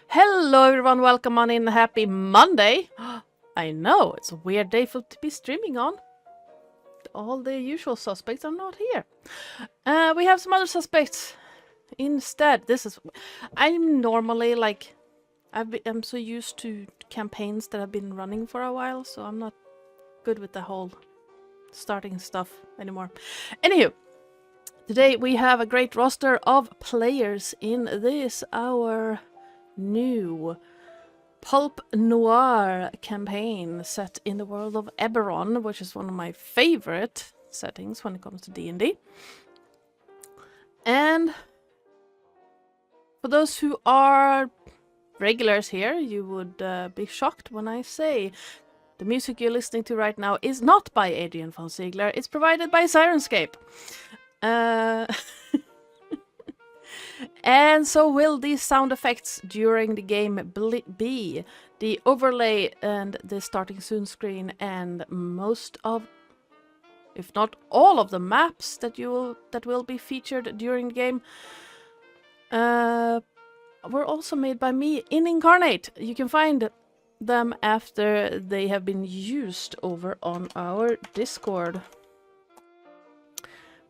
Hello everyone, welcome on in. Happy Monday. I know, it's a weird day to be streaming on. All the usual suspects are not here. We have some other suspects instead. I'm normally like, I'm so used to campaigns that have been running for a while, so I'm not good with the whole starting stuff anymore. Anywho, today we have a great roster of players in this, our new pulp noir campaign set in the world of Eberron, which is one of my favorite settings when it comes to D&D. And for those who are regulars here, you would be shocked when I say the music you're listening to right now is not by Adrian von Ziegler, it's provided by Sirenscape. And so will these sound effects during the game be. The overlay and the starting soon screen and most of, if not all of the maps that will be featured during the game were also made by me in Incarnate. You can find them after they have been used over on our Discord.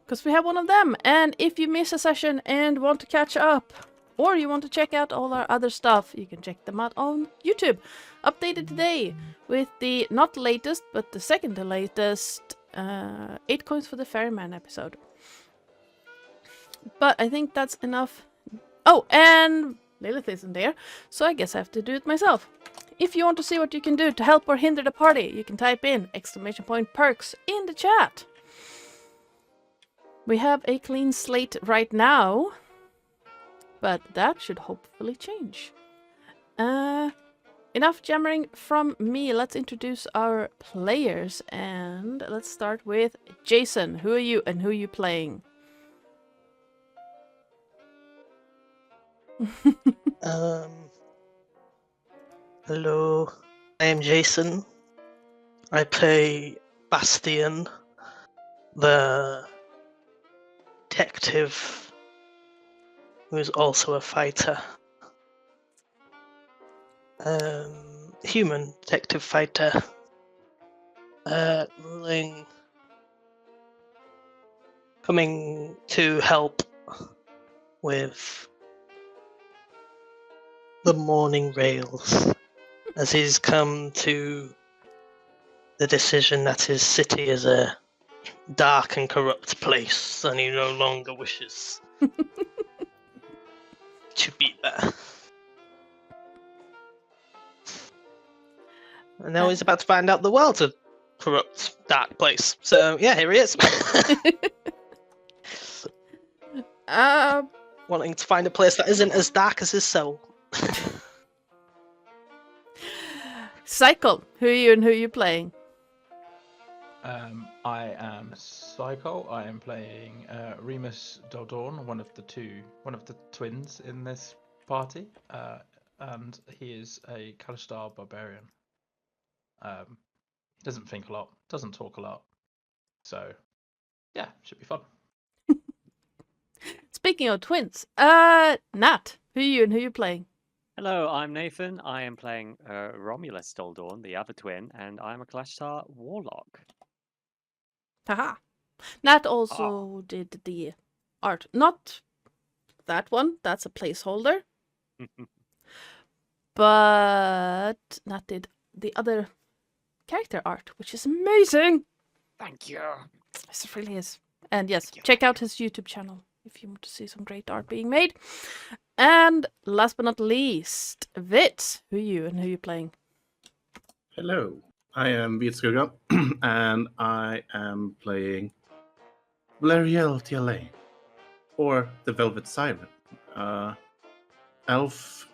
Because we have one of them, and if you miss a session and want to catch up, or you want to check out all our other stuff, you can check them out on YouTube. Updated today with the not latest, but the second to latest 8 coins for the ferryman episode. But I think that's enough. Oh, and Lilith isn't there, so I guess I have to do it myself. If you want to see what you can do to help or hinder the party, you can type in !perks in the chat. We have a clean slate right now, but that should hopefully change. Enough jammering from me. Let's introduce our players, and let's start with Jason. Who are you and who are you playing? Hello, I am Jason. I play Bastian, the detective who is also a fighter. Human detective fighter. Coming to help with the Mourning rails, as he's come to the decision that his city is a dark and corrupt place, and he no longer wishes to be there. And now he's about to find out the world's a corrupt, dark place. So yeah, here he is. Wanting to find a place that isn't as dark as his soul. Psycole, who are you and who are you playing? I am Psycole. I am playing Remus Daldorn, one of the twins in this party, and he is a Kalistar barbarian. He doesn't think a lot, doesn't talk a lot, so yeah, should be fun. Speaking of twins, Nat, who are you and who are you playing? Hello, I'm Nathan. I am playing Romulus Doldorn, the other twin, and I'm a Kalashtar warlock. Haha. Nat also did the art. Not that one, that's a placeholder. But Nat did the other character art, which is amazing. Thank you. Yes, it really is. And yes, check out his YouTube channel if you want to see some great art being made. And last but not least, Vits. Who are you and who are you playing? Hello, I am Vitskugga, and I am playing Valeriel TLA, or the Velvet Siren, elf,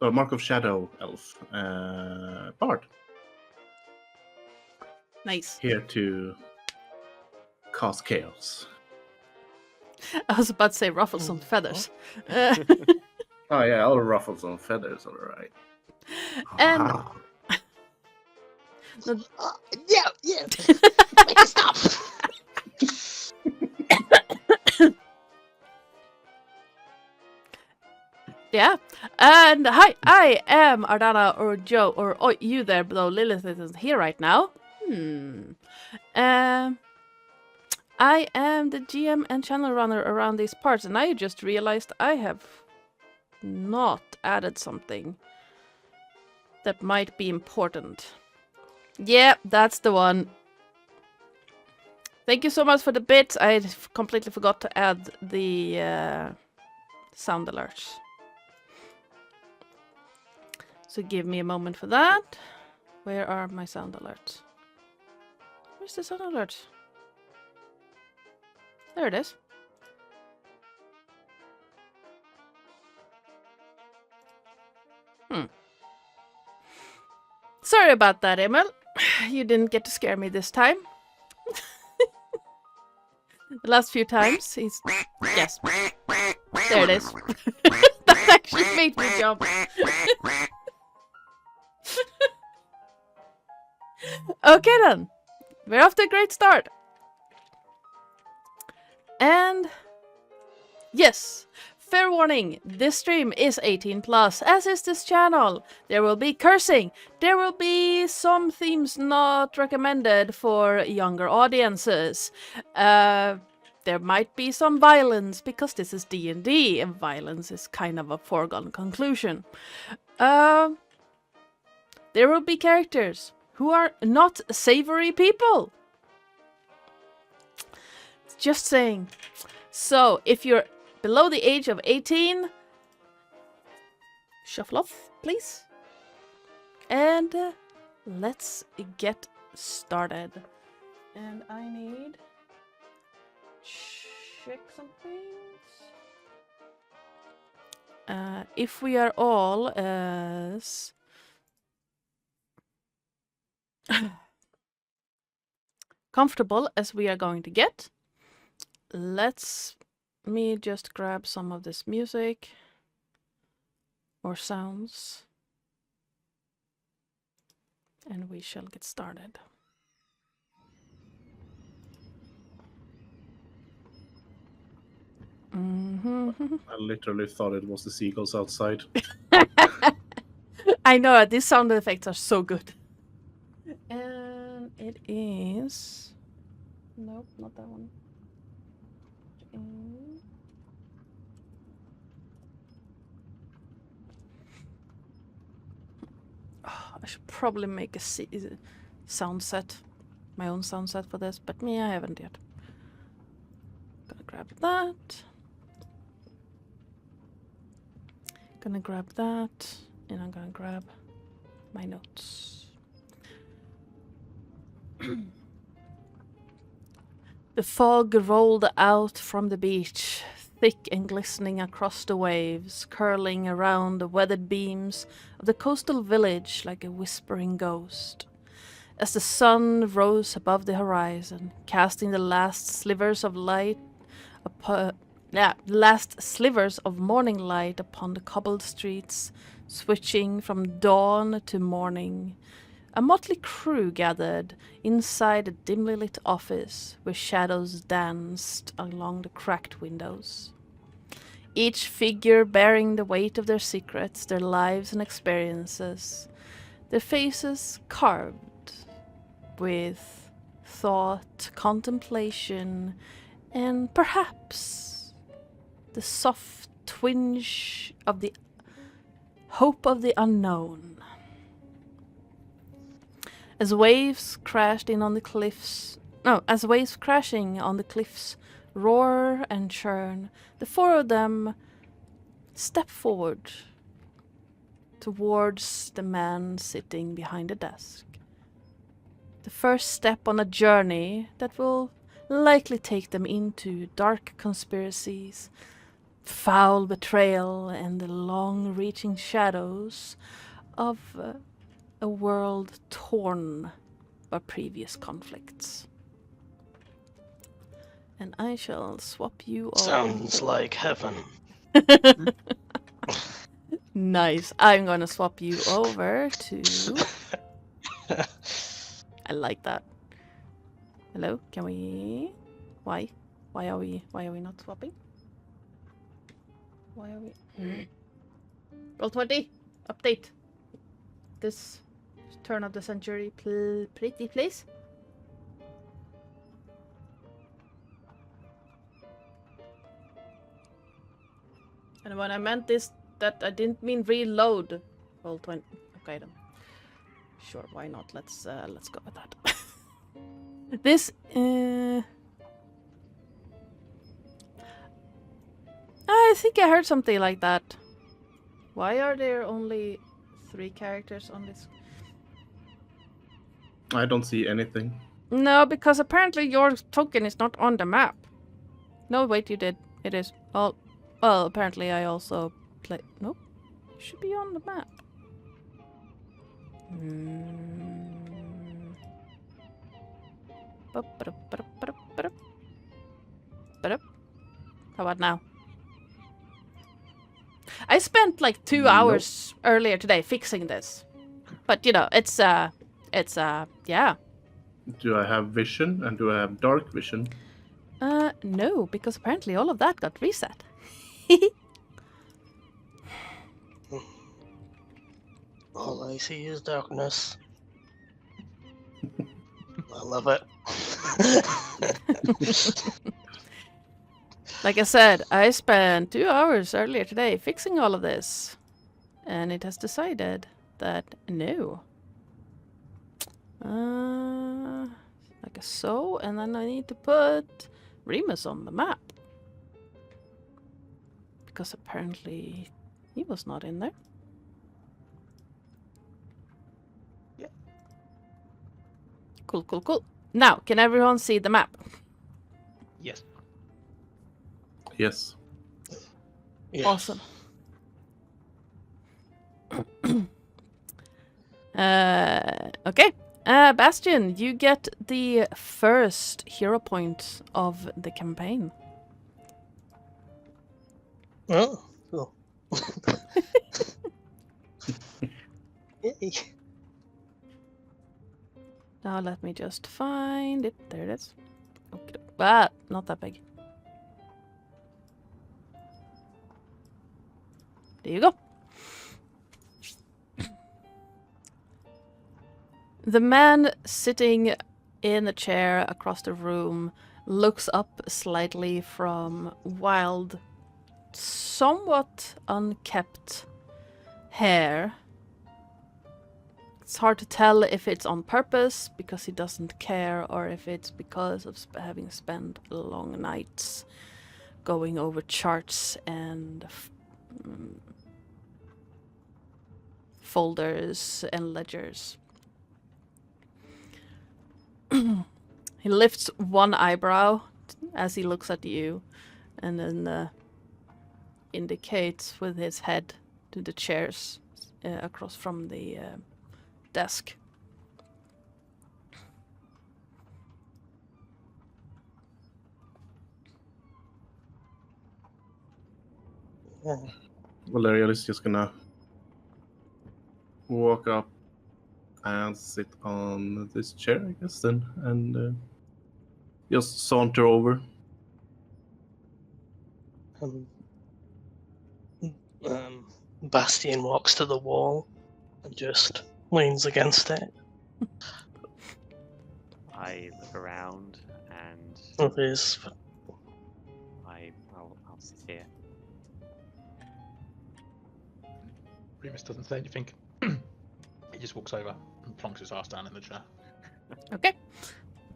Mark of Shadow elf, bard. Nice. Here to cause chaos. I was about to say ruffles on feathers. Oh yeah, all ruffles on feathers, all right. And Yeah. Make it stop. Yeah. And hi, I am Ardana or Joe or you there, though Lilith isn't here right now. I am the GM and channel runner around these parts, and I just realized I have not added something that might be important. Yeah, that's the one. Thank you so much for the bits. I completely forgot to add the sound alerts. So give me a moment for that. Where are my sound alerts? Where's the sound alert? There it is. Sorry about that, Emil. You didn't get to scare me this time. The last few times, he's... Yes. There it is. That actually made me jump. Okay then. We're off to a great start. And... Yes. Fair warning, this stream is 18+, as is this channel. There will be cursing. There will be some themes not recommended for younger audiences. There might be some violence, because this is D&D, and violence is kind of a foregone conclusion. There will be characters who are not savory people. Just saying. So, if you're below the age of 18, shuffle off, please. And let's get started. And I need check some things. If we are all as comfortable as we are going to get, let's me just grab some of this music or sounds, and we shall get started. I literally thought it was the seagulls outside. I know, these sound effects are so good. And it is... Nope, not that one. I should probably make a sound set, my own sound set for this, but me, I haven't yet. Gonna grab that. Gonna grab that, and I'm gonna grab my notes. The fog rolled out from the beach, thick and glistening across the waves, curling around the weathered beams of the coastal village like a whispering ghost. As the sun rose above the horizon, casting the last slivers of light last slivers of morning light upon the cobbled streets, switching from dawn to morning, a motley crew gathered inside a dimly lit office where shadows danced along the cracked windows. Each figure bearing the weight of their secrets, their lives and experiences, their faces carved with thought, contemplation, and perhaps the soft twinge of the hope of the unknown. As waves crashing on the cliffs roar and churn, the four of them step forward towards the man sitting behind the desk. The first step on a journey that will likely take them into dark conspiracies, foul betrayal, and the long-reaching shadows of a world torn by previous conflicts. And I shall swap you all. Sounds like heaven. Nice. I'm gonna swap you over to... I like that. Hello, can we... Why? Why are we not swapping? Why are we... Roll20. Update. This turn of the century, pretty please. And when I meant this, that I didn't mean reload. Roll20. Okay then. Sure, why not? Let's go with that. This. I think I heard something like that. Why are there only 3 characters on this? I don't see anything. No, because apparently your token is not on the map. No, wait, you did. It is. Well, apparently I also play. Nope. It should be on the map. How about now? I spent like 2 hours earlier today fixing this. But you know, it's yeah. Do I have vision and do I have dark vision? No, because apparently all of that got reset. All I see is darkness. I love it. Like I said, I spent 2 hours earlier today fixing all of this. And it has decided that no. Like so, and then I need to put Remus on the map. Because apparently he was not in there. Yeah. Cool, cool, cool. Now, can everyone see the map? Yes. Yes. Yes. Awesome. Okay. Bastion, you get the first hero point of the campaign. Oh, cool. Yay. Now let me just find it. There it is. Okay. Ah, not that big. There you go. The man sitting in the chair across the room looks up slightly from wild, somewhat unkept hair. It's hard to tell if it's on purpose because he doesn't care or if it's because of having spent long nights going over charts and folders and ledgers. He lifts one eyebrow as he looks at you and then indicates with his head to the chairs across from the desk. Valerian is just gonna walk up and sit on this chair, I guess, then, and just saunter over. Bastion walks to the wall and just leans against it. I look around and With his I'll sit here. Remus doesn't say anything. He just walks over and plonks his ass down in the chair. Okay.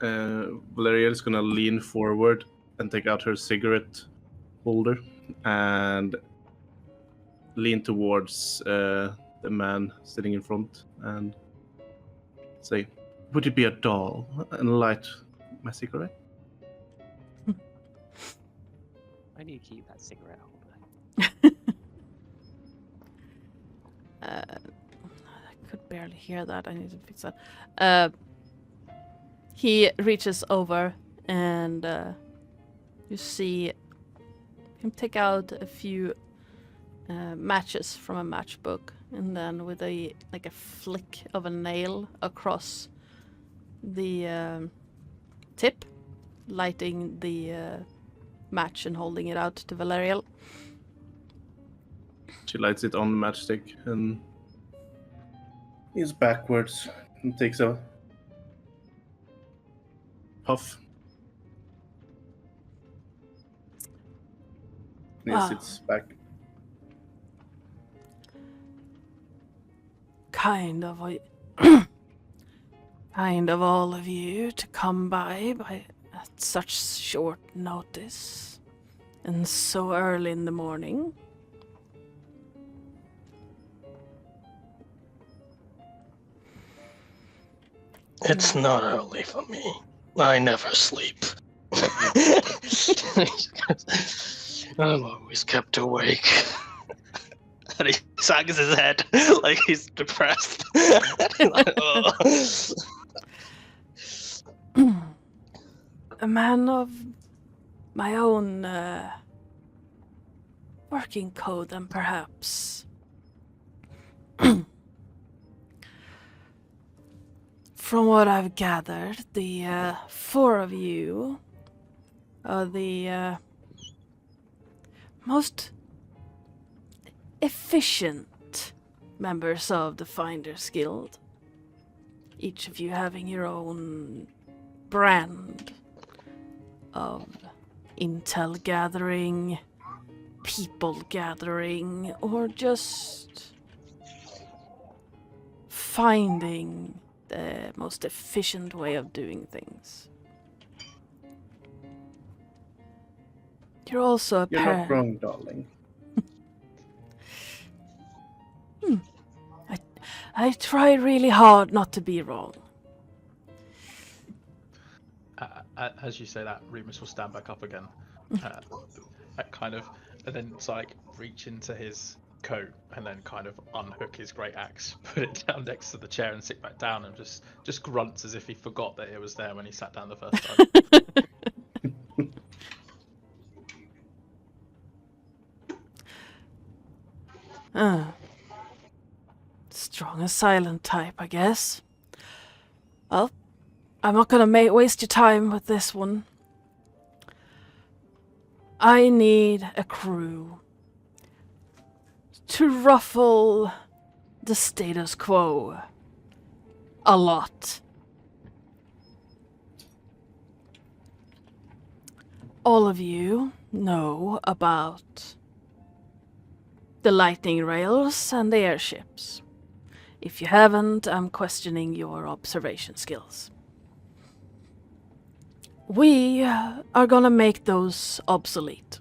Valeria is gonna lean forward and take out her cigarette holder and lean towards the man sitting in front and say, "Would you be a doll and light my cigarette?" I need to keep that cigarette holder. I could barely hear that. I need to fix that. He reaches over and you see him take out a few matches from a matchbook, and then with a flick of a nail across the tip, lighting the match and holding it out to Valerial. She lights it on the matchstick and is backwards and takes a puff. And Wow. sits back. Kind of all of you to come by at such short notice and so early in the morning. It's not early for me. I never sleep. I'm always kept awake. And he sags his head like he's depressed. Like, "Oh." A man of my own working code, then perhaps. From what I've gathered, the 4 of you are the most efficient members of the Finders Guild. Each of you having your own brand of intel gathering, people gathering, or just finding the most efficient way of doing things. You're also a You're pair. not wrong, darling. I try really hard not to be wrong. As you say that, Remus will stand back up again. Kind of, and then it's like reach into his coat and then kind of unhook his great axe, put it down next to the chair and sit back down and just grunts as if he forgot that it was there when he sat down the first time. Strong and silent type, I guess. Well, I'm not gonna waste your time with this one. I need a crew to ruffle the status quo a lot. All of you know about the lightning rails and the airships. If you haven't, I'm questioning your observation skills. We are gonna make those obsolete.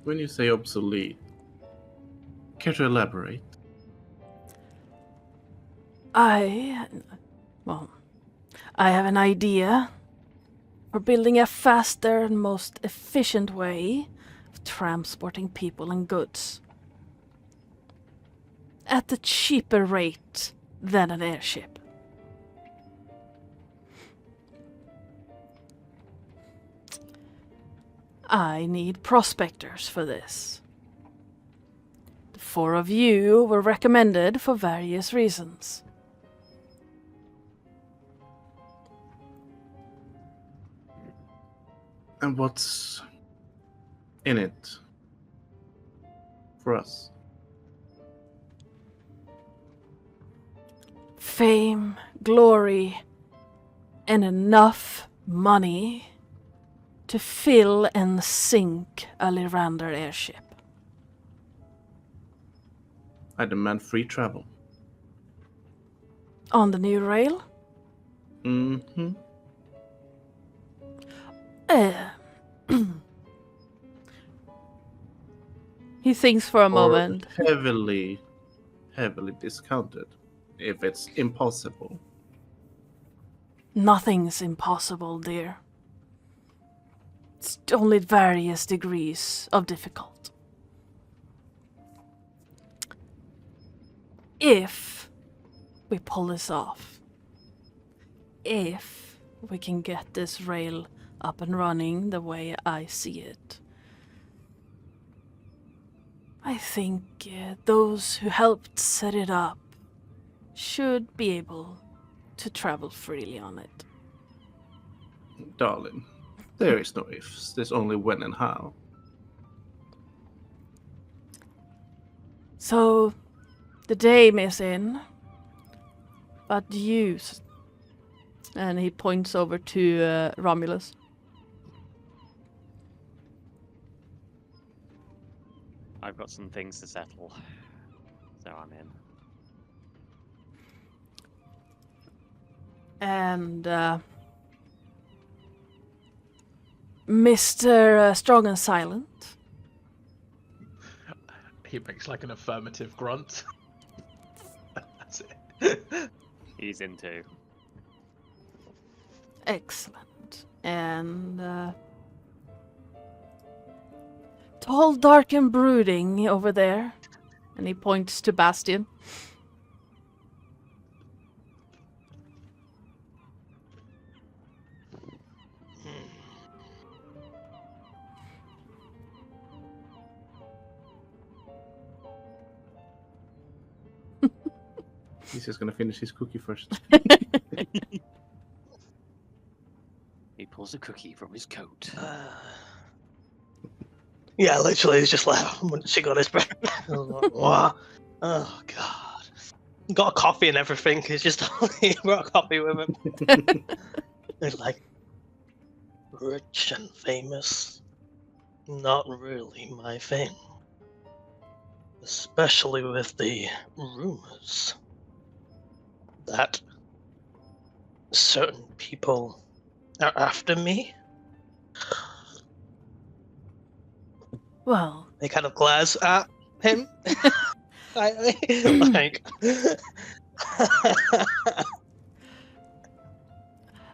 When you say obsolete, care to elaborate? I have an idea for building a faster and most efficient way of transporting people and goods. At a cheaper rate than an airship. I need prospectors for this. The 4 of you were recommended for various reasons. And what's in it for us? Fame, glory, and enough money to fill and sink a Lyrander airship. I demand free travel. On the new rail? Mm-hmm. He thinks for a Or moment. heavily discounted, if it's impossible. Nothing's impossible, dear. It's only various degrees of difficult. If we pull this off, if we can get this rail up and running the way I see it, I think those who helped set it up should be able to travel freely on it. Darling, There is no ifs. There's only when and how. So, the dame is in, but you... And he points over to Romulus. I've got some things to settle, so I'm in. And Mr. Strong and Silent. He makes like an affirmative grunt. That's it. He's in too. Excellent. And tall, dark, and brooding over there. And he points to Bastion. He's just gonna finish his cookie first. He pulls a cookie from his coat. Yeah, literally, he's just like, when she got his breath. What? Oh, God. Got a coffee and everything. He's just he brought a coffee with him. It's like, rich and famous, not really my thing. Especially with the rumors that certain people are after me. Well, They kind of glares at him. like,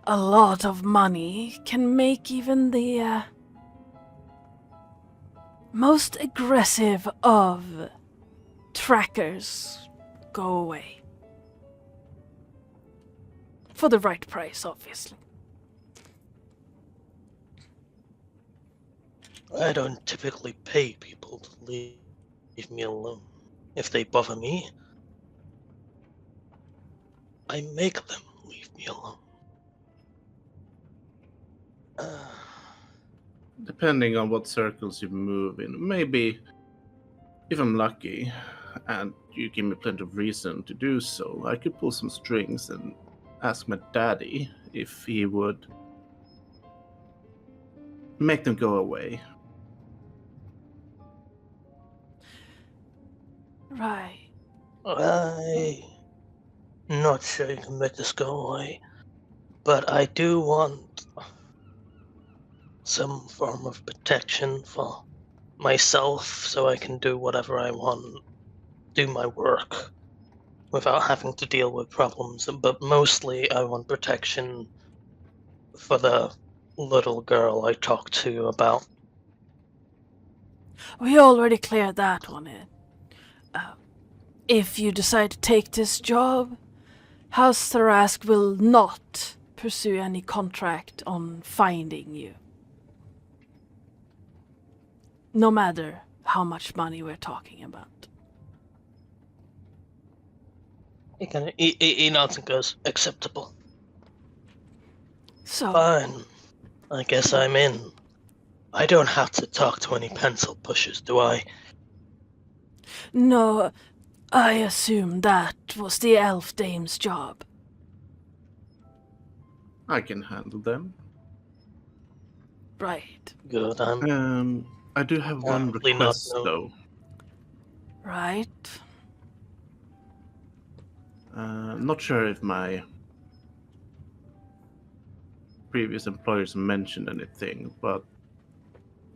a lot of money can make even the most aggressive of trackers go away. For the right price, obviously. I don't typically pay people to leave me alone. If they bother me, I make them leave me alone. Depending on what circles you move in, maybe if I'm lucky and you give me plenty of reason to do so, I could pull some strings and ask my daddy if he would make them go away. Right. I'm not sure you can make this go away, but I do want some form of protection for myself so I can do whatever I want, do my work without having to deal with problems. But mostly I want protection for the little girl I talked to about. We already cleared that one in. If you decide to take this job, House Thrask will not pursue any contract on finding you. No matter how much money we're talking about. He nods and goes, acceptable. So, Fine. I guess I'm in. I don't have to talk to any pencil pushers, do I? no, I assume that was the elf dame's job. I can handle them. Right, Good, I do have one Apparently not, request no. though. right. Not sure if my previous employers mentioned anything, but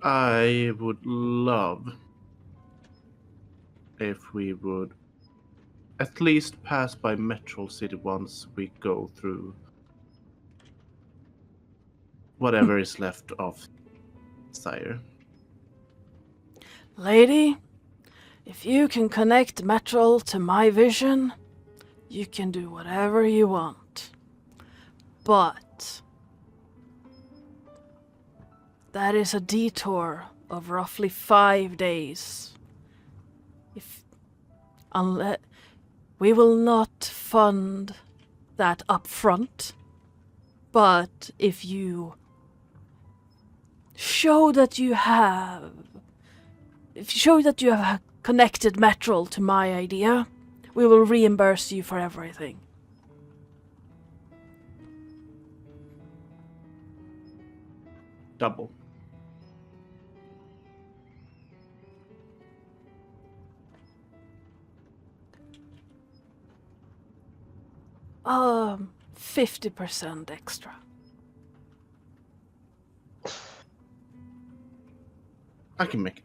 I would love if we would at least pass by Metro City once we go through whatever is left of Sire. Lady, if you can connect Metrol to my vision, you can do whatever you want. But that is a detour of roughly 5 days. Unless we will not fund that up front, but if you show that you have connected Metrol to my idea, we will reimburse you for everything. Double. Um, 50% extra. I can make it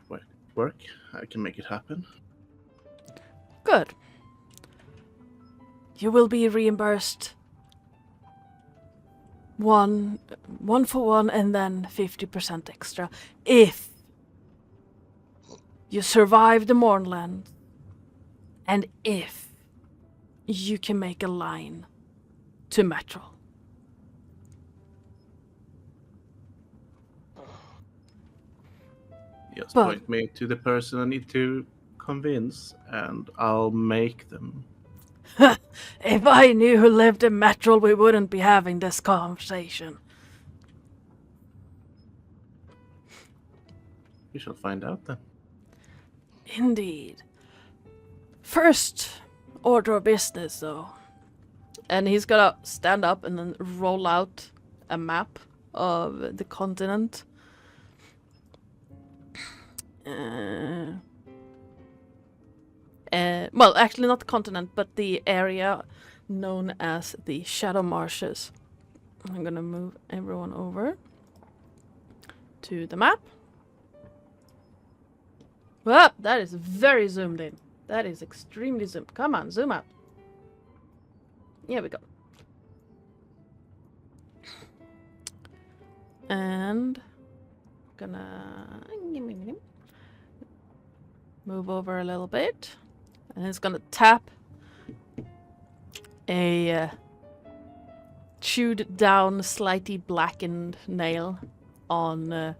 work. I can make it happen. Good. You will be reimbursed one for one and then 50% extra if you survive the Mournland and if you can make a line to Metro. Just But- point me to the person I need to convince, and I'll make them. If I knew who lived in Metro, we wouldn't be having this conversation. We shall find out then. Indeed. First order of business, though. And he's gonna stand up and then roll out a map of the continent. Well, actually not the continent, but the area known as the Shadow Marshes. I'm gonna move everyone over to the map. Well, that is very zoomed in. That is extremely zoomed. Come on, zoom out. Here we go. And gonna move over a little bit. And it's gonna tap a chewed down, slightly blackened nail on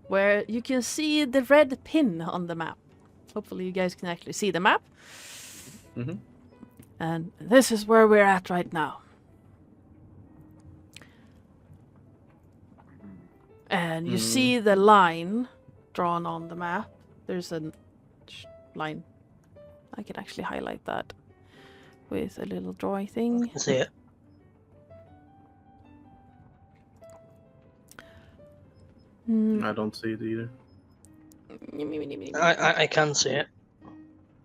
where you can see the red pin on the map. Hopefully you guys can actually see the map. Mm-hmm. And this is where we're at right now. And you see the line drawn on the map. There's a line. I can actually highlight that with a little drawing thing. See it? I don't see it either. I can see it.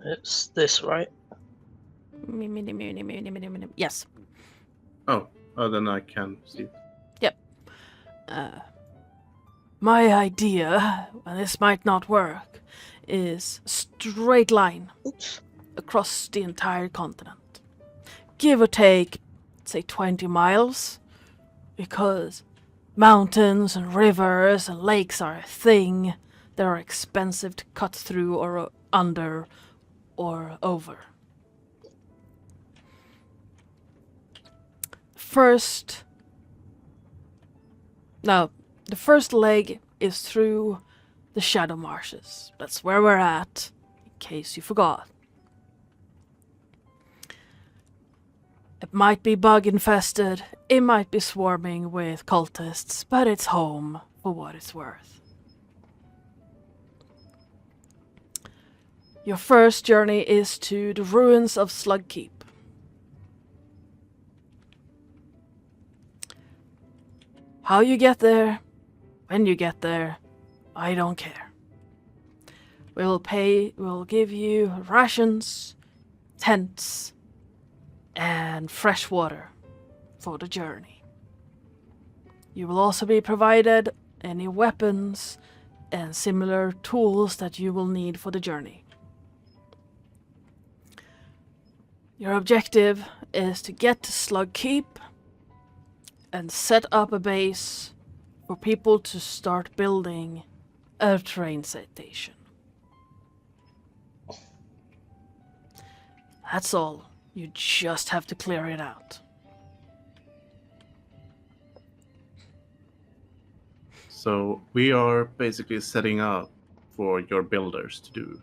It's this, right? Yes. Oh, then I can see it. My idea, and this might not work, is straight line Oops. across the entire continent. Give or take, say 20 miles, because mountains and rivers and lakes are a thing that are expensive to cut through or under or over. The first leg is through the Shadow Marshes. That's where we're at, in case you forgot. It might be bug infested, it might be swarming with cultists, but it's home for what it's worth. Your first journey is to the ruins of Slug Keep. How you get there, when you get there, I don't care. We'll give you rations, tents, and fresh water for the journey. You will also be provided any weapons and similar tools that you will need for the journey. Your objective is to get to Slug Keep and set up a base for people to start building a train station. That's all. You just have to clear it out. So we are basically setting up for your builders to do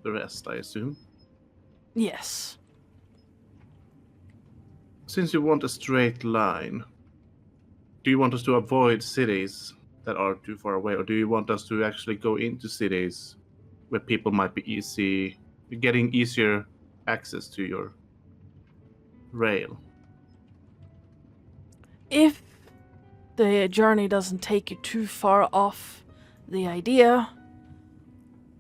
the rest, I assume. Yes. Since you want a straight line, do you want us to avoid cities that are too far away, or do you want us to actually go into cities where people might be getting easier access to your rail? If the journey doesn't take you too far off the idea,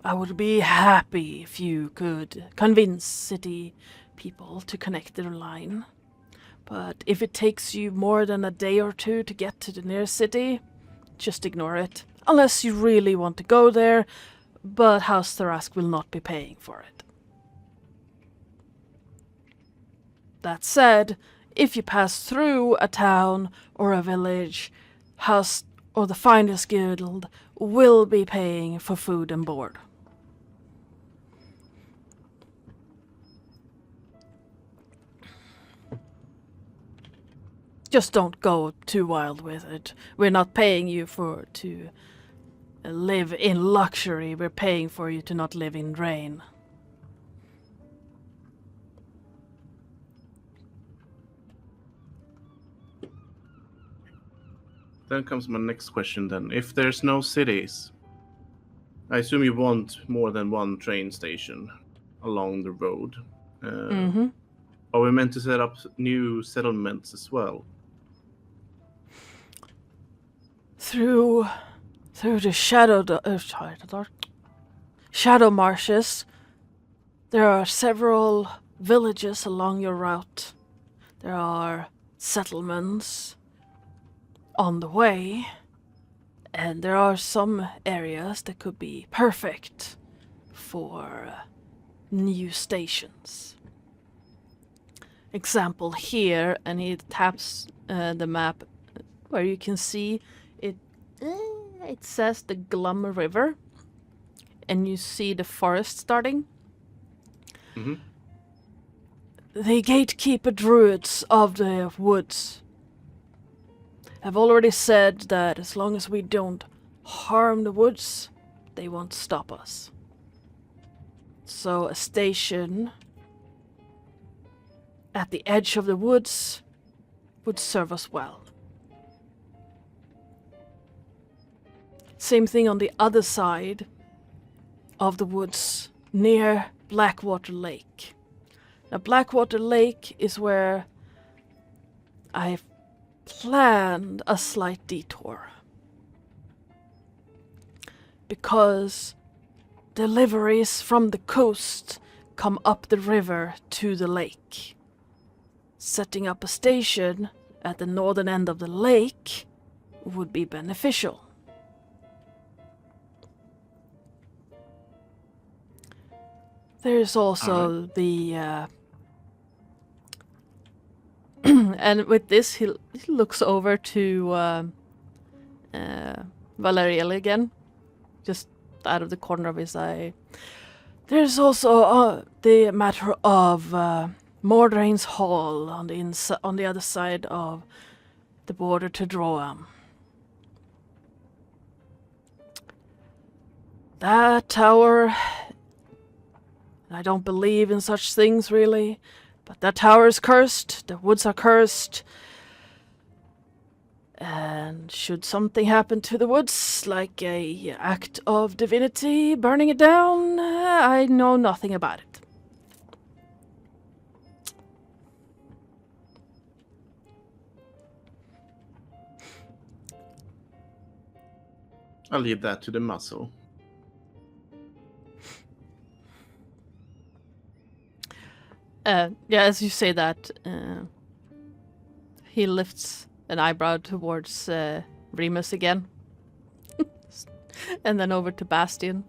I would be happy if you could convince city people to connect their line. But if it takes you more than a day or two to get to the nearest city, just ignore it. Unless you really want to go there, but House Thrask will not be paying for it. That said, if you pass through a town or a village, House or the Finders Guild will be paying for food and board. Just don't go too wild with it. We're not paying you to live in luxury. We're paying for you to not live in rain. Then comes my next question then. If there's no cities, I assume you want more than one train station along the road. Are we meant to set up new settlements as well? Through the Shadow Marshes, there are several villages along your route. There are settlements on the way, and there are some areas that could be perfect for new stations. Example here, and he taps the map where you can see it. It says the Glum River, and you see the forest starting. Mm-hmm. The gatekeeper druids of the woods have already said that as long as we don't harm the woods, they won't stop us. So a station at the edge of the woods would serve us well. Same thing on the other side of the woods, near Blackwater Lake. Now, Blackwater Lake is where I've planned a slight detour. Because deliveries from the coast come up the river to the lake. Setting up a station at the northern end of the lake would be beneficial. There's also the and with this he looks over to Valeriel again, just out of the corner of his eye. There's also the matter of Mordrain's Hall on the other side of the border to Droam. That tower, I don't believe in such things really, but that tower is cursed, the woods are cursed, and should something happen to the woods, like a act of divinity burning it down, I know nothing about it. I'll leave that to the muscle. Yeah, as you say that, he lifts an eyebrow towards Remus again. And then over to Bastion.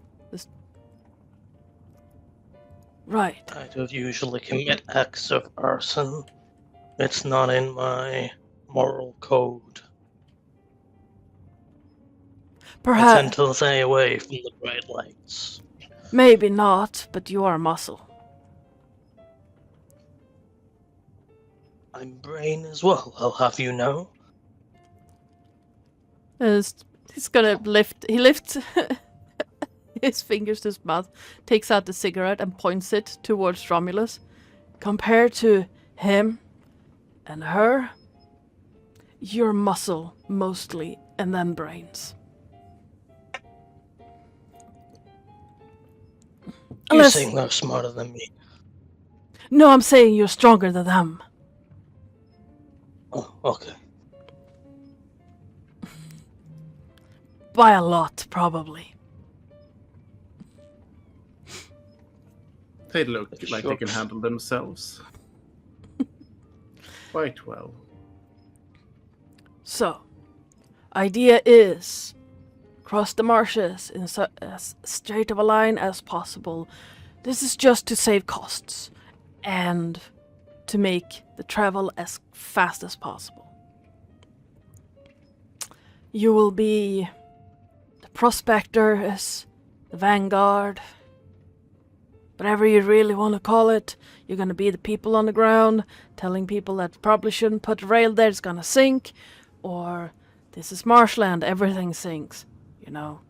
Right. I don't usually commit acts of arson. It's not in my moral code. I Perhaps, tend to stay away from the bright lights. maybe not, but you are a muscle. I'm brain as well, I'll have you know. He's gonna he lifts his fingers to his mouth, takes out the cigarette and points it towards Romulus. Compared to him and her, you're muscle mostly, and then brains. You're Unless... saying they're smarter than me. No, I'm saying you're stronger than them. Oh, okay. By a lot, probably. They look like they Sure. can handle themselves. Quite well. So, idea is cross the marshes in as straight of a line as possible. This is just to save costs and to make the travel as fast as possible. You will be the prospectors, the vanguard, whatever you really want to call it. You're going to be the people on the ground telling people that probably shouldn't put the rail there, it's going to sink, or this is marshland, everything sinks, you know.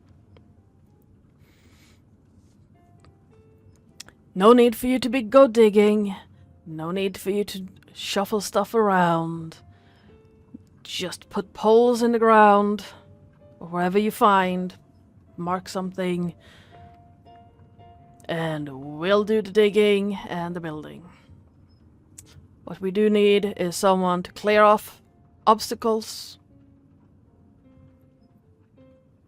No need for you to go digging. No need for you to shuffle stuff around. Just put poles in the ground, or wherever you find, mark something, and we'll do the digging and the building. What we do need is someone to clear off obstacles,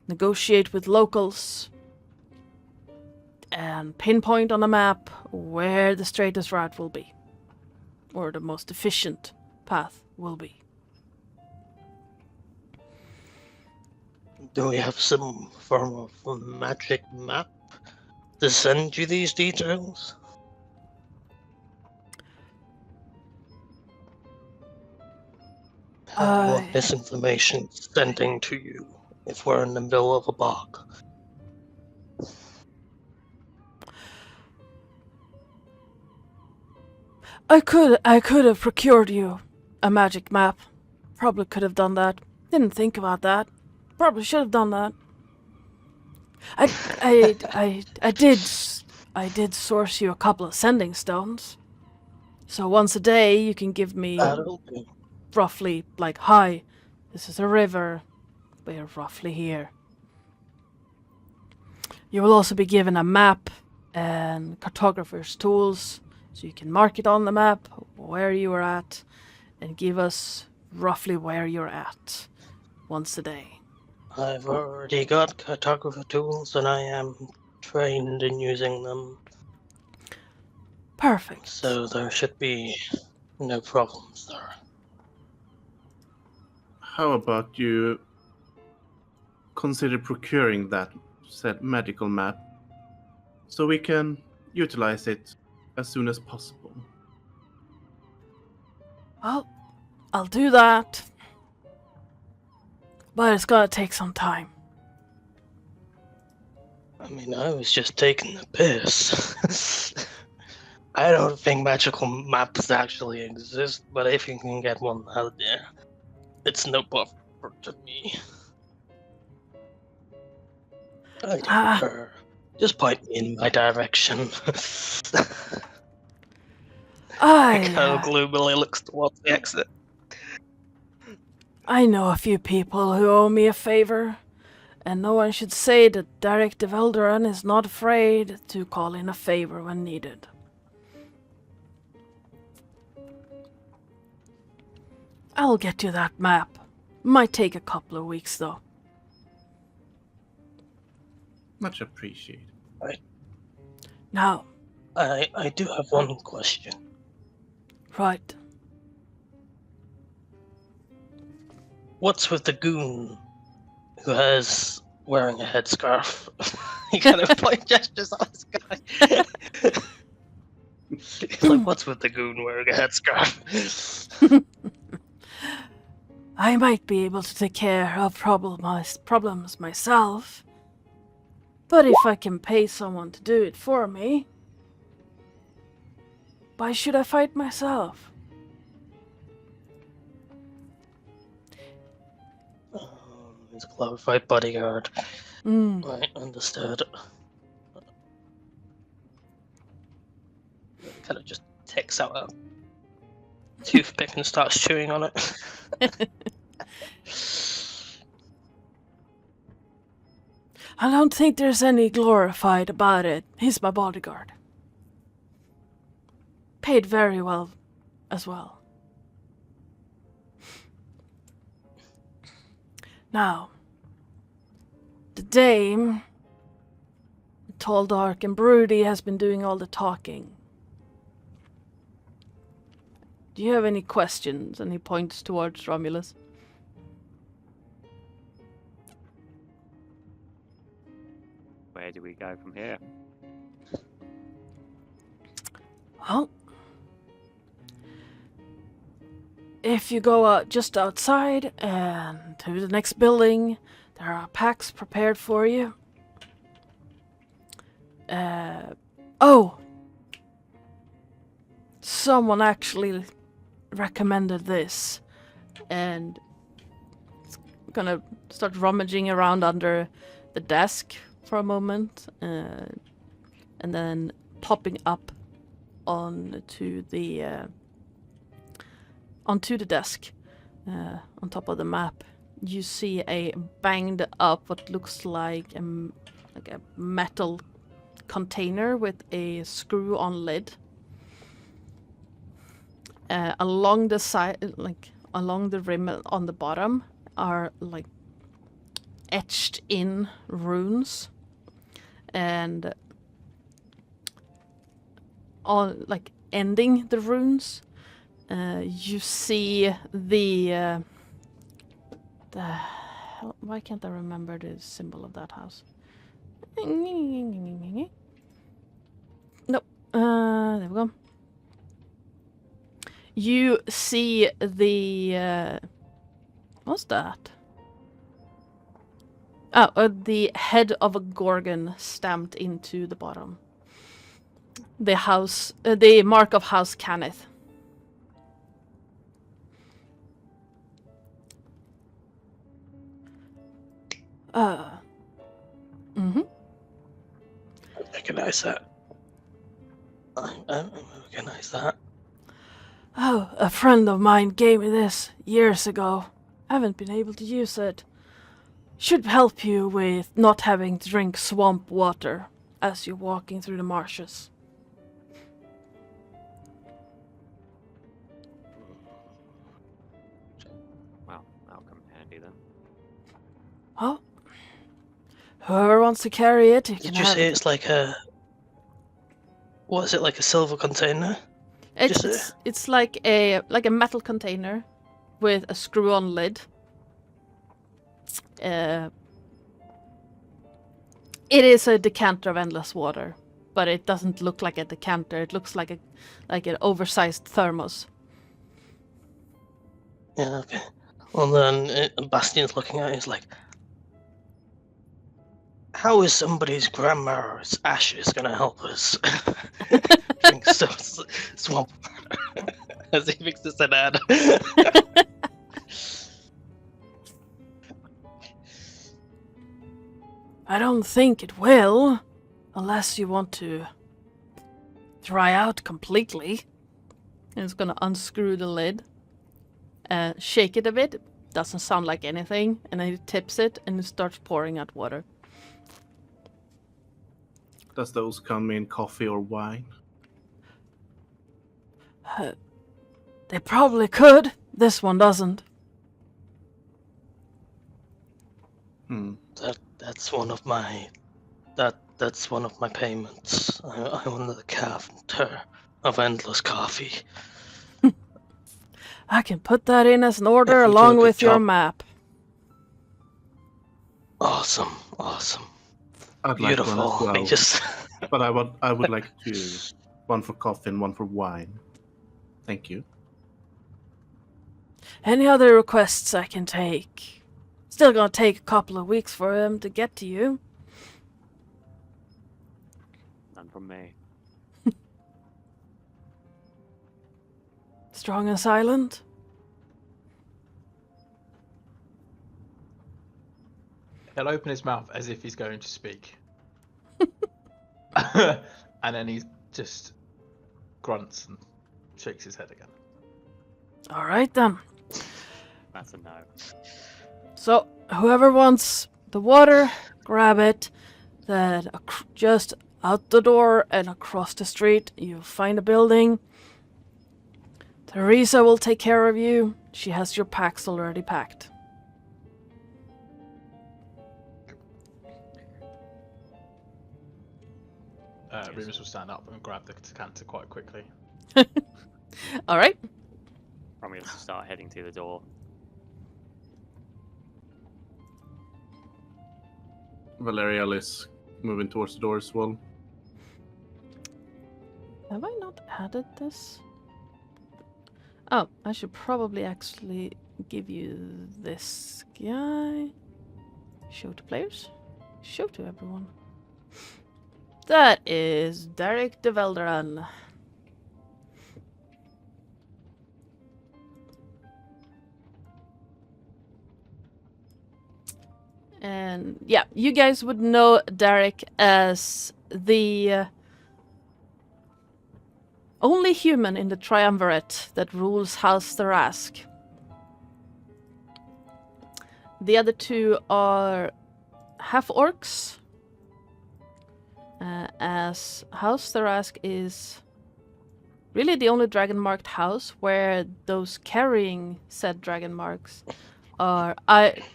negotiate with locals, and pinpoint on a map where the straightest route will be, or the most efficient path will be. Do we have some form of magic map to send you these details? How do you want this information sending to you if we're in the middle of a bog? I could have procured you a magic map. Probably could have done that. Didn't think about that. Probably should have done that. I did source you a couple of sending stones. So once a day you can give me That'll do. roughly like, hi, this is a river. We're roughly here. You will also be given a map and cartographer's tools, so you can mark it on the map where you are at and give us roughly where you're at once a day. I've already got cartographer tools and I am trained in using them, Perfect. so there should be no problems there. How about you consider procuring that said medical map so we can utilize it as soon as possible? Well, I'll do that. But it's gonna take some time. I mean, I was just taking the piss. I don't think magical maps actually exist, but if you can get one out there, it's no bother to me. I don't care. Just point me in my direction. Echo gloomily looks towards the exit. I know a few people who owe me a favor, and no one should say that Derek de Velderan is not afraid to call in a favor when needed. I'll get you that map. Might take a couple of weeks, though. Much appreciated. Now, I do have one question. right. What's with the goon who has wearing a headscarf? He kind of point gestures on this guy. He's like, what's with the goon wearing a headscarf? I might be able to take care of problems myself, but if I can pay someone to do it for me, why should I fight myself? He's a glorified bodyguard. Mm. Right, understood. Kind of just takes out a toothpick and starts chewing on it. I don't think there's any glorified about it. He's my bodyguard. Paid very well as well. Now, the dame, tall, dark, and broody, has been doing all the talking. Do you have any questions? And he points towards Romulus. Where do we go from here? Well, if you go out just outside and to the next building, there are packs prepared for you. Oh! Someone actually recommended this, and it's gonna start rummaging around under the desk for a moment, and then popping up onto the desk on top of the map. You see a banged up, what looks like a metal container with a screw-on lid. Along the side, along the rim on the bottom, are etched in runes, and on ending the runes, you see the why can't I remember the symbol of that house? Nope. There we go. You see the what's that? Oh, the head of a gorgon stamped into the bottom. The house, the mark of House Cannith. Mm-hmm. I recognize that. I recognize that. Oh, a friend of mine gave me this years ago. Haven't been able to use it. Should help you with not having to drink swamp water as you're walking through the marshes. Well, that'll come in handy then. Oh, whoever wants to carry it, you can Did you have say it. it's like a... What is it, like a silver container? It's like a metal container with a screw-on lid. It is a decanter of endless water, but it doesn't look like a decanter. It looks like an oversized thermos. Yeah, okay. Well then, Bastian's looking at it, he's like, how is somebody's grandma's ashes gonna help us drink swamp water? As he fixes an ad. I don't think it will, unless you want to dry out completely. And it's gonna unscrew the lid, shake it a bit. Doesn't sound like anything, and then he tips it, and it starts pouring out water. Does those come in coffee or wine? They probably could. This one doesn't. That's one of my... That's one of my payments. I own the counter of endless coffee. I can put that in as an order If you do a along good with your job. map. Awesome. I'd like Beautiful. one as well. I just... But I would like one for coffee and one for wine. Thank you. Any other requests I can take? Still gonna take a couple of weeks for them to get to you. None from me. Strong and silent? He'll open his mouth as if he's going to speak. And then he just grunts and shakes his head again. Alright then. That's a no. So, whoever wants the water, grab it. Then just out the door and across the street, you find a building. Teresa will take care of you. She has your packs already packed. Remus will stand up and grab the decanter quite quickly. All right. Romulus will start heading to the door. Valerial is moving towards the door as well. Have I not added this? Oh, I should probably actually give you this guy. Show to players. Show to everyone. That is Derek de Velderan. And yeah, you guys would know Derek as the only human in the triumvirate that rules House Tharask. The other two are half-orcs, as House Tharask is really the only dragon-marked house where those carrying said dragon marks are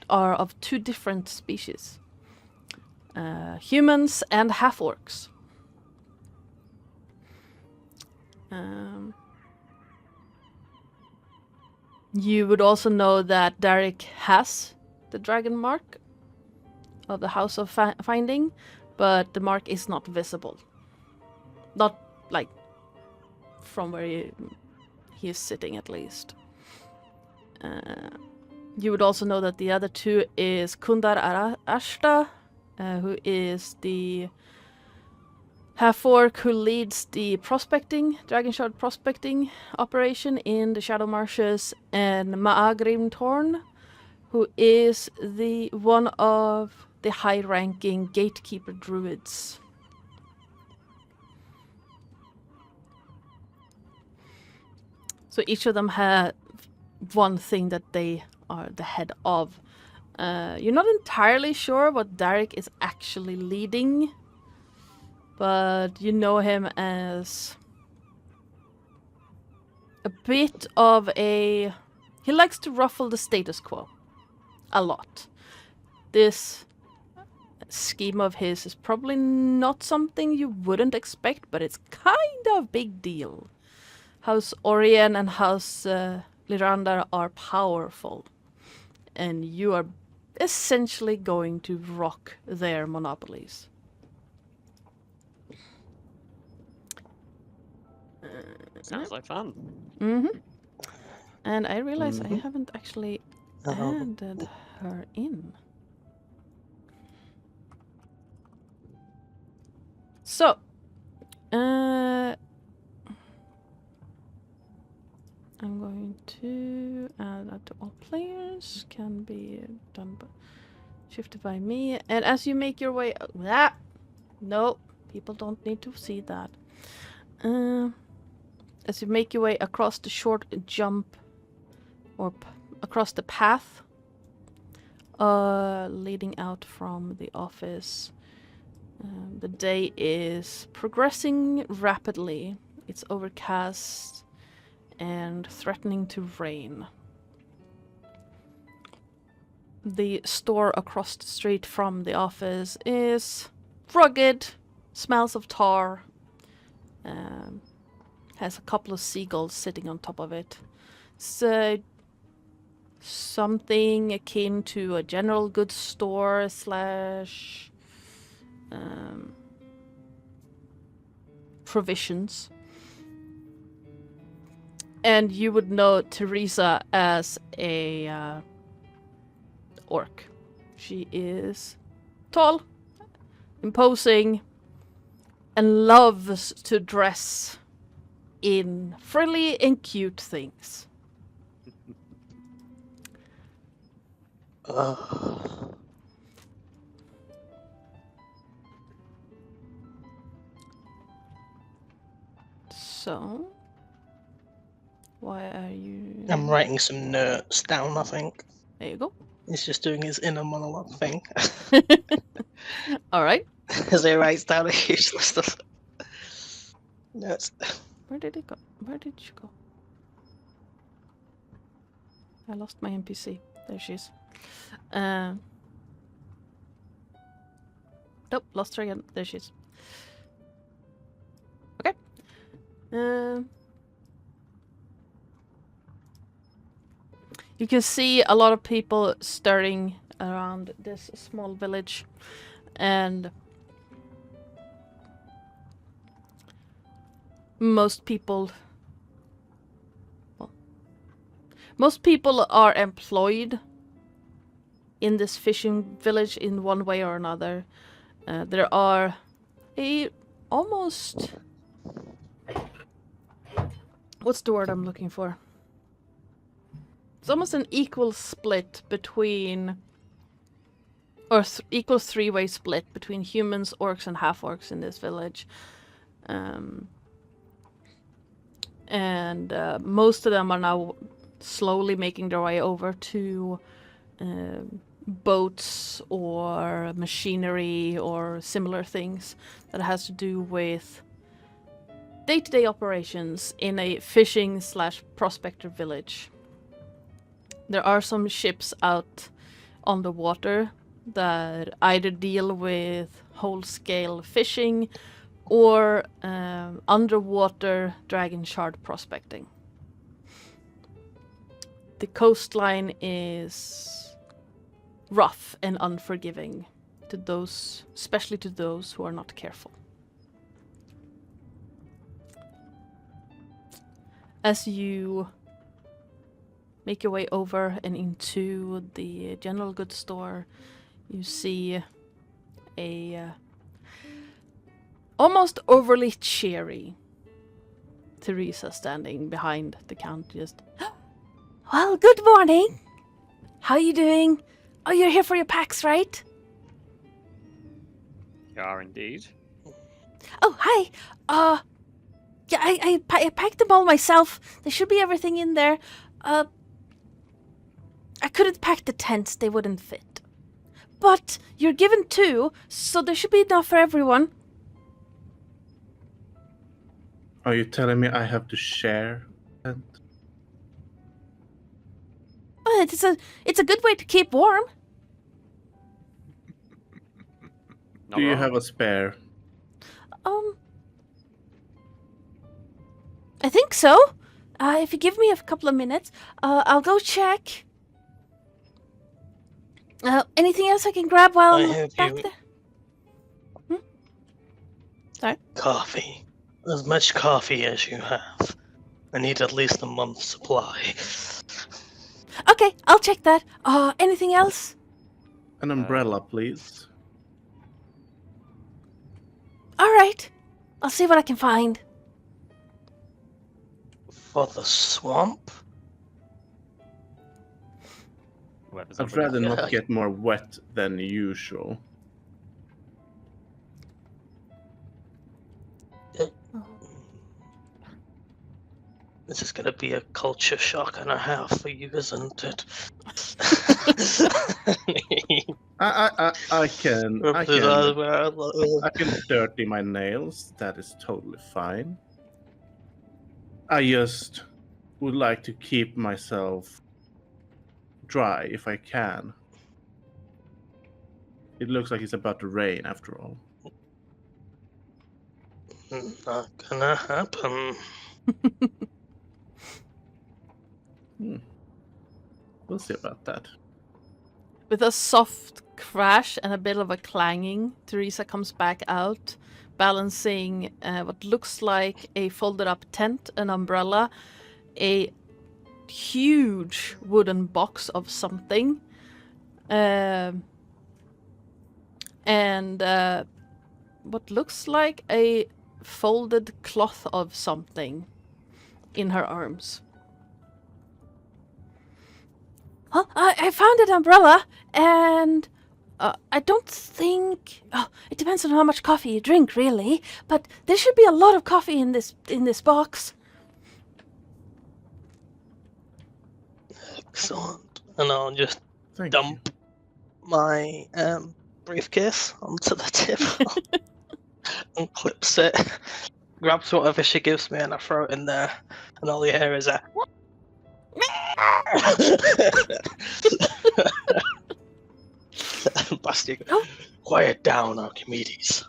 of two different species. Humans and half-orcs. You would also know that Derek has the dragon mark of the House of Finding, but the mark is not visible. Not, like, from where he is sitting, at least. You would also know that the other two is Kundar Ashta, who is the half-orc who leads the Dragon Shard prospecting operation in the Shadow Marshes, and Maagrim Torn, who is the one of the high-ranking gatekeeper druids. So each of them have one thing that they are the head of. You're not entirely sure what Derek is actually leading, but you know him as a bit of a... He likes to ruffle the status quo. A lot. This scheme of his is probably not something you wouldn't expect, but it's kind of big deal. House Orien and House Lyrandar are powerful, and you are essentially going to rock their monopolies. Sounds like fun. Mm-hmm. And I realize I haven't actually added her in. So, I'm going to add that to all players. Can be done by shifted by me. And as you make your way, no, people don't need to see that. As you make your way across the short jump, or across the path, leading out from the office, the day is progressing rapidly. It's overcast and threatening to rain. The store across the street from the office is rugged, smells of tar, has a couple of seagulls sitting on top of it. So something akin to a general goods store slash provisions. And you would know Teresa as a orc. She is tall, imposing, and loves to dress in frilly and cute things. So, why are you... I'm writing some notes down, I think. There you go. He's just doing his inner monologue thing. All right. As he writes down a huge list of notes. Where did it go? Where did she go? I lost my NPC. There she is. Nope, lost her again. There she is. Okay. You can see a lot of people stirring around this small village, and most people are employed in this fishing village in one way or another. There are almost... What's the word I'm looking for? It's almost an equal split between... Or equal three-way split between humans, orcs, and half-orcs in this village. And most of them are now slowly making their way over to boats or machinery or similar things that has to do with day-to-day operations in a fishing/prospector village. There are some ships out on the water that either deal with whole-scale fishing or underwater dragon shard prospecting. The coastline is rough and unforgiving to those, especially to those who are not careful. As you make your way over and into the general goods store, you see a almost overly cheery Teresa standing behind the counter, just, well, good morning. How you doing? Oh, you're here for your packs, right? You are indeed. Oh, hi. Yeah, I packed them all myself. There should be everything in there. I couldn't pack the tents, they wouldn't fit. But you're given 2, so there should be enough for everyone. Are you telling me I have to share that? Oh, it's a good way to keep warm. Not Do you wrong. have a spare? I think so. If you give me a couple of minutes, I'll go check. Anything else I can grab while I I'm hope back you- there? Sorry? Coffee. As much coffee as you have. I need at least a month's supply. Okay, I'll check that. Anything else? An umbrella, please. All right. I'll see what I can find. For the swamp? Whoever's I'd up with rather it. not Yeah. get more wet than usual. This is gonna be a culture shock and a half for you, isn't it? I can dirty my nails. That is totally fine. I just would like to keep myself dry if I can. It looks like it's about to rain after all. Not gonna happen. We'll see about that. With a soft crash and a bit of a clanging, Teresa comes back out, balancing what looks like a folded up tent, an umbrella, a huge wooden box of something, and what looks like a folded cloth of something in her arms. Well, I found an umbrella, and I don't think... Oh, it depends on how much coffee you drink, really. But there should be a lot of coffee in this box. Excellent. And I'll just Thank you. dump my briefcase onto the table, unclips it, grabs whatever she gives me, and I throw it in there, and all you hear is a. Bastard, Oh. quiet down, Archimedes.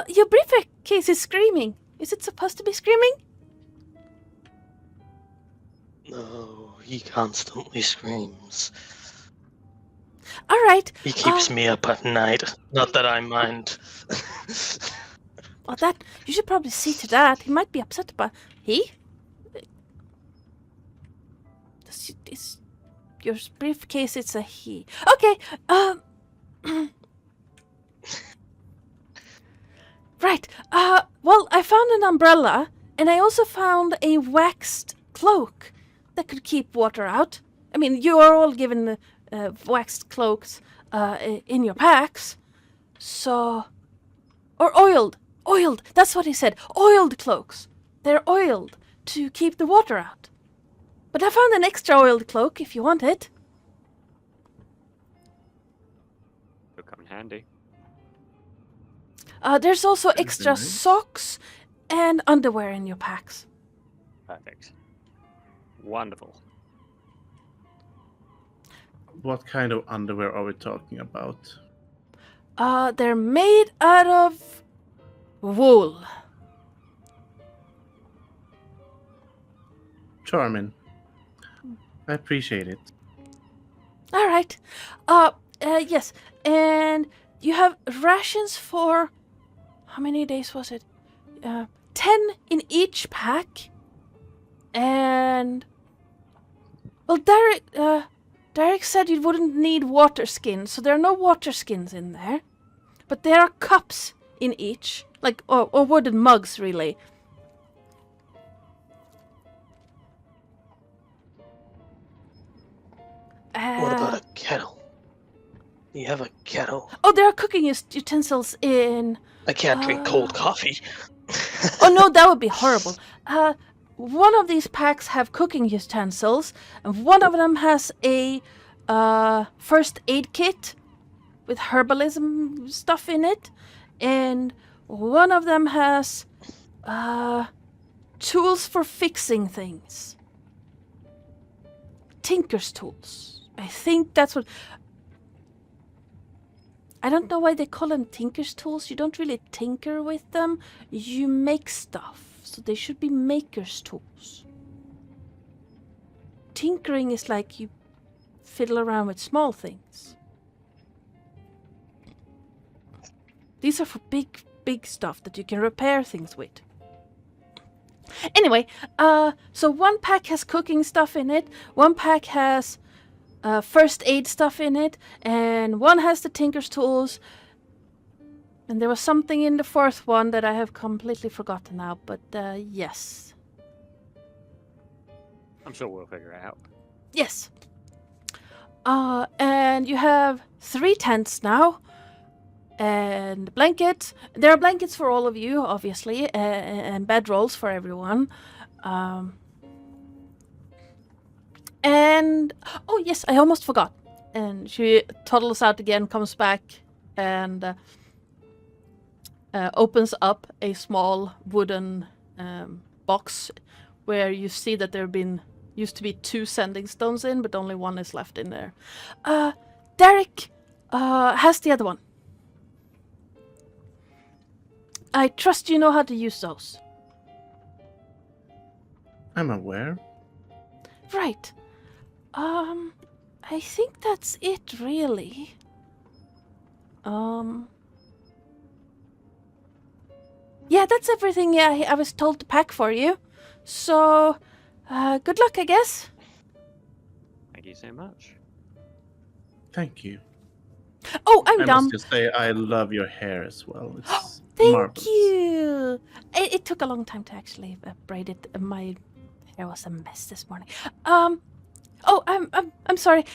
Your briefcase is screaming. Is it supposed to be screaming? No, he constantly screams. All right. He keeps me up at night. Not that I mind. Well, that you should probably see to that. He might be upset about he. Is your briefcase? It's a he. Okay. Right. Well, I found an umbrella, and I also found a waxed cloak that could keep water out. I mean, you are all given waxed cloaks in your packs, so or oiled. That's what he said. Oiled cloaks. They're oiled to keep the water out. But I found an extra oiled cloak if you want it. It'll come in handy. There's also extra nice. socks and underwear in your packs. Perfect. Wonderful. What kind of underwear are we talking about? They're made out of wool. Charming. I appreciate it. All right. Yes. And you have rations for how many days was it? 10 in each pack. And well, Derek said you wouldn't need water skins, so there are no water skins in there. But there are cups in each, like or wooden mugs, really. What about a kettle? You have a kettle? Oh, there are cooking utensils in. I can't drink cold coffee. Oh no, that would be horrible. One of these packs have cooking utensils, and one of them has a first aid kit with herbalism stuff in it, and one of them has tools for fixing things. Tinker's tools. I think that's what. I don't know why they call them Tinker's tools. You don't really tinker with them. You make stuff. So they should be maker's tools. Tinkering is like you fiddle around with small things. These are for big stuff that you can repair things with. Anyway, so one pack has cooking stuff in it, one pack has first aid stuff in it, and one has the tinker's tools. And there was something in the fourth one that I have completely forgotten now, but yes. I'm sure we'll figure it out. Yes. And you have 3 tents now. And blankets. There are blankets for all of you, obviously, and bedrolls for everyone. And oh yes, I almost forgot. And she toddles out again, comes back, and opens up a small wooden box where you see that there used to be 2 sending stones in, but only one is left in there. Derek has the other one. I trust you know how to use those. I'm aware. Right. I think that's it, really. Yeah, that's everything I was told to pack for you. So, good luck, I guess. Thank you so much. Thank you. Oh, I'm I dumb. must just say I love your hair as well. It's Thank marvelous. you. It took a long time to actually braid it. My hair was a mess this morning. Oh, I'm sorry.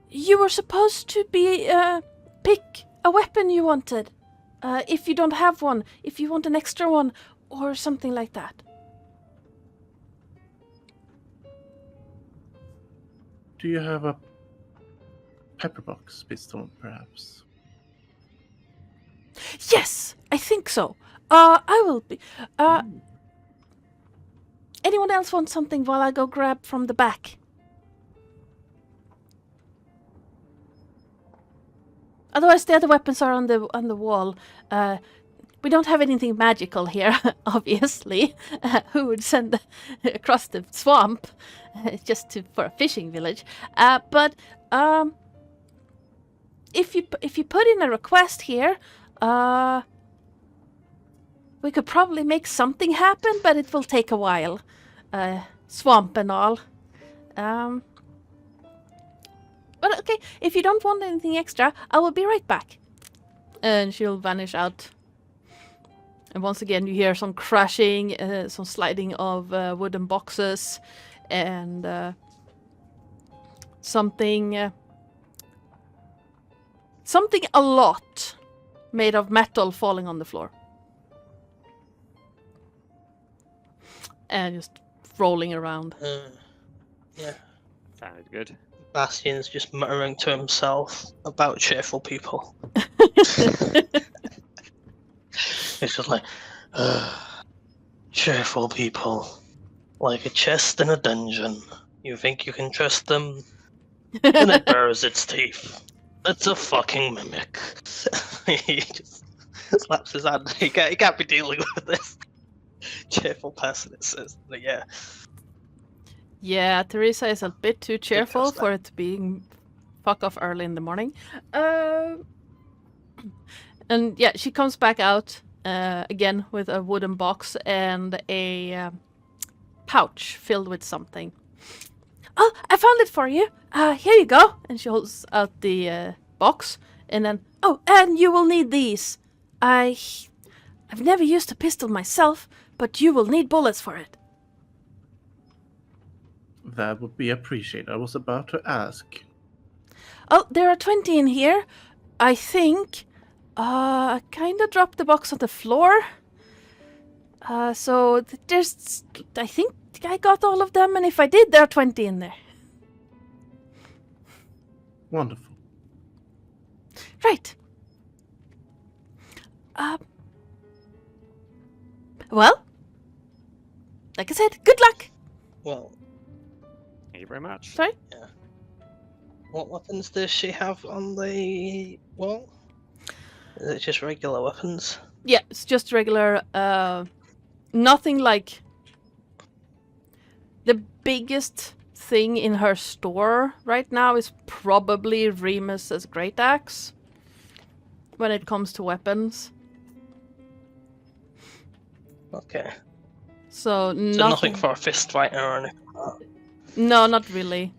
You were supposed to be pick a weapon you wanted. If you don't have one, if you want an extra one, or something like that. Do you have a pepperbox pistol, perhaps. Yes, I think so. I will be. Anyone else want something while I go grab from the back? Otherwise, the other weapons are on the wall. We don't have anything magical here, obviously. Who would send across the swamp for a fishing village? But if you put in a request here, we could probably make something happen, but it will take a while. Swamp and all. But okay, if you don't want anything extra, I will be right back. And she'll vanish out. And once again, you hear some crashing, some sliding of wooden boxes, and something a lot made of metal falling on the floor. And just rolling around. Yeah. Sounded good. Bastion's just muttering to himself about cheerful people. It's just like, cheerful people. Like a chest in a dungeon. You think you can trust them? And it bares its teeth. It's a fucking mimic. He just slaps his hand. He can't be dealing with this cheerful person, it says. But yeah. Yeah, Teresa is a bit too cheerful trust that. for it to be fuck off early in the morning. And yeah, she comes back out again with a wooden box and a pouch filled with something. Oh, I found it for you. Here you go. And she holds out the box. And then, oh, and you will need these. I've never used a pistol myself, but you will need bullets for it. That would be appreciated. I was about to ask. Oh, there are 20 in here. I think. I kind of dropped the box on the floor. So there's. I think I got all of them, and if I did, there are 20 in there. Wonderful. Right. Well, like I said, good luck. Well, Thank you very much. Sorry? what weapons does she have on the wall? Is it just regular weapons? Yeah, it's just regular. Nothing like. The biggest thing in her store right now is probably Remus's great axe. When it comes to weapons. Okay. So So nothing. nothing for a fist fight or anything like that. No, not really.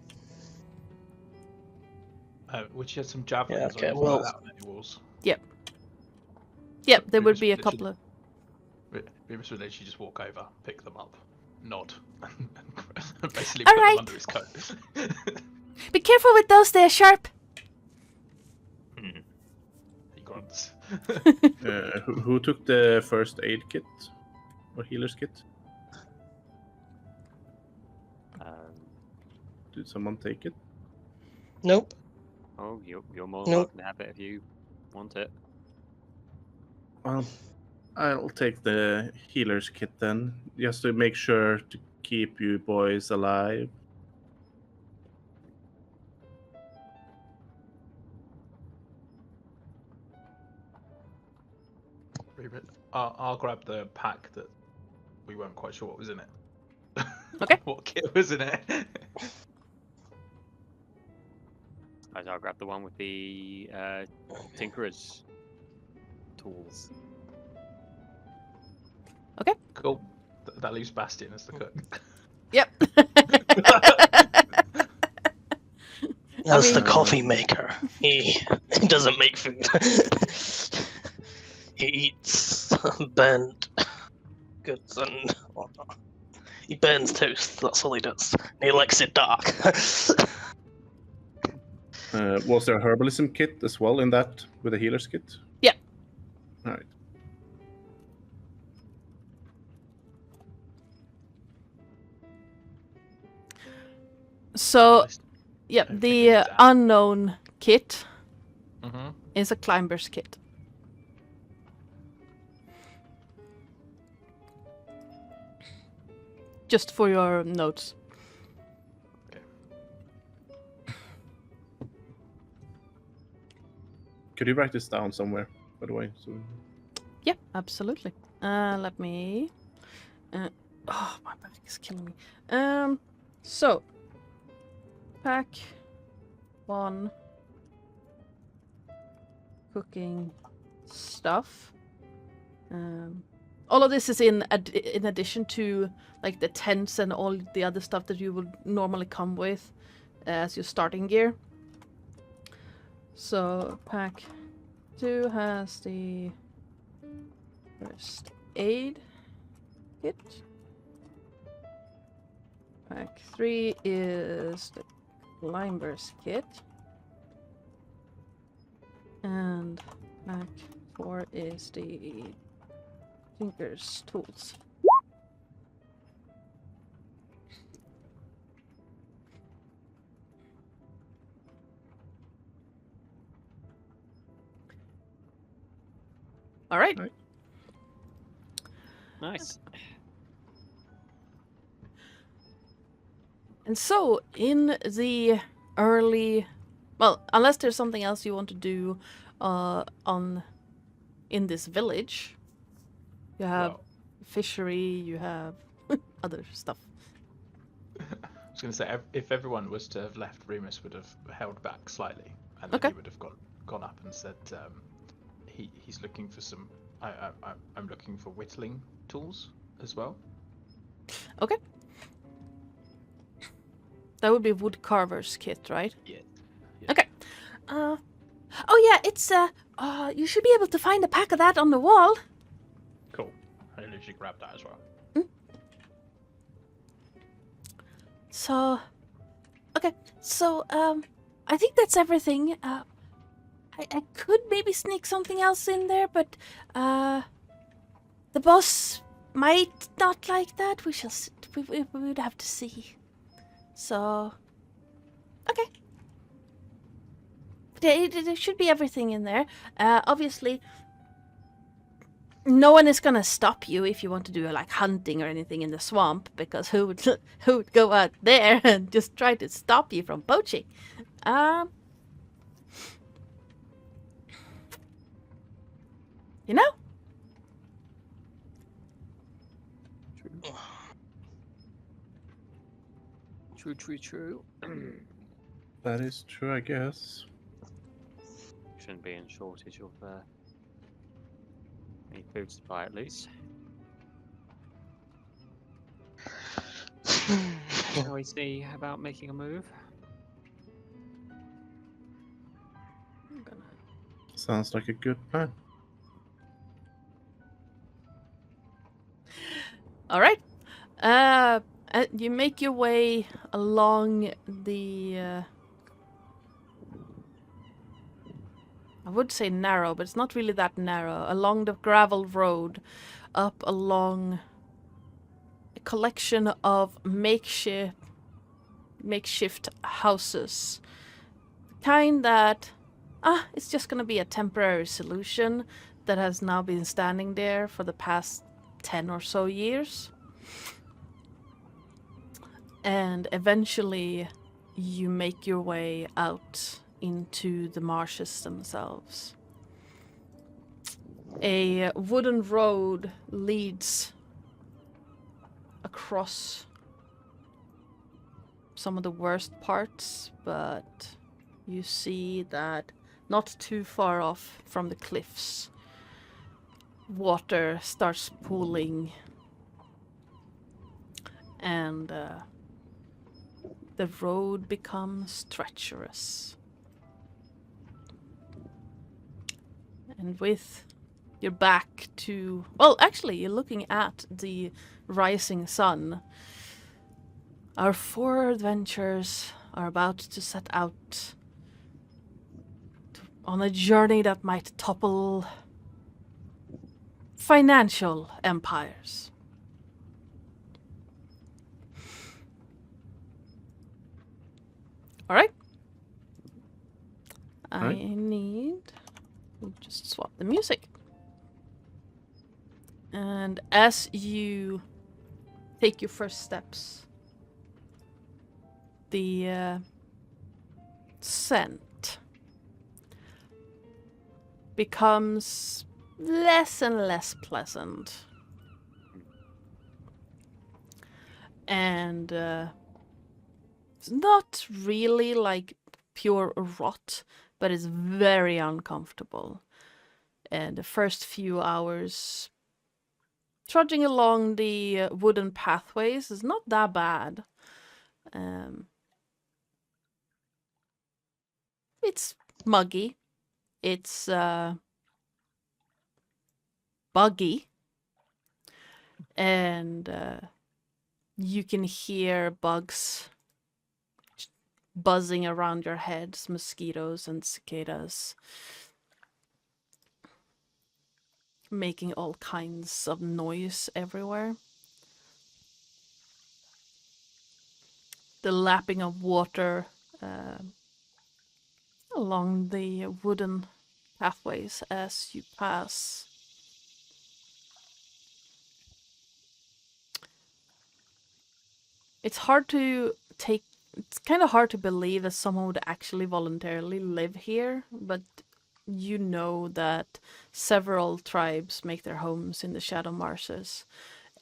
Would you have some javelins Yeah, or okay, anything well- like that on any walls? Yep, there would Remus be a would couple of. Remus would literally just walk over, pick them up, nod, and basically All put right. them under his coat. Be careful with those, they're sharp. He grunts. Who took the first aid kit? Or healer's kit? Did someone take it? Nope. Oh, you're more Nope. welcome to have it if you want it. Well, I'll take the healer's kit then, just to make sure to keep you boys alive. I'll grab the pack that we weren't quite sure what was in it. Okay. What kit was in it? I'll grab the one with the tinkerer's tools. Cool. That leaves Bastion as the cook. Yep. That's mean- the coffee maker. He doesn't make food. He eats burnt goods and whatnot. He burns toast, that's all he does. And he likes it dark. Was there a herbalism kit as well in that with the healer's kit? Yeah. Alright. So, yeah, Don't think the we need that. unknown kit Mm-hmm. is a climber's kit. Just for your notes. Could you write this down somewhere, by the way? So... Yeah, absolutely. Let me. Oh, my back is killing me. So pack 1 cooking stuff. All of this is in addition to like the tents and all the other stuff that you would normally come with as your starting gear. So pack 2 has the first aid kit. Pack 3 is the climber's kit. And pack 4 is the tinker's tools. All right. Nice. And so, in the early, well, unless there's something else you want to do, in this village, you have fishery, you have other stuff. I was going to say, if everyone was to have left, Remus would have held back slightly, and then he would have gone up and said, he's looking for some. I'm looking for whittling tools as well. Okay. That would be wood carver's kit, right? Yeah. Okay. Oh yeah, it's you should be able to find a pack of that on the wall. Cool. I literally grabbed that as well. So, okay. So, I think that's everything. I could maybe sneak something else in there, but the boss might not like that. We shall. We would have to see. So, okay. There should be everything in there. Obviously, no one is gonna stop you if you want to do like hunting or anything in the swamp, because who would go out there and just try to stop you from poaching? You know? True. That is true, I guess. Shouldn't be in shortage of any food supply at least. Shall we see about making a move? Sounds like a good plan. All right. You make your way along the. I would say narrow, but it's not really that narrow. Along the gravel road, up along a collection of makeshift houses. Kind that, it's just gonna be a temporary solution that has now been standing there for the past 10 or so years. And eventually you make your way out into the marshes themselves. A wooden road leads across some of the worst parts, but you see that not too far off from the cliffs, water starts pooling, and the road becomes treacherous. And with your back to... Well, actually, you're looking at the rising sun. Our 4 adventurers are about to set out on a journey that might topple financial empires. All right. I Right. need to just swap the music. And as you take your first steps, the scent becomes less and less pleasant. And it's not really like pure rot, but it's very uncomfortable. And the first few hours trudging along the wooden pathways is not that bad. It's muggy. It's buggy. And you can hear bugs buzzing around your heads, mosquitoes and cicadas, making all kinds of noise everywhere. The lapping of water along the wooden pathways as you pass. It's kind of hard to believe that someone would actually voluntarily live here, but you know that several tribes make their homes in the Shadow Marshes,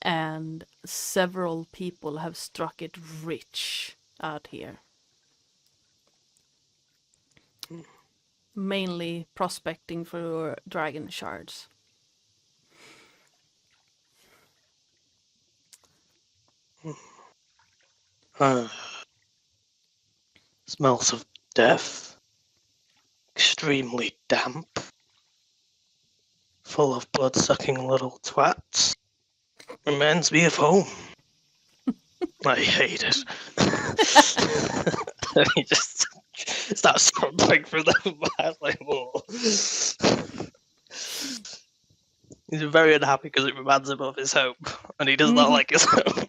and several people have struck it rich out here. Mainly prospecting for dragon shards. Smells of death. Extremely damp. Full of blood-sucking little twats. Reminds me of home. I hate it. He just starts scrambling through the bath like, whoa. He's very unhappy because it reminds him of his home, and he does not like his home.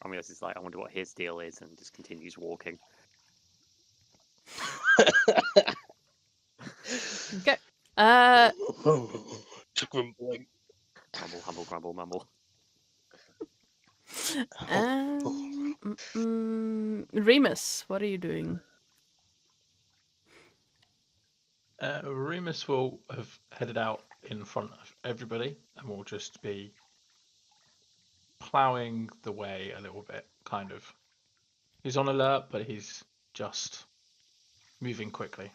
Romulus is like, I wonder what his deal is, and just continues walking. Okay. Just grumbling. Grumble, humble, grumble, mumble. Remus, what are you doing? Remus will have headed out in front of everybody and will just be ploughing the way a little bit, kind of. He's on alert, but he's just moving quickly.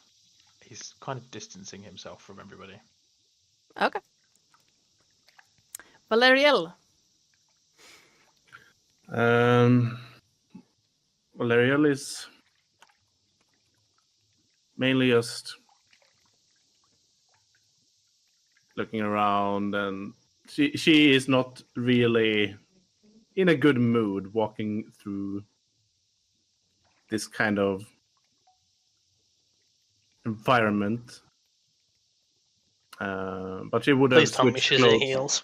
He's kind of distancing himself from everybody. Okay. Valeriel. Valerial is mainly just looking around, and she is not really in a good mood walking through this kind of environment. But she would have Please tell me switched she's in clothes. heels.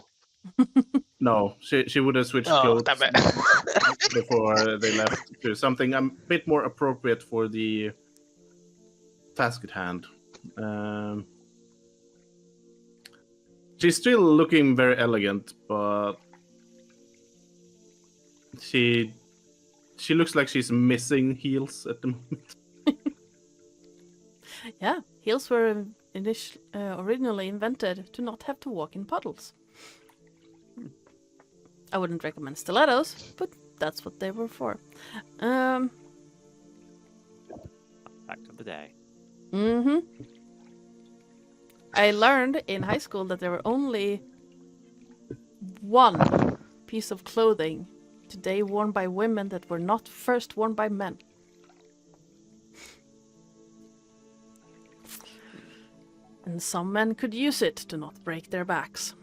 No, she would have switched Oh, clothes damn it. before they left to something a bit more appropriate for the task at hand. She's still looking very elegant, but she looks like she's missing heels at the moment. Yeah, heels were originally invented to not have to walk in puddles. I wouldn't recommend stilettos, but that's what they were for. Fact of the day. I learned in high school that there were only one piece of clothing today worn by women that were not first worn by men. And some men could use it to not break their backs.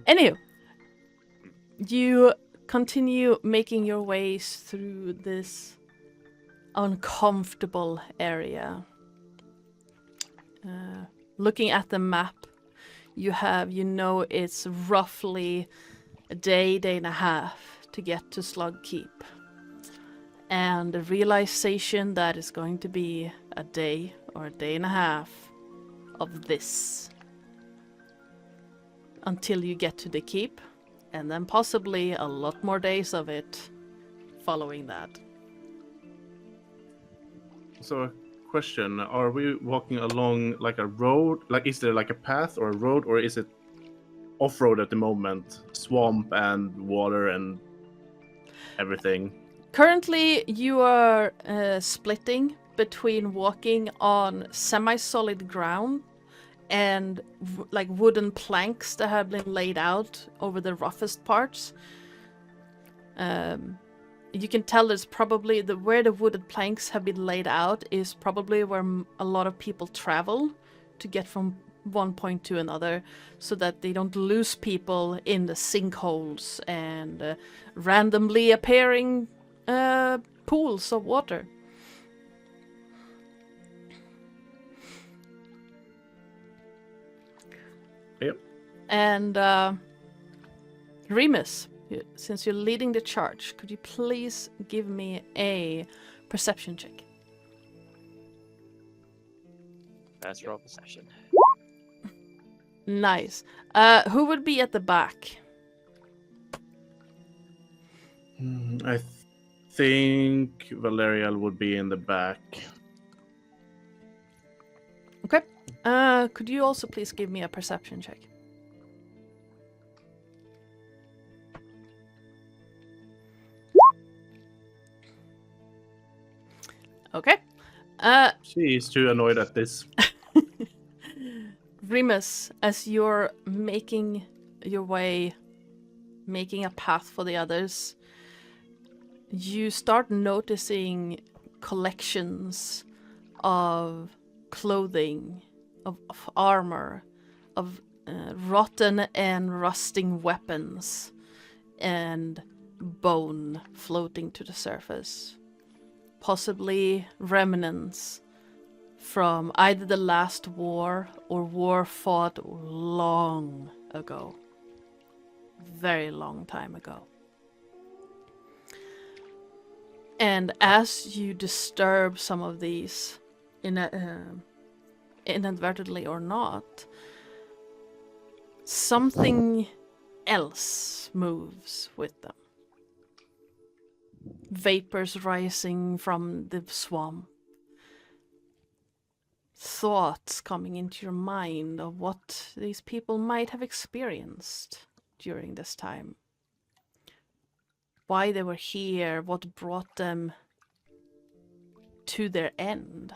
Anywho, you continue making your ways through this uncomfortable area. Looking at the map, you know it's roughly a day and a half to get to Slug Keep. And the realization that it's going to be a day or a day and a half of this until you get to the keep, and then possibly a lot more days of it following that. So a question, are we walking along like a road? Like, is there like a path or a road, or is it off-road at the moment? Swamp and water and everything? Currently, you are splitting between walking on semi-solid ground and like wooden planks that have been laid out over the roughest parts. You can tell there's probably where the wooden planks have been laid out is probably where a lot of people travel to get from one point to another, so that they don't lose people in the sinkholes and randomly appearing pools of water. Yep. And Remus, since you're leading the charge, could you please give me a perception check? Let's roll perception. Nice. Who would be at the back? I think Valerial would be in the back. Okay. Could you also please give me a perception check? Okay. She is too annoyed at this. Remus, as you're making your way, making a path for the others, you start noticing collections of clothing, of armor, of rotten and rusting weapons, and bone floating to the surface. Possibly remnants from either the last war or war fought long ago. Very long time ago. And as you disturb some of these, inadvertently or not, something else moves with them. Vapors rising from the swamp. Thoughts coming into your mind of what these people might have experienced during this time. Why they were here, what brought them to their end.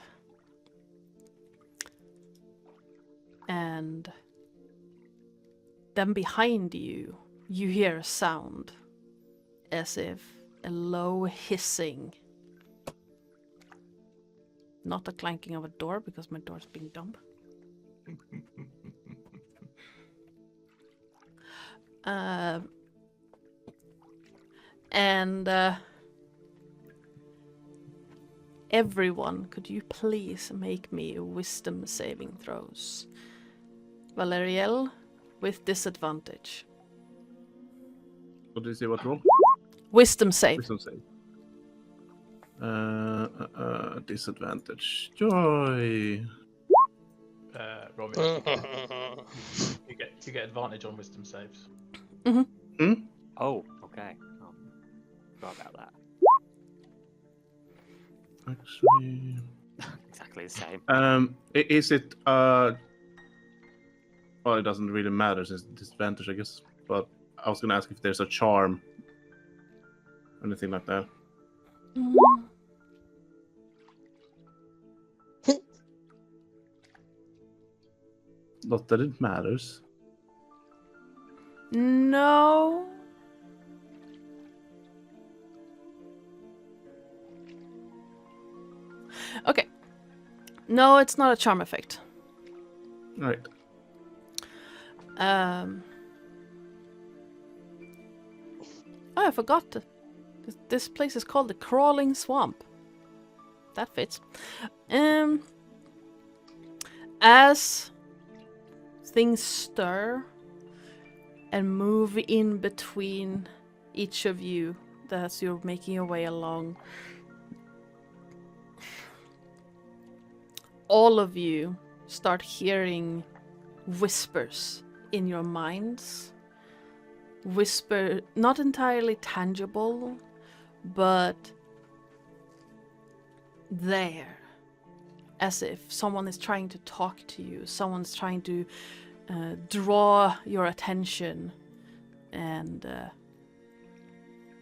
And then behind you, you hear a sound, as if a low hissing. Not the clanking of a door, because my door's being dumb. Everyone, could you please make me wisdom saving throws? Valeriel, with disadvantage. What do you say? What roll? Wisdom save. Wisdom save. Disadvantage. Joy. Romeo, you get advantage on wisdom saves. Oh, okay. Forgot about that. Actually, Exactly the same. is it? Well, it doesn't really matter since disadvantage, I guess. But I was gonna ask if there's a charm, anything like that. Not that it matters. No. Okay. No, it's not a charm effect. All right. Oh, I forgot. This place is called the Crawling Swamp. That fits. As things stir and move in between each of you as you're making your way along. All of you start hearing whispers in your minds. Whisper, not entirely tangible, but there. As if someone is trying to talk to you, someone's trying to draw your attention and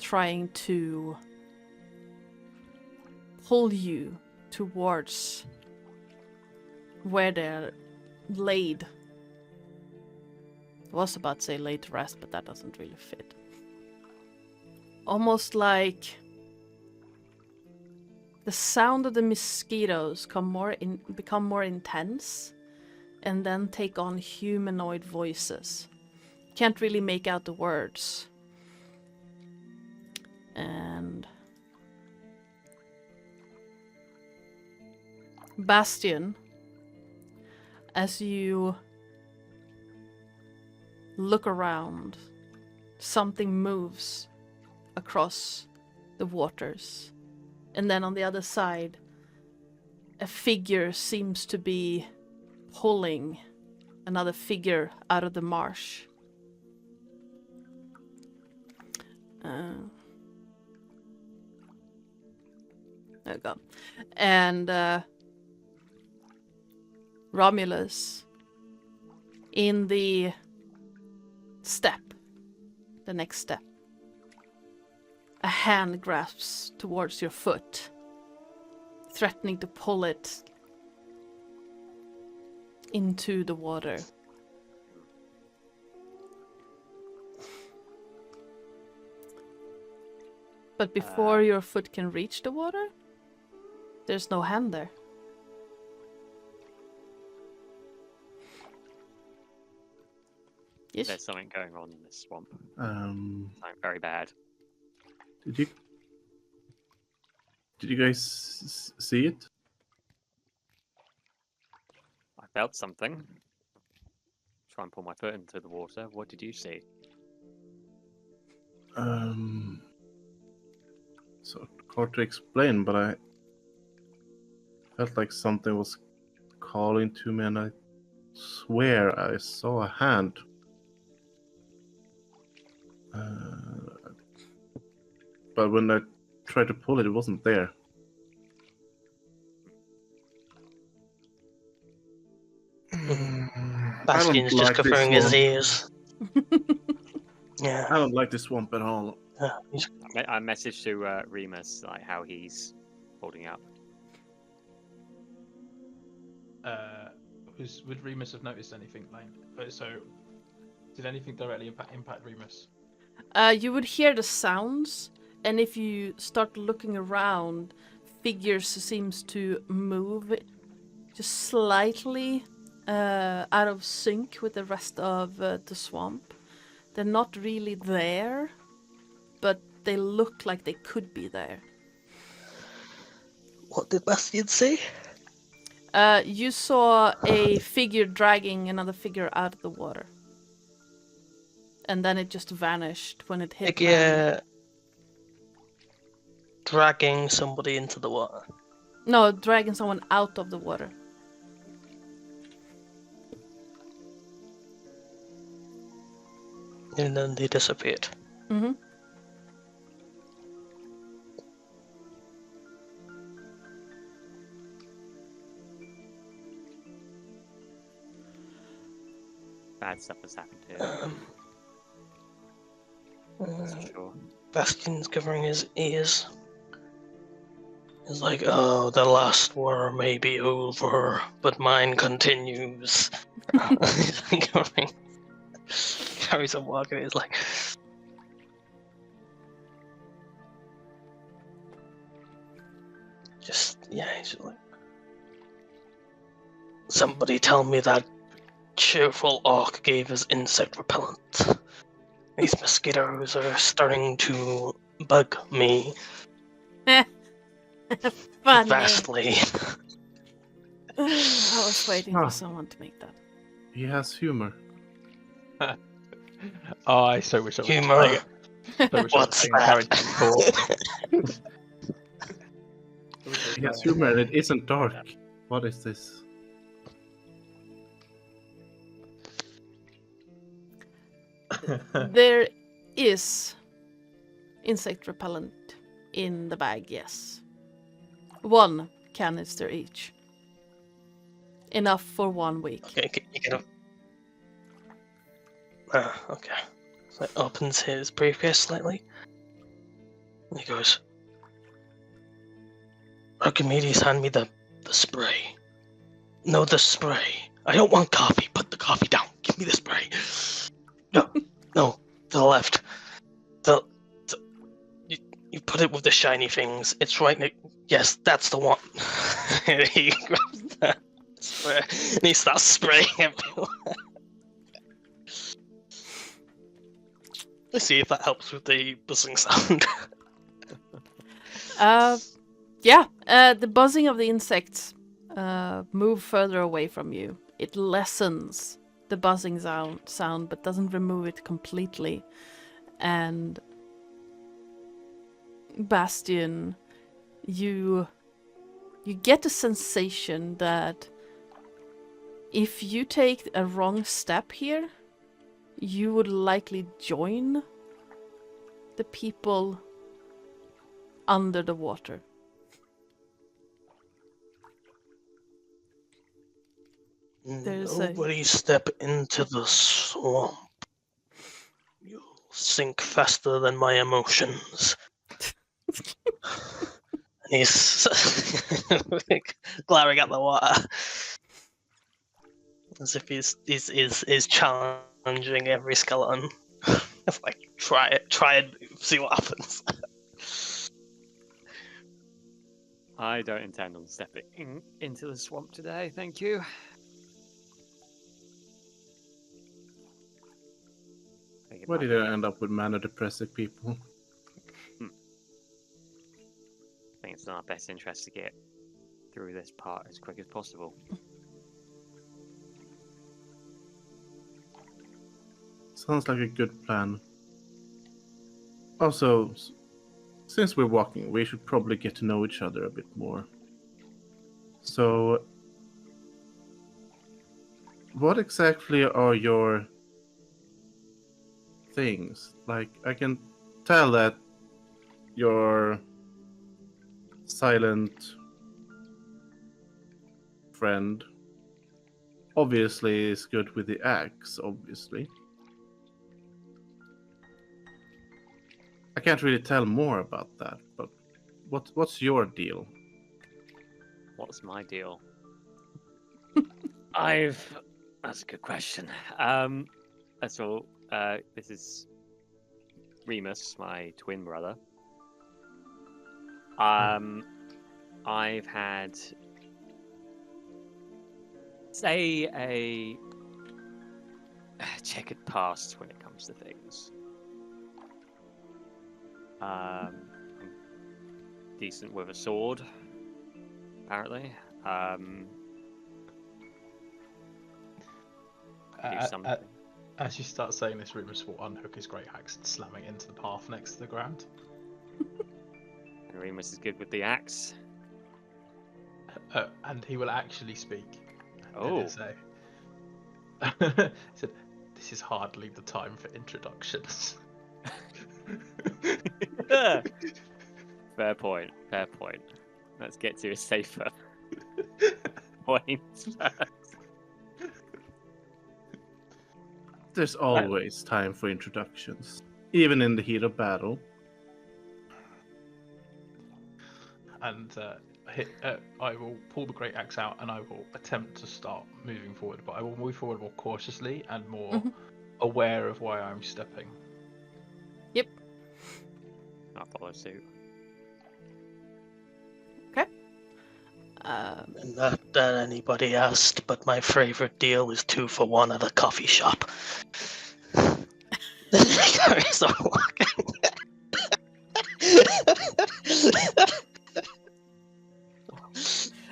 trying to pull you towards where they're laid. I was about to say laid to rest, but that doesn't really fit. Almost like the sound of the mosquitoes become more intense and then take on humanoid voices. Can't really make out the words. And Bastion, as you look around, something moves across the waters. And then on the other side, a figure seems to be pulling another figure out of the marsh. There we go. And Romulus, in the next step, a hand grasps towards your foot, threatening to pull it into the water. But before your foot can reach the water, there's no hand there. Yes. There's something going on in this swamp. Um, Something very bad. Did you guys see it? I felt something. Try and pull my foot into the water. What did you see? So hard to explain, but I felt like something was calling to me, and I swear I saw a hand. But when I tried to pull it, it wasn't there. Bastion's just covering his ears. Yeah. I don't like this swamp at all. I messaged to Remus like how he's holding up. Would Remus have noticed anything, Lane? So, did anything directly impact Remus? You would hear the sounds, and if you start looking around, figures seems to move just slightly out of sync with the rest of the swamp. They're not really there, but they look like they could be there. What did Bastion say? You saw a figure dragging another figure out of the water. And then it just vanished when it hit land. Dragging somebody into the water. No, dragging someone out of the water. And then they disappeared. Mm-hmm. Bad stuff has happened here. That's for sure. Bastion's covering his ears. He's like, oh, the last war may be over, but mine continues. He's like carries on walking, he's like... he's just like... Somebody tell me that cheerful orc gave us insect repellent. These mosquitoes are starting to bug me. Funny. Vastly. I was waiting for someone to make that. He has humor. Oh, I so wish I was Humor. playing it. So wish I was What's playing a character before. He has humor and it isn't dark. What is this? There is insect repellent in the bag, yes. 1 canister each. Enough for 1 week. Okay, you can. Okay. So it opens his briefcase slightly. And he goes, Archimedes, hand me the spray. No, the spray. I don't want coffee. Put the coffee down. Give me the spray. No, to the left. You put it with the shiny things. It's right next. Yes, that's the one. He grabs that spray and he starts spraying everywhere. Let's see if that helps with the buzzing sound. The buzzing of the insects move further away from you. It lessens the buzzing sound, but doesn't remove it completely. And Bastion, you get the sensation that if you take a wrong step here, you would likely join the people under the water. Nobody step into the swamp. You'll sink faster than my emotions. And he's glaring at the water. As if he's challenging every skeleton. It's like, try and move, see what happens. I don't intend on stepping into the swamp today, thank you. Why did I end up with mana-depressive people? I think it's in our best interest to get through this part as quick as possible. Sounds like a good plan. Also, since we're walking, we should probably get to know each other a bit more. So, what exactly are your things? Like, I can tell that your silent friend obviously is good with the axe, obviously. I can't really tell more about that, but what's your deal? What's my deal? That's a good question. So this is Remus, my twin brother. I've had, say, a checkered past when it comes to things. Decent with a sword, apparently. Do something. As you start saying this, Remus will unhook his great axe and slam it into the path next to the ground. And Remus is good with the axe. And he will actually speak. Oh. He said, "This is hardly the time for introductions." Fair point. Let's get to a safer point first. There's always time for introductions, even in the heat of battle. And I will pull the great axe out and I will attempt to start moving forward, but I will move forward more cautiously and more aware of where I'm stepping. Yep. I'll follow suit. Okay. And not that anybody asked, but my favorite deal is 2 for 1 at a coffee shop. So walking.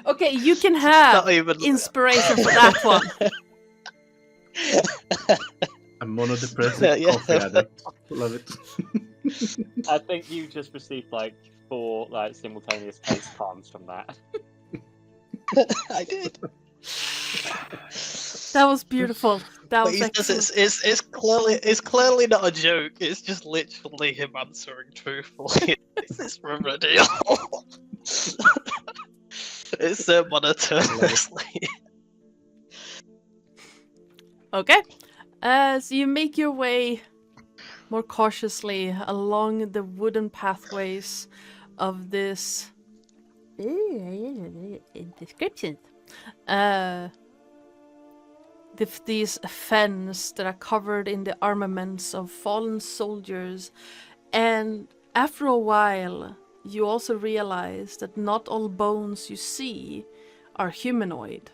Okay, you can have Not even inspiration for that one. A monodepressive Yeah. coffee addict. Love it. I think you just received like 4 like simultaneous face palms from that. I did. That was beautiful. That But was he says excellent. it's clearly not a joke. It's just literally him answering truthfully. This is from radio. It's monotonously. Okay. As you make your way more cautiously along the wooden pathways of this description, these fens that are covered in the armaments of fallen soldiers, and after a while, you also realize that not all bones you see are humanoid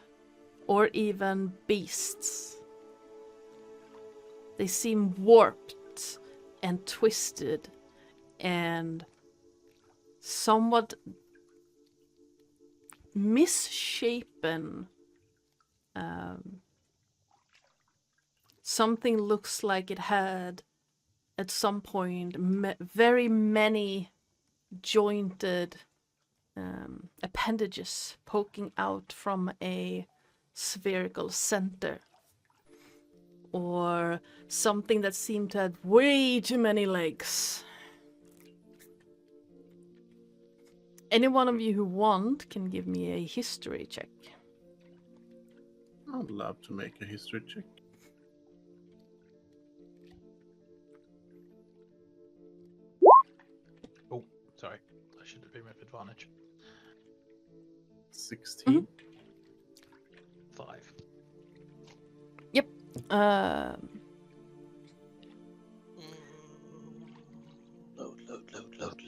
or even beasts. They seem warped and twisted and somewhat misshapen. Something looks like it had, at some point, very many jointed appendages poking out from a spherical center. Or something that seemed to have way too many legs. Any one of you who want can give me a history check. I'd love to make a history check. Oh, sorry. I should have been with advantage. 16. 5.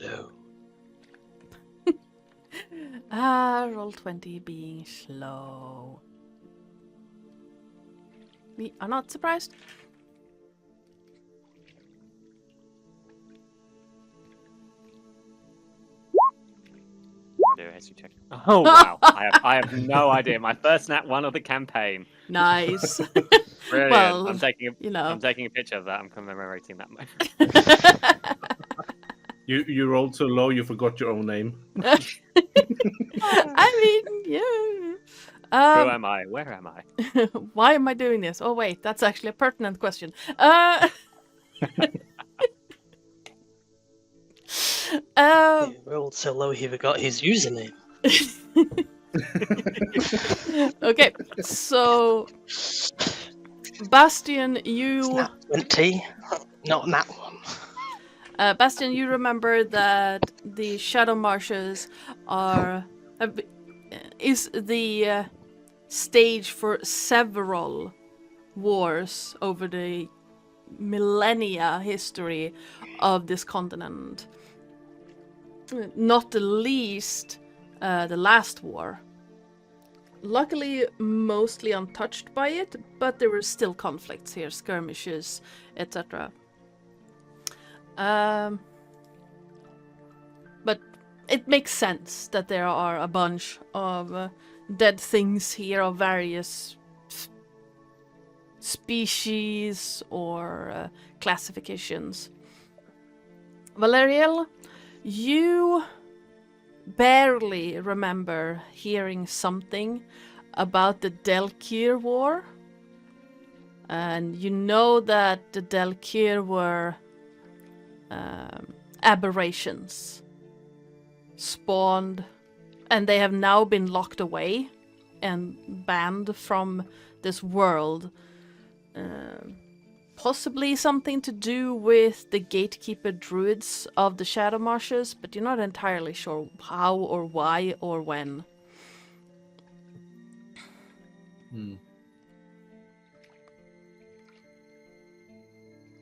Load. Roll 20 being slow. We are not surprised. Do a history check. Oh wow! I have no idea. My first nat 1 of the campaign. Nice. Brilliant. Well, I'm taking a I'm taking a picture of that. I'm commemorating that moment. You rolled so low you forgot your own name. I mean, yeah. Who am I? Where am I? Why am I doing this? Oh wait, that's actually a pertinent question. He rolled so low he forgot his username. Okay, so Bastian, you Snap 20. Not that one. Bastian, you remember that the Shadow Marshes is the stage for several wars over the millennia history of this continent. Not the least the last war. Luckily, mostly untouched by it, but there were still conflicts here, skirmishes, etc. But it makes sense that there are a bunch of dead things here of various species or classifications. Valeriel, you barely remember hearing something about the Delkir War. And you know that the Delkir were aberrations spawned, and they have now been locked away and banned from this world. Possibly something to do with the gatekeeper druids of the Shadow Marshes, but you're not entirely sure how or why or when.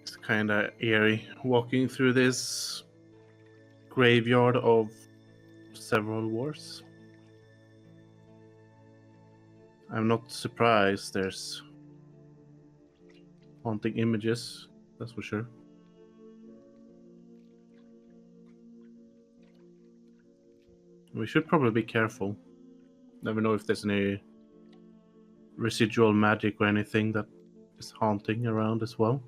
It's kind of eerie walking through this graveyard of several wars. I'm not surprised there's haunting images, that's for sure. We should probably be careful. Never know if there's any residual magic or anything that is haunting around as well.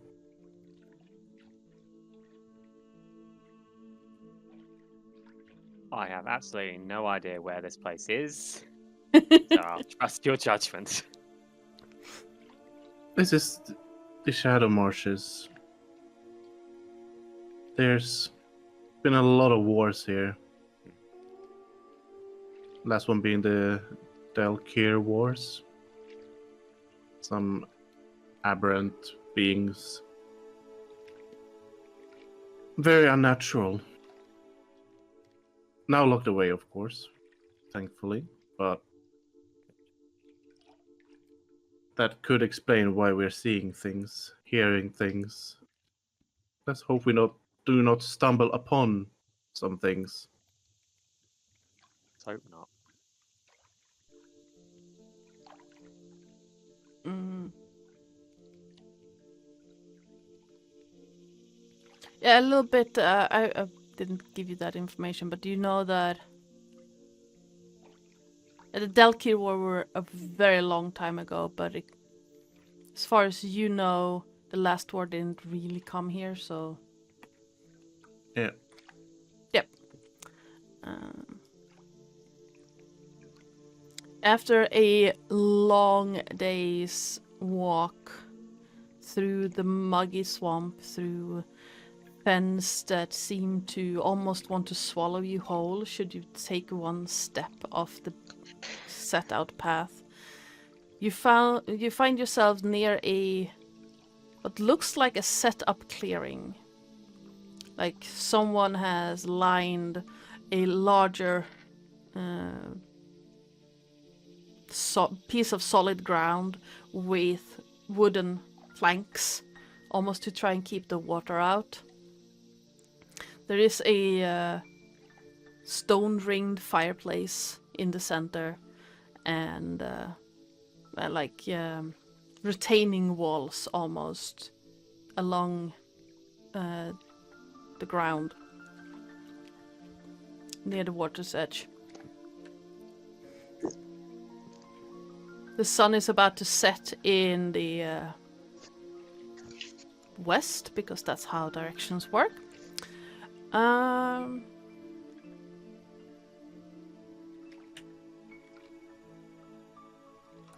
I have absolutely no idea where this place is, so I'll trust your judgment. This is the Shadow Marshes. There's been a lot of wars here. Last one being the Dalkir Wars. Some aberrant beings. Very unnatural. Now locked away, of course, thankfully, but that could explain why we're seeing things, hearing things. Let's hope we do not stumble upon some things. Let's hope not. Mm. Yeah, a little bit. I didn't give you that information, but do you know that the Dalkir War were a very long time ago, but as far as you know, the last war didn't really come here, so... Yeah. Yep. After a long day's walk through the muggy swamp, through fens that seem to almost want to swallow you whole should you take one step off the set out path, you find yourself near what looks like a set up clearing. Like someone has lined a larger piece of solid ground with wooden planks, almost to try and keep the water out. There is a stone-ringed fireplace in the center, and retaining walls almost along the ground near the water's edge. The sun is about to set in the west, because that's how directions work.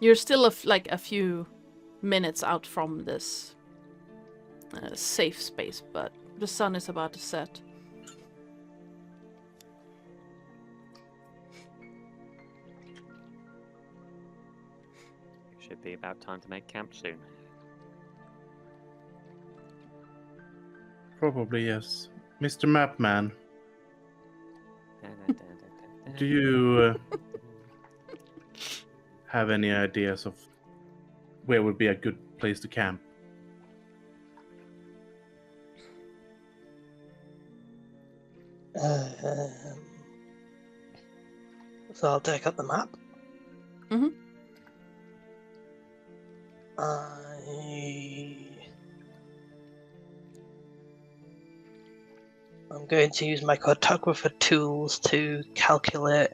You're still a few minutes out from this safe space, but the sun is about to set. Should be about time to make camp soon. Probably, yes. Mr. Mapman, do you have any ideas of where would be a good place to camp? So I'll take up the map. Mm-hmm. I'm going to use my cartographer tools to calculate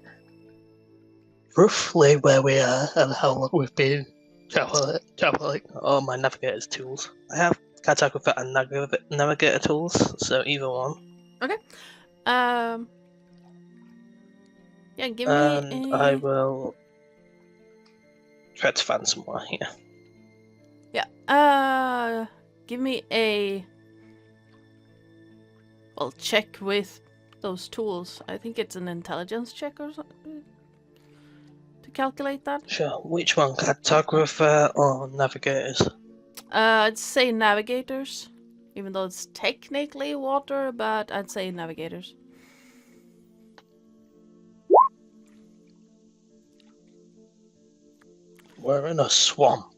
roughly where we are and how long we've been traveling. Oh, my navigator's tools. I have cartographer and navigator tools, so either one. Okay. Yeah, give And me I will try to find somewhere here. Yeah. Give me check with those tools. I think it's an intelligence check or something to calculate that. Sure. Which one? Cartographer or navigators? I'd say navigators, even though it's technically water, but I'd say navigators. We're in a swamp.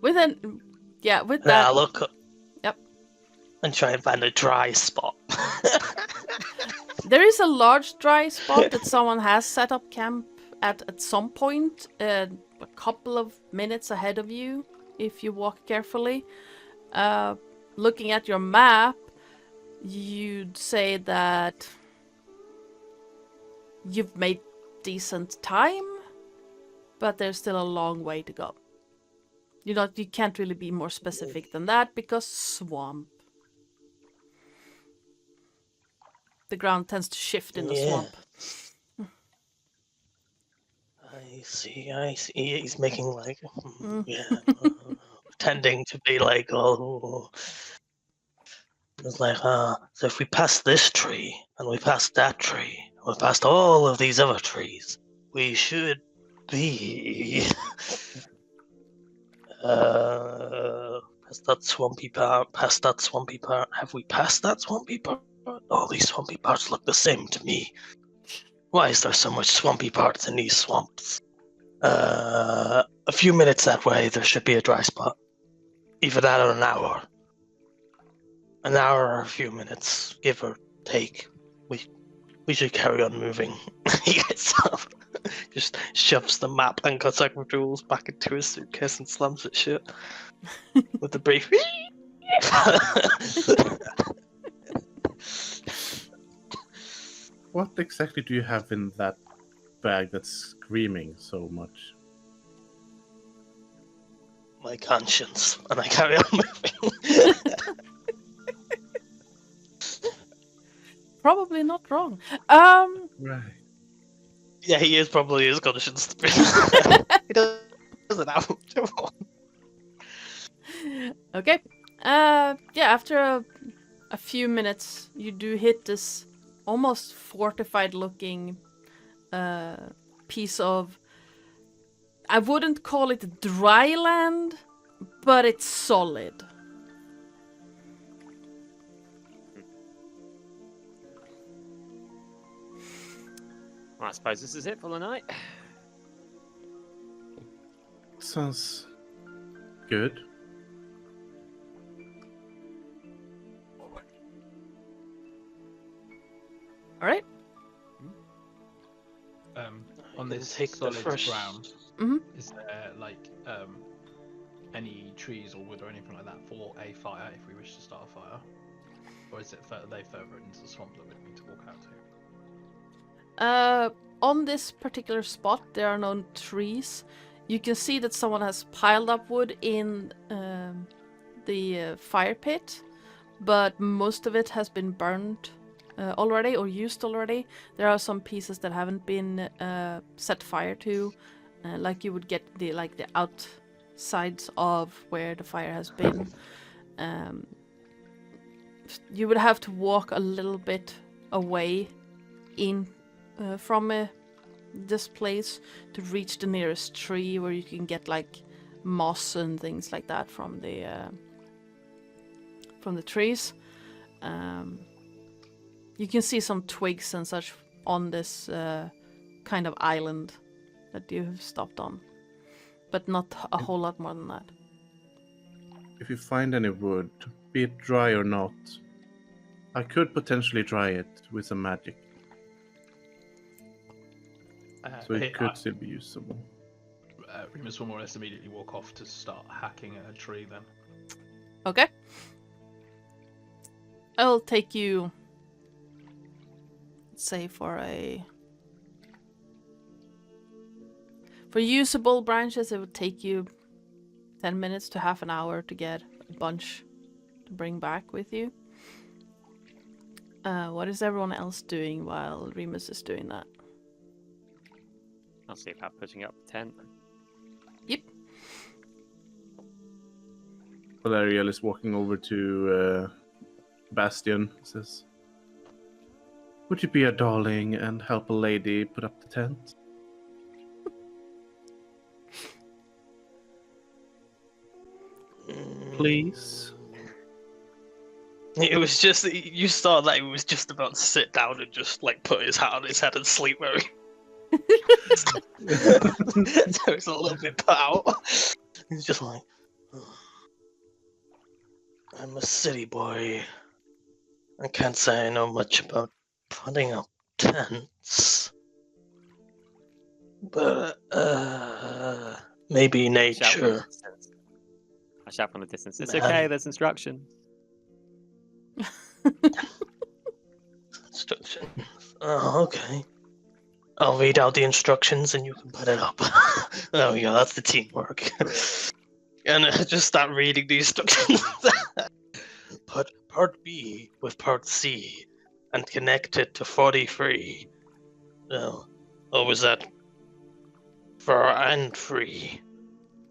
With Now that. look up. Yep. And try and find a dry spot. There is a large dry spot that someone has set up camp at some point, a couple of minutes ahead of you, if you walk carefully. Looking at your map, you'd say that you've made decent time but there's still a long way to go. You can't really be more specific than that because swamp. The ground tends to shift in the swamp. I see. He's making like, pretending to be like, oh. It's like, so if we pass this tree, and we pass that tree, and we passed all of these other trees, we should be past that swampy part. Have we passed that swampy part? All these swampy parts look the same to me. Why is there so much swampy parts in these swamps? A few minutes that way, there should be a dry spot. Either that or an hour. An hour or a few minutes, give or take. We should carry on moving. He gets up, just shoves the map and contact rules back into his suitcase and slams it shut with the brief. What exactly do you have in that bag that's screaming so much? My conscience, and I carry on moving. Probably not wrong. Right. Yeah, he is probably his conscience. He doesn't have much. Okay. After a few minutes, you do hit this almost fortified-looking piece of. I wouldn't call it dry land, but it's solid. I suppose this is it for the night. Sounds good. All right. On this Take the solid first- ground, Mhm. is there like any trees or wood or anything like that for a fire if we wish to start a fire? Or is it they further into the swamp that we'd need to walk out to? On this particular spot, there are no trees. You can see that someone has piled up wood in the fire pit, but most of it has been burned already or used already. There are some pieces that haven't been set fire to, like you would get the outsides of where the fire has been. You would have to walk a little bit away in from this place to reach the nearest tree where you can get like moss and things like that from the trees. You can see some twigs and such on this kind of island that you have stopped on, but not a whole lot more than that. If you find any wood, be it dry or not, I could potentially dry it with some magic. So it could still be usable. Remus will more or less immediately walk off to start hacking at a tree then. Okay. I'll take you, let's say, for usable branches, it would take you 10 minutes to half an hour to get a bunch to bring back with you. What is everyone else doing while Remus is doing that? I'll see about putting up the tent. Yep. Valeriel is walking over to Bastion. Says, "Would you be a darling and help a lady put up the tent?" Please. It was just, you saw that he was just about to sit down and just like put his hat on his head and sleep where he so it's a little bit put out. He's just like, I'm a city boy. I can't say I know much about putting up tents. But, maybe nature. I shout from the distance. It's Man. okay, there's instructions. Instruction. Oh, okay. I'll read out the instructions and you can put it up. There we go, that's the teamwork. And I just start reading the instructions. Put part B with part C and connect it to 43. Oh, was that 4 and 3?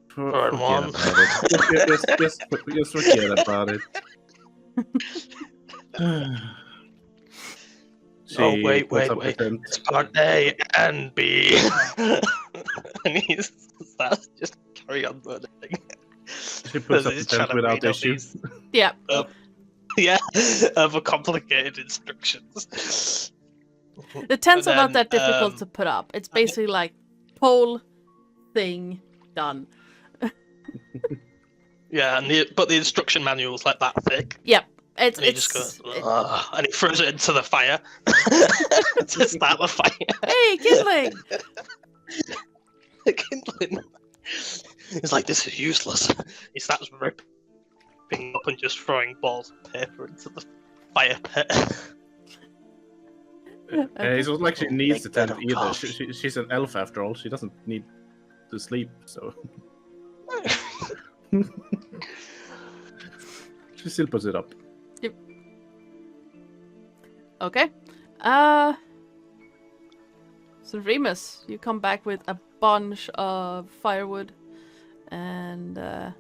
For Forget one. about it. Just forget about it. Oh, She wait. puts up the tent. It's part A and B. And he's just carry on murdering. She puts up the He's tent trying to without read out issue. these, Yeah. yeah, of complicated instructions. The tents And are not then, that difficult to put up. It's basically like pole thing done. Yeah, but the instruction manual's like that thick. Yep. It's And he just goes, "Ugh," and he throws it into the fire to start the fire. Hey, kindling! Kindling. He's like, this is useless. He starts ripping up and just throwing balls of paper into the fire pit. It's not like she needs the Make better tent either. coffee. She's an elf after all. She doesn't need to sleep, so she still puts it up. Okay. So Remus, you come back with a bunch of firewood, and I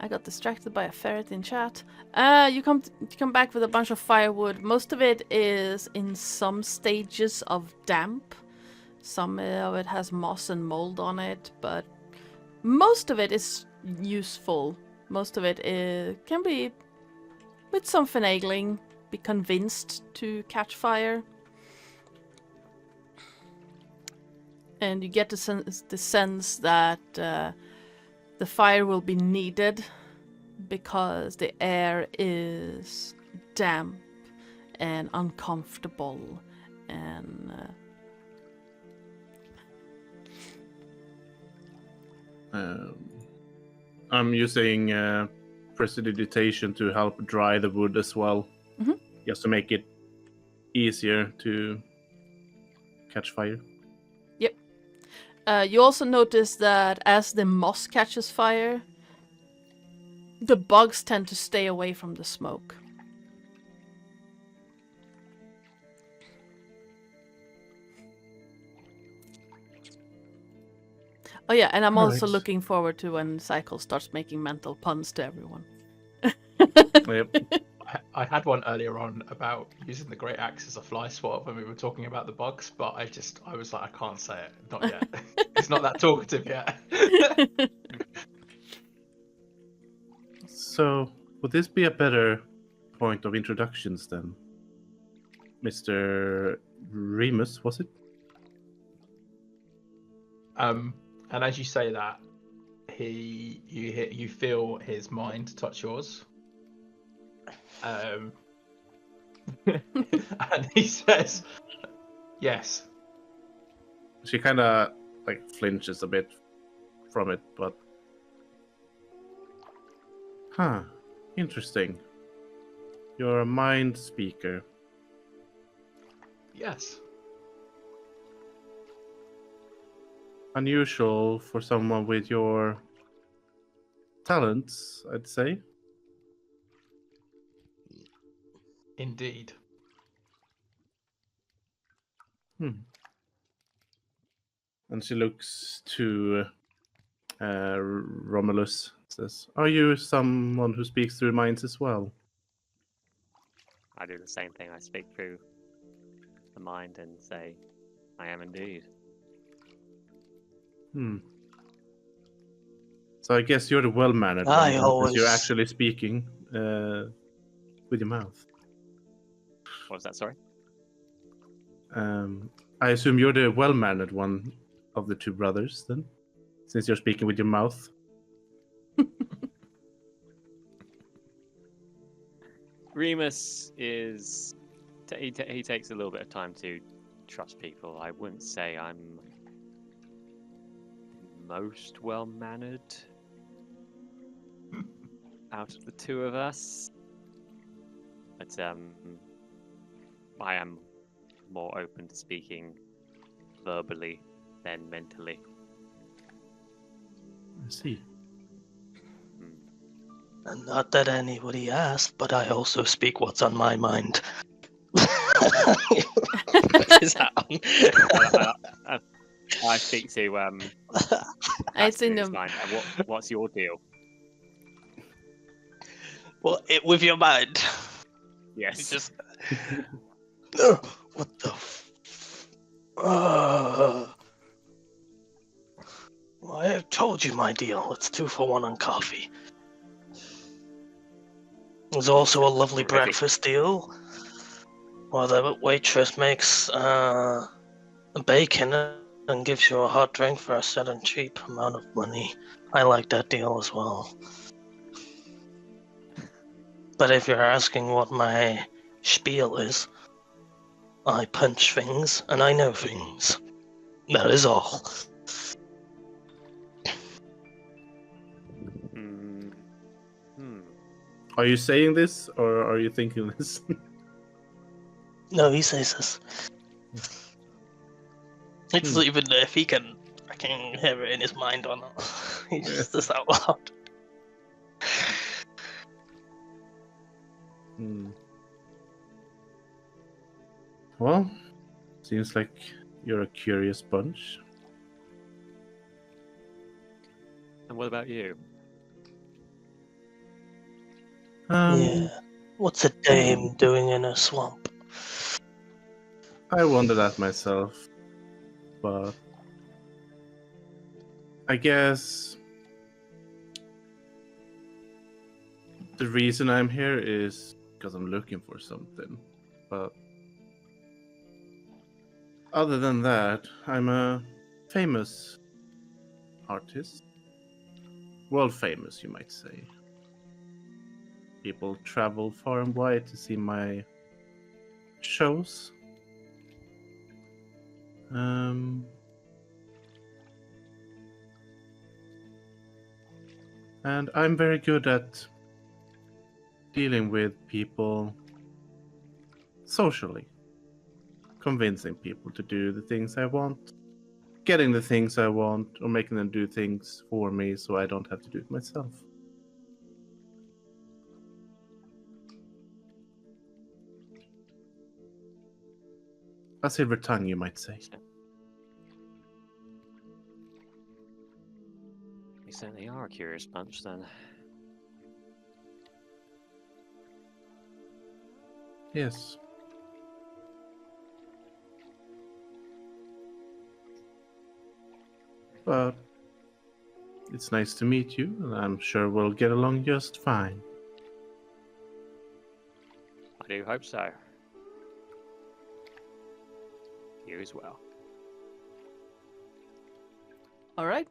got distracted by a ferret in chat. You come back with a bunch of firewood. Most of it is in some stages of damp. Some of it has moss and mold on it, but most of it is useful. Most of it can be, with some finagling, be convinced to catch fire. And you get the sense that the fire will be needed because the air is damp and uncomfortable, and I'm using prestidigitation to help dry the wood as well, just to make it easier to catch fire. Yep. You also notice that as the moss catches fire, the bugs tend to stay away from the smoke. Oh yeah, and I'm also Right. looking forward to when Psycole starts making mental puns to everyone. Yep. I had one earlier on about using the great axe as a fly swat when we were talking about the bugs, but I was like, I can't say it, not yet. It's not that talkative yet. So, would this be a better point of introductions then? Mr. Remus, was it? And as you say that, you feel his mind touch yours. And he says, "Yes." She kind of like flinches a bit from it, but interesting. You're a mind speaker. Yes. Unusual for someone with your talents, I'd say. Indeed. And she looks to Romulus. Says, "Are you someone who speaks through minds as well?" I do the same thing. I speak through the mind and say, I am indeed. So I guess you're the well-mannered one, then, since you're actually speaking with your mouth. What was that, sorry? I assume you're the well-mannered one of the two brothers, then, since you're speaking with your mouth. Remus is... He takes a little bit of time to trust people. I wouldn't say I'm most well-mannered out of the two of us. But I am more open to speaking verbally than mentally. I see. And not that anybody asked, but I also speak what's on my mind. Is that I speak to It's in Astrid, the fine. What's your deal? Well, with your mind. Yes. You just. What the? Well, I have told you my deal. It's 2 for 1 on coffee. There's also a lovely Already. breakfast deal. Well, the waitress makes bacon and gives you a hot drink for a set and cheap amount of money. I like that deal as well. But if you're asking what my spiel is, I punch things and I know things. That is all. Are you saying this or are you thinking this? No, he says this. It's even if he can fucking hear it in his mind or not. He just does out loud. Well, seems like you're a curious bunch. And what about you? Yeah. What's a dame doing in a swamp? I wonder that myself, but I guess the reason I'm here is because I'm looking for something. But other than that, I'm a famous artist. World famous, you might say. People travel far and wide to see my shows. And I'm very good at dealing with people socially, convincing people to do the things I want, getting the things I want, or making them do things for me so I don't have to do it myself. A silver tongue, you might say. You certainly are a curious bunch, then. Yes. But it's nice to meet you, and I'm sure we'll get along just fine. I do hope so. You as well. All right.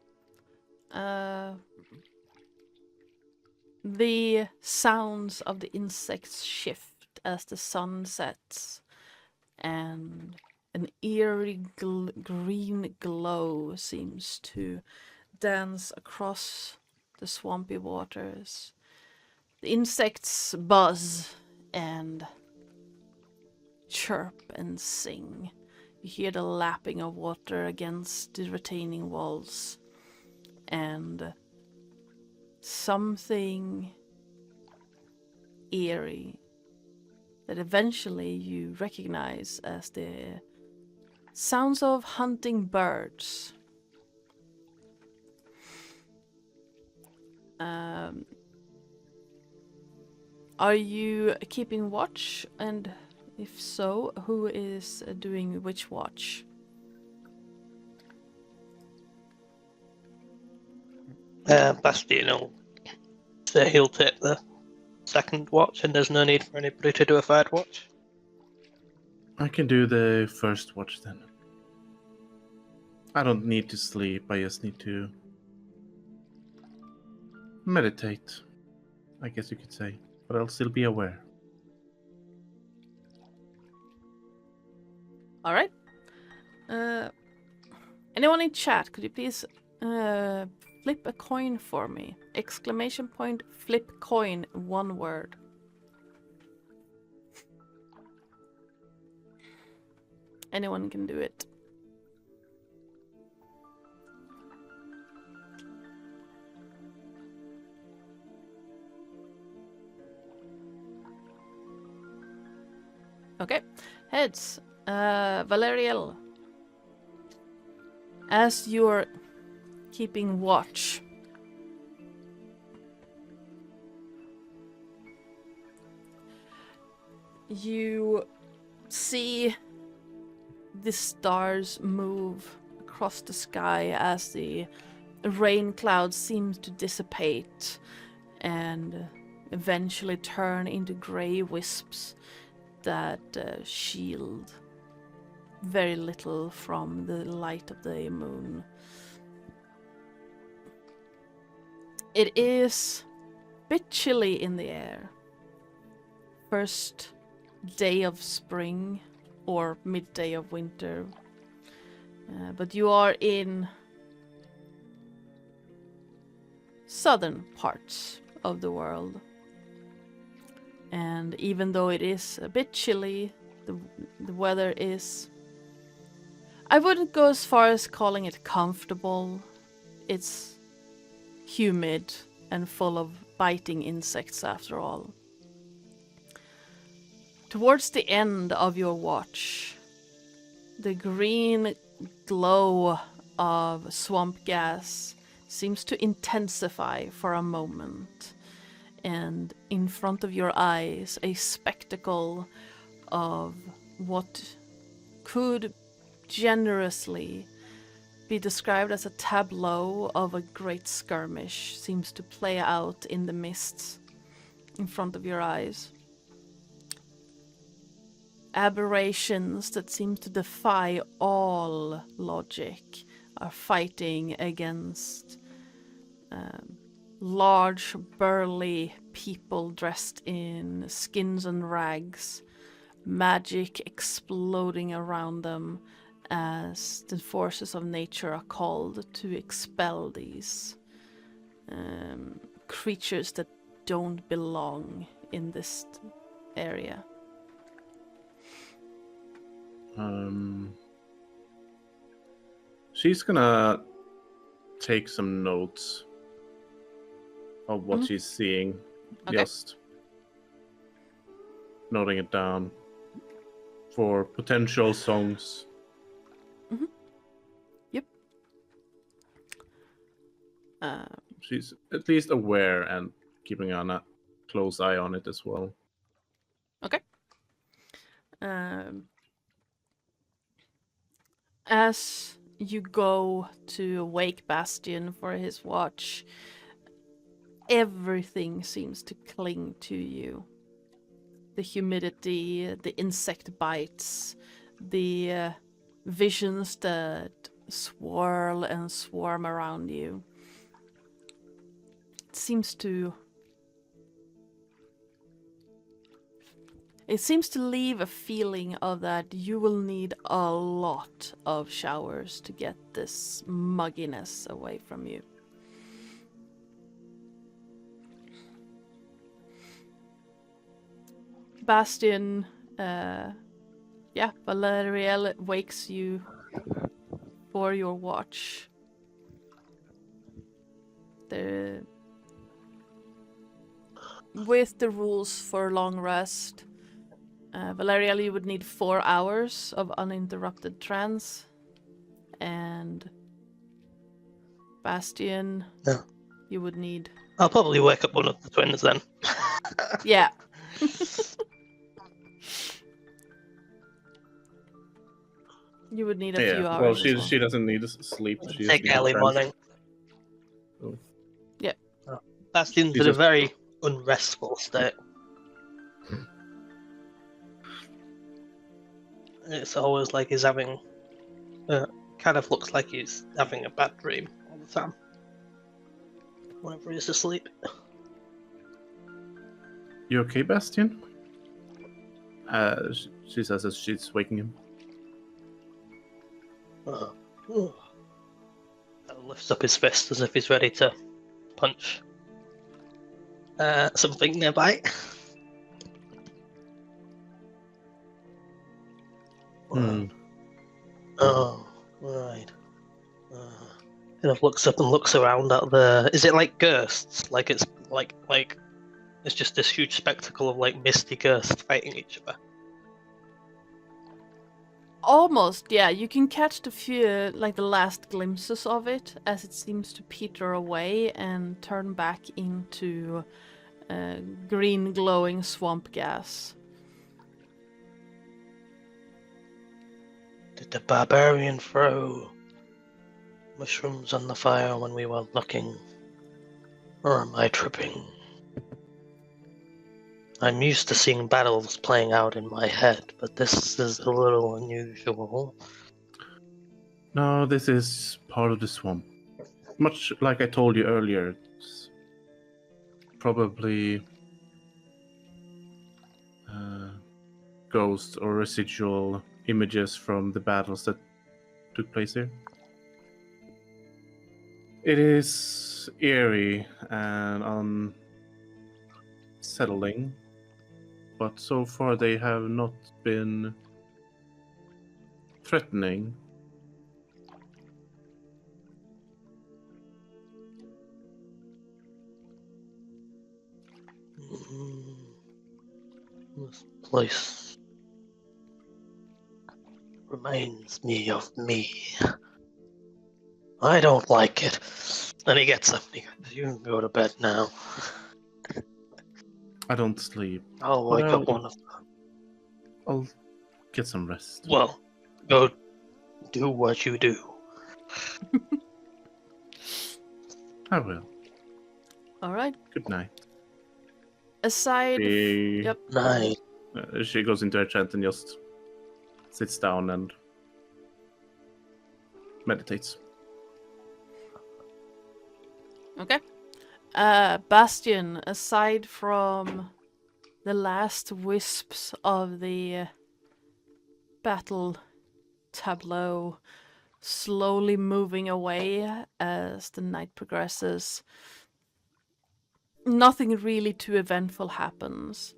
The sounds of the insects shift as the sun sets, and an eerie green glow seems to dance across the swampy waters. The insects buzz and chirp and sing. You hear the lapping of water against the retaining walls, and something eerie that eventually you recognize as the sounds of hunting birds. Are you keeping watch? And if so, who is doing which watch? Bastion will say he'll take the second watch, and there's no need for anybody to do a third watch. I can do the first watch then. I don't need to sleep, I just need to meditate, I guess you could say, but I'll still be aware. All right. Anyone in chat, could you please flip a coin for me? Exclamation point, flip coin, one word. Anyone can do it. Okay, heads. Valeriel. As you're keeping watch, you see the stars move across the sky as the rain clouds seem to dissipate and eventually turn into grey wisps that shield very little from the light of the moon. It is a bit chilly in the air. First day of spring or midday of winter. But you are in southern parts of the world. And even though it is a bit chilly, the weather is... I wouldn't go as far as calling it comfortable. It's humid and full of biting insects after all. Towards the end of your watch, the green glow of swamp gas seems to intensify for a moment, and in front of your eyes, a spectacle of what could generously be described as a tableau of a great skirmish seems to play out in the mists in front of your eyes. Aberrations that seem to defy all logic are fighting against large, burly people dressed in skins and rags, magic exploding around them as the forces of nature are called to expel these creatures that don't belong in this area. She's gonna take some notes of what she's seeing. Okay. Just noting it down for potential songs. Yep. She's at least aware and keeping a close eye on it as well. Okay. As you go to wake Bastion for his watch, everything seems to cling to you. The humidity, the insect bites, the visions that swirl and swarm around you. It seems to leave a feeling of that you will need a lot of showers to get this mugginess away from you. Bastion, Valeriel wakes you for your watch. With the rules for long rest, Valeriel, you would need 4 hours of uninterrupted trance, and Bastion, No. you would need... I'll probably wake up one of the twins then. Yeah. You would need a few hours. Well, as well. she doesn't need sleep. She just Take needs early trance. morning. Oh. Yeah. Bastion's in a Jesus. very unrestful state. It's always like he's having... kind of looks like he's having a bad dream all the time. Whenever he's asleep. You okay, Bastion? She says as she's waking him. Lifts up his fist as if he's ready to punch something nearby. Oh, right. Kind of looks up and looks around at the. Is it like ghosts? Like it's like it's just this huge spectacle of like misty ghosts fighting each other. Almost, yeah. You can catch the few, like the last glimpses of it as it seems to peter away and turn back into green glowing swamp gas. Did the barbarian throw mushrooms on the fire when we were looking? Or am I tripping? I'm used to seeing battles playing out in my head, but this is a little unusual. No, this is part of the swamp. Much like I told you earlier, it's probably ghosts or residual images from the battles that took place here. It is eerie and unsettling, but so far they have not been threatening. This place reminds me of me. I don't like it. And he gets up. He goes, "You can go to bed now. I don't sleep. I'll wake up one of them." I'll get some rest. Well, go do what you do. I will. Alright. Good night. Aside... Yep. Night. She goes into her chant and just sits down and meditates. Okay. Bastion, aside from the last wisps of the battle tableau slowly moving away as the night progresses, nothing really too eventful happens.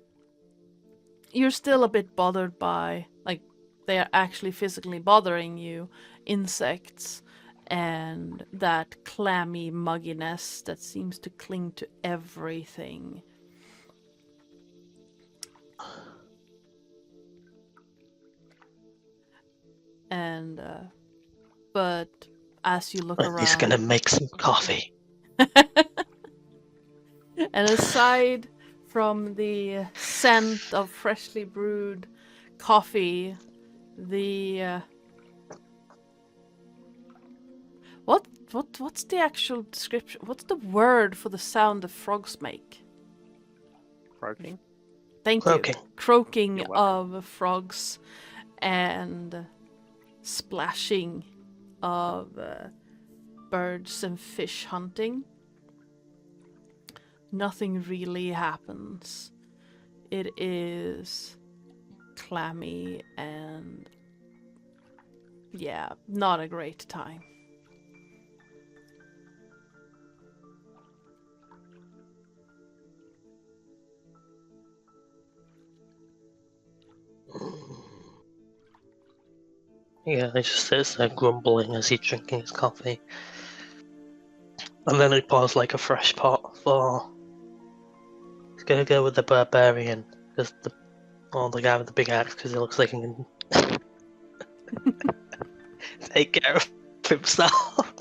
You're still a bit bothered by, like, they are actually physically bothering you, insects, and that clammy mugginess that seems to cling to everything. And, but as you look around... He's gonna make some coffee. And aside from the scent of freshly brewed coffee, the... What's the actual description? What's the word for the sound that frogs make? Croaking. Thank Croaking. you. Croaking You're welcome. of frogs and splashing of birds and fish hunting. Nothing really happens. It is clammy and, yeah, not a great time. Yeah, he just sits there grumbling as he's drinking his coffee. And then he pours like a fresh pot for... He's gonna go with the barbarian, because the guy with the big axe, because he looks like he can take care of himself.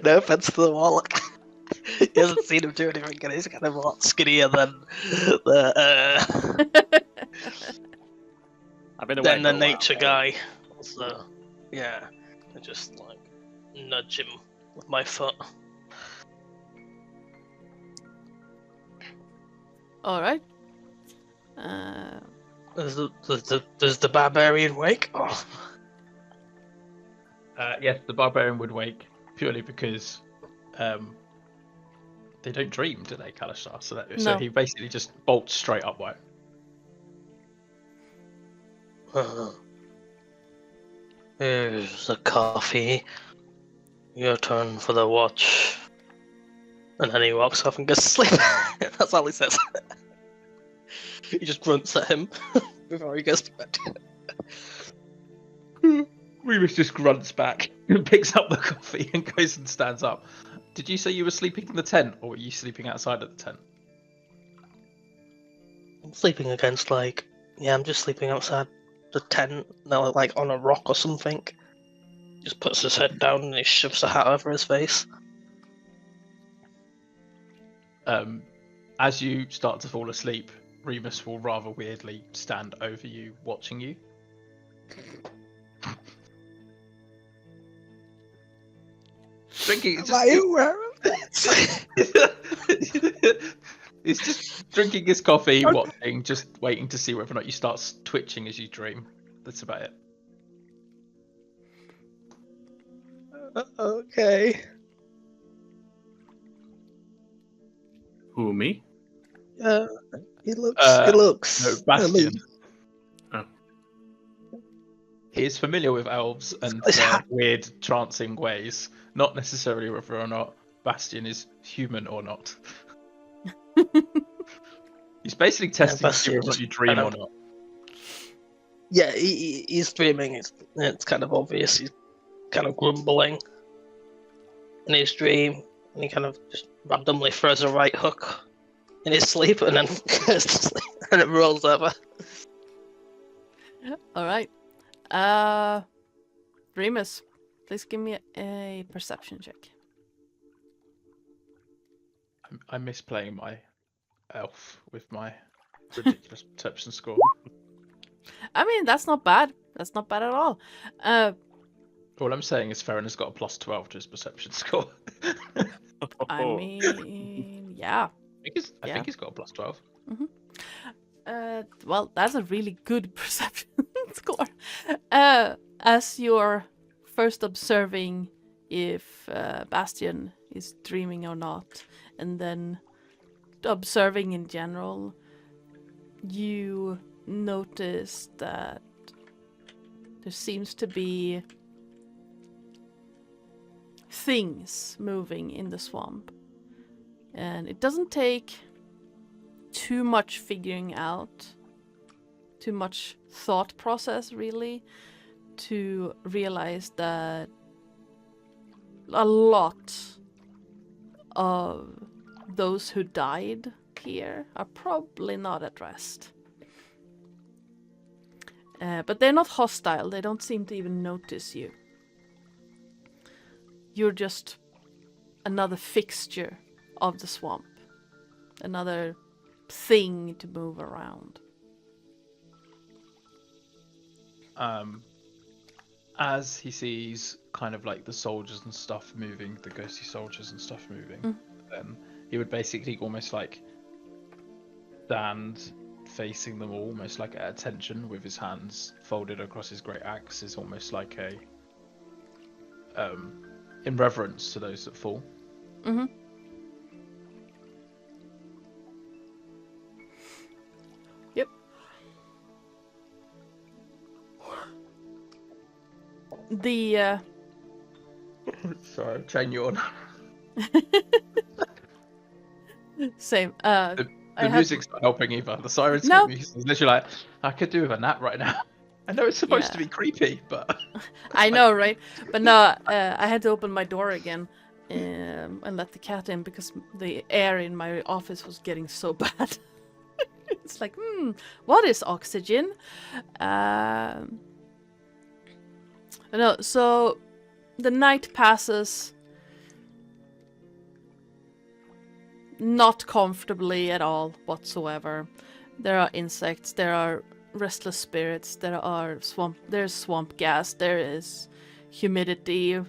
No offense to the warlock. He hasn't seen him do anything, and he's kind of a lot skinnier than I've been away than the for a while, nature so- guy. So, yeah, I just like nudge him with my foot. Alright. Does the barbarian wake? Oh. Yes, the barbarian would wake purely because they don't dream, do they, Kalashtar? So No. he basically just bolts straight upright. Here's the coffee. Your turn for the watch. And then he walks off and goes to sleep. That's all he says. He just grunts at him before he goes to bed. Remus just grunts back and picks up the coffee and goes and stands up. Did you say you were sleeping in the tent, or were you sleeping outside of the tent? I'm sleeping against I'm just sleeping outside the tent, now like on a rock or something. Just puts his head down and he shoves the hat over his face. As you start to fall asleep, Remus will rather weirdly stand over you, watching you. Drinking. Am I aware of this? He's just drinking his coffee, watching, just waiting to see whether or not you start twitching as you dream. That's about it. Okay. Who, me? He looks. No, Bastian. Oh. He is familiar with elves and It's their ha- weird trancing ways, not necessarily whether or not Bastian is human or not. He's basically testing to see whether or not you dream or not. Yeah, he's dreaming. It's kind of obvious. He's kind of grumbling in his dream, and he kind of just randomly throws a right hook in his sleep, and then goes to sleep, and it rolls over. All right. Remus, please give me a perception check. I miss playing my elf with my ridiculous perception score. I mean, that's not bad. That's not bad at all. All I'm saying is Farron has got a plus 12 to his perception score. I mean, yeah. I think he's got a plus 12. Well, that's a really good perception score. As you're first observing if Bastian is dreaming or not, and then observing in general, you notice that there seems to be things moving in the swamp. And it doesn't take too much figuring out, too much thought process really, to realize that a lot of those who died here are probably not at rest. But they're not hostile. They don't seem to even notice you. You're just another fixture of the swamp. Another thing to move around. As he sees kind of like the soldiers and stuff moving, the ghostly soldiers and stuff moving, he would basically almost like stand facing them all, almost like at attention, with his hands folded across his great axe, is almost like a in reverence to those that fall. Mm-hmm. Yep. The Sorry, chain yawn. same. The music's not helping either. The sirens No. get me. It's literally like, I could do with a nap right now. I know it's supposed to be creepy, but I know, right? But no, I had to open my door again and let the cat in because the air in my office was getting so bad. It's like, what is oxygen? No, so the night passes not comfortably at all whatsoever. There are insects, there are restless spirits, there's swamp gas, there is humidity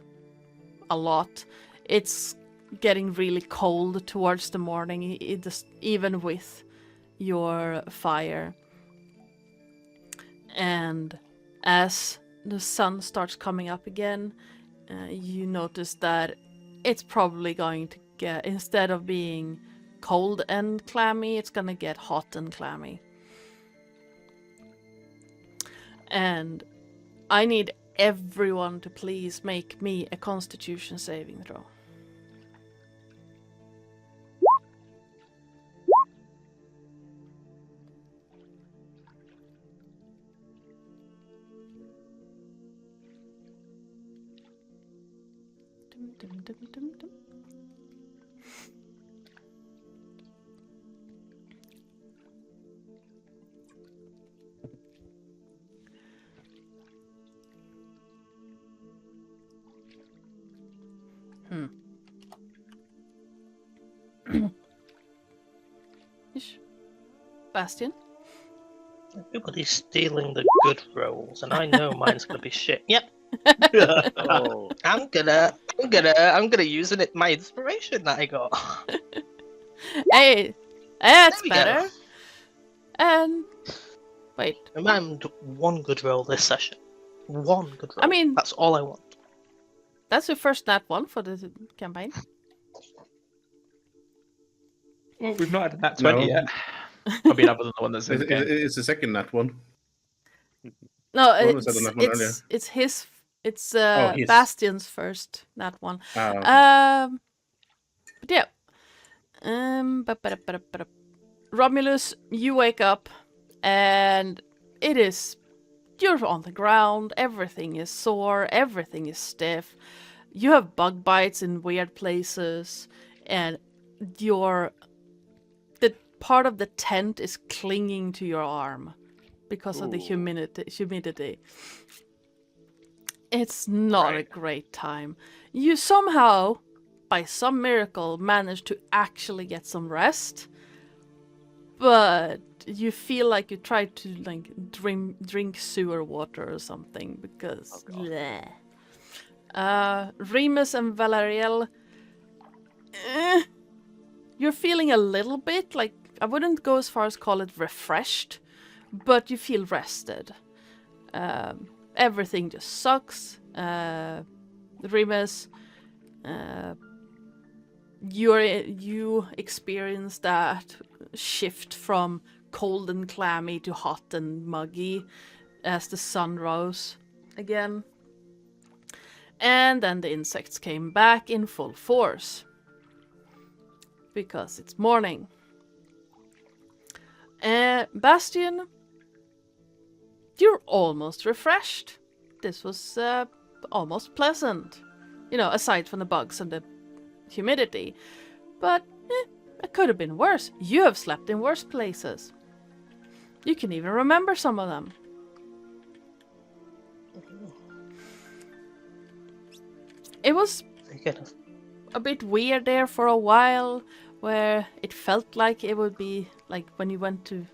a lot. It's getting really cold towards the morning, even with your fire. And as the sun starts coming up again, you notice that it's probably going to get, instead of being cold and clammy, it's gonna get hot and clammy. And I need everyone to please make me a Constitution saving throw. Dum, dum, dum, dum. Ish. Bastion? Everybody's stealing the good rolls, and I know mine's gonna be shit. Yep. Oh, I'm gonna use it. My inspiration that I got. Hey, that's There we go. better. And wait, Remember, one good roll this session. One good roll. I mean- that's all I want. that's your first nat one for the campaign. Well, we've not had a nat 20 No. yet. I mean, other than the one that's in the game. It's the second nat one. No, What was that on that one earlier? it's his. It's his. Bastion's first nat one. Okay. But yeah. Romulus, you wake up, and you're on the ground. Everything is sore. Everything is stiff. You have bug bites in weird places, and the part of the tent is clinging to your arm because of the Ooh. humidity. It's not a Right. great time. You somehow, by some miracle, manage to actually get some rest, but you feel like you tried to drink sewer water or something because. Oh, God. Bleh. Remus and Valeriel, you're feeling a little bit like, I wouldn't go as far as call it refreshed, but you feel rested. Everything just sucks. Remus, you experience that shift from cold and clammy to hot and muggy as the sun rose again. And then the insects came back in full force. Because it's morning. Bastion, you're almost refreshed. This was almost pleasant. You know, aside from the bugs and the humidity. But it could have been worse. You have slept in worse places. You can even remember some of them. It was a bit weird there for a while, where it felt like it would be like when you went to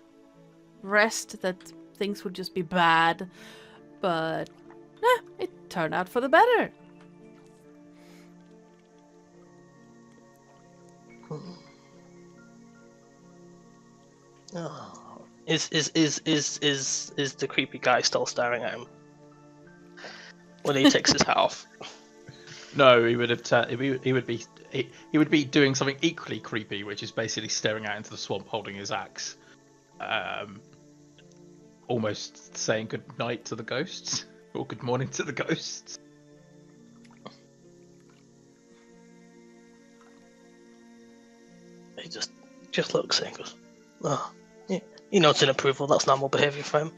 rest that things would just be bad, but it turned out for the better. Oh. Is the creepy guy still staring at him when he takes his hat off? No, he would have. He would be doing something equally creepy, which is basically staring out into the swamp, holding his axe, almost saying good night to the ghosts or good morning to the ghosts. He just looks and goes, "Oh, he nods in approval. That's normal behaviour for him."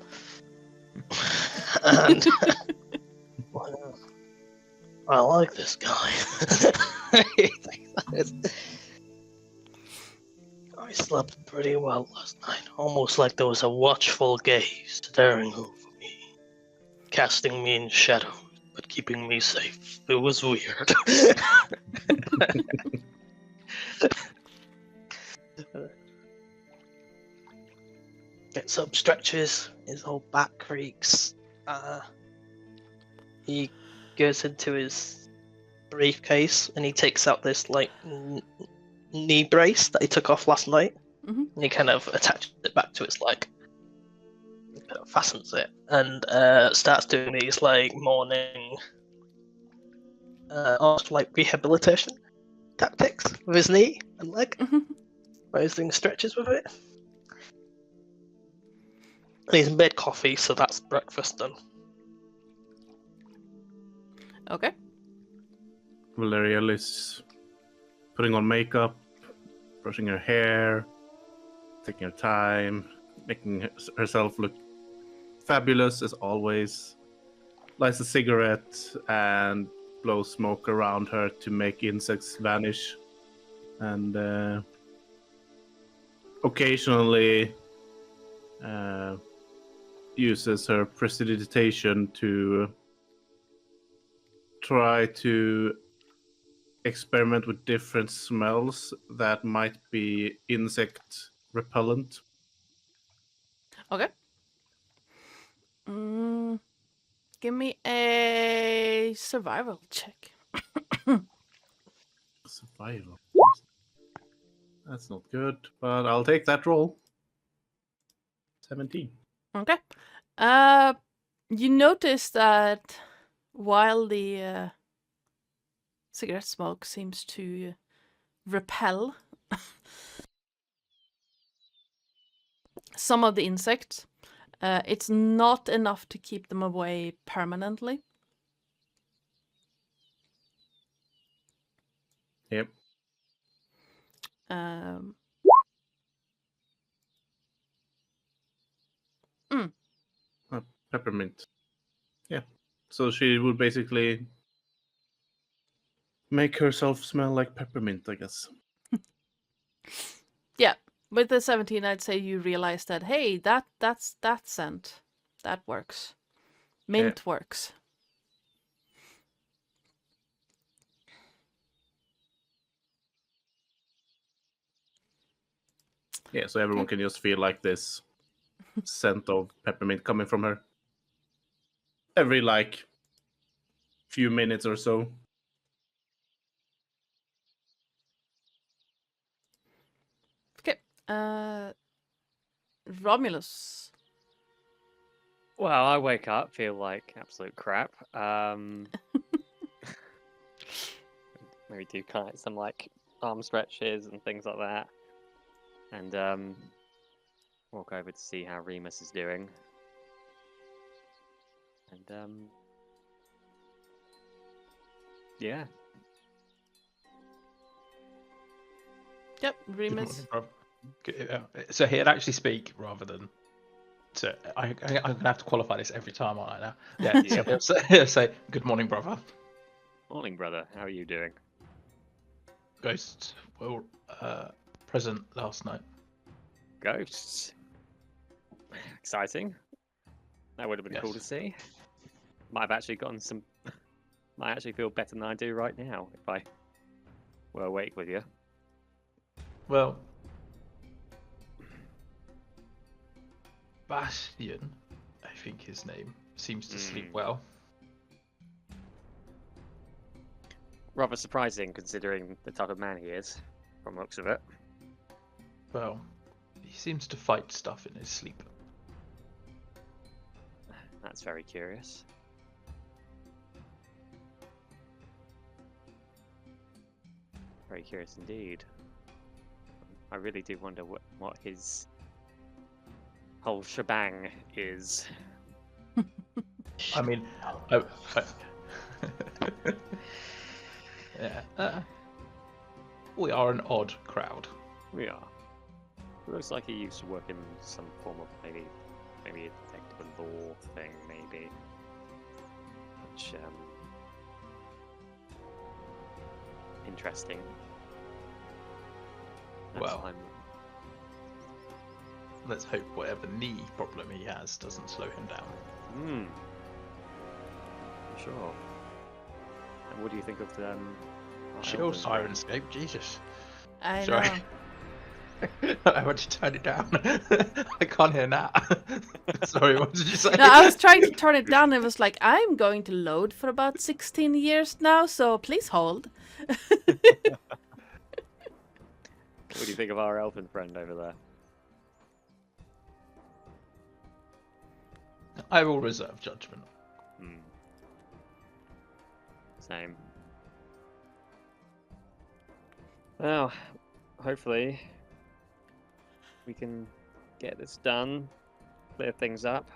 And well, I like this guy. I slept pretty well last night, almost like there was a watchful gaze staring over me, casting me in shadow, but keeping me safe. It was weird. Gets up, stretches, his whole back creaks. He goes into his briefcase and he takes out this like knee brace that he took off last night. Mhm. And he kind of attaches it back to his leg. He kind of fastens it and starts doing these like morning, almost like rehabilitation tactics with his knee and leg. Mhm. Where he's doing stretches with it. And he's made coffee, so that's breakfast done. Okay. Valeriel is putting on makeup, brushing her hair, taking her time, making herself look fabulous as always. Lights a cigarette and blow smoke around her to make insects vanish, and occasionally uses her prestidigitation to try to experiment with different smells that might be insect repellent. Okay. Give me a survival check. Survival. That's not good, but I'll take that roll. 17. Okay. You notice that while the cigarette smoke seems to repel some of the insects, it's not enough to keep them away permanently. Yep. Peppermint. Yeah. So she would basically make herself smell like peppermint, I guess. Yeah, with the 17, I'd say you realize that, hey, that's that scent. That works. Mint works. Yeah, so everyone can just feel like this scent of peppermint coming from her. Every, like, few minutes or so. Okay. Romulus. Well, I wake up, feel like absolute crap. Maybe do kind of some like arm stretches and things like that, and walk over to see how Remus is doing. And yeah. Yep, Remus. So he'd actually speak rather than. So I'm gonna have to qualify this every time, aren't I? Now, yeah. Yeah. So he'll say, "Good morning, brother." Morning, brother. How are you doing? Ghosts were present last night. Ghosts. Exciting. That would have been cool to Yes. see. Might have actually gotten some. Might actually feel better than I do right now if I were awake with you. Well, Bastion, I think his name, seems to sleep well. Rather surprising considering the type of man he is, from the looks of it. Well, he seems to fight stuff in his sleep. That's very curious. Very curious indeed. I really do wonder what his whole shebang is. I mean, yeah. We are an odd crowd. We are. It looks like he used to work in some form of maybe a detective law thing, maybe. Which interesting. Well, let's hope whatever knee problem he has doesn't slow him down. Sure. And what do you think of them? Chill, Sirenscape, Jesus. I Sorry. know. I want to turn it down. I can't hear that. Sorry, what did you say? No, I was trying to turn it down. It was like, I'm going to load for about 16 years now, so please hold. What do you think of our elfin friend over there? I will reserve judgment. Same. Well, hopefully we can get this done, clear things up,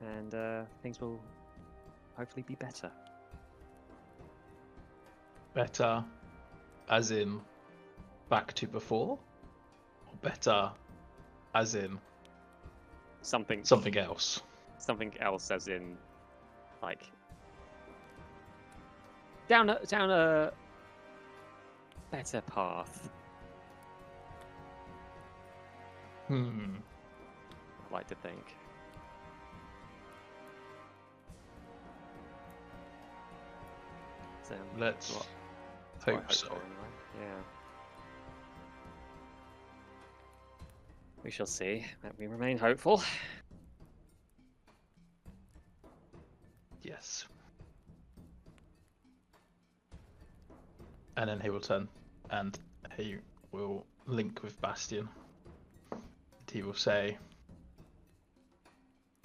and things will hopefully be better. Better, as in back to before, or better, as in Something else. Something else, as in like down a better path. Hmm. I'd like to think. So, Let's what I hope so. for anyway. Yeah. We shall see. Let me remain hopeful. Yes. And then he will turn and he will link with Bastion. He will say,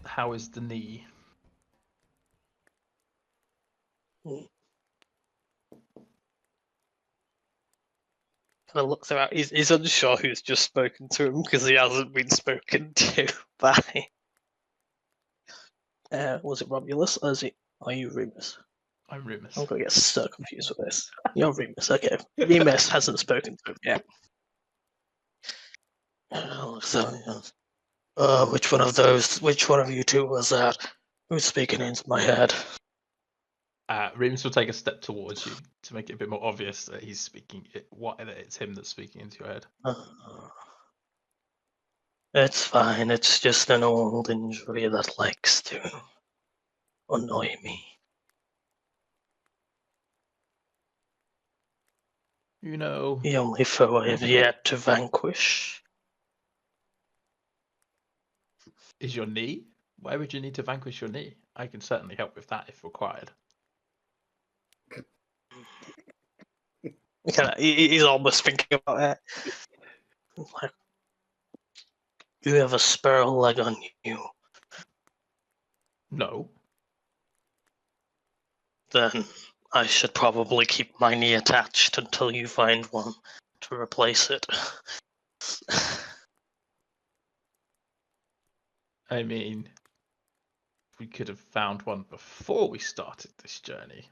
"How is the knee?" Kind of looks around. He's unsure who's just spoken to him because he hasn't been spoken to by. Was it Romulus or are you Remus? I'm Remus. I'm gonna get so confused with this. You're Remus, okay. Remus hasn't spoken to him yet. Which one of you two was that? Who's speaking into my head? Remus will take a step towards you to make it a bit more obvious that he's speaking. That it's him that's speaking into your head. It's fine. It's just an old injury that likes to annoy me. You know, The only foe I have yet to vanquish. is your knee. Why would you need to vanquish your knee? I can certainly help with that if required. He's almost thinking about it. Like, you have a sparrow leg on you. No. Then I should probably keep my knee attached until you find one to replace it. I mean, we could have found one before we started this journey.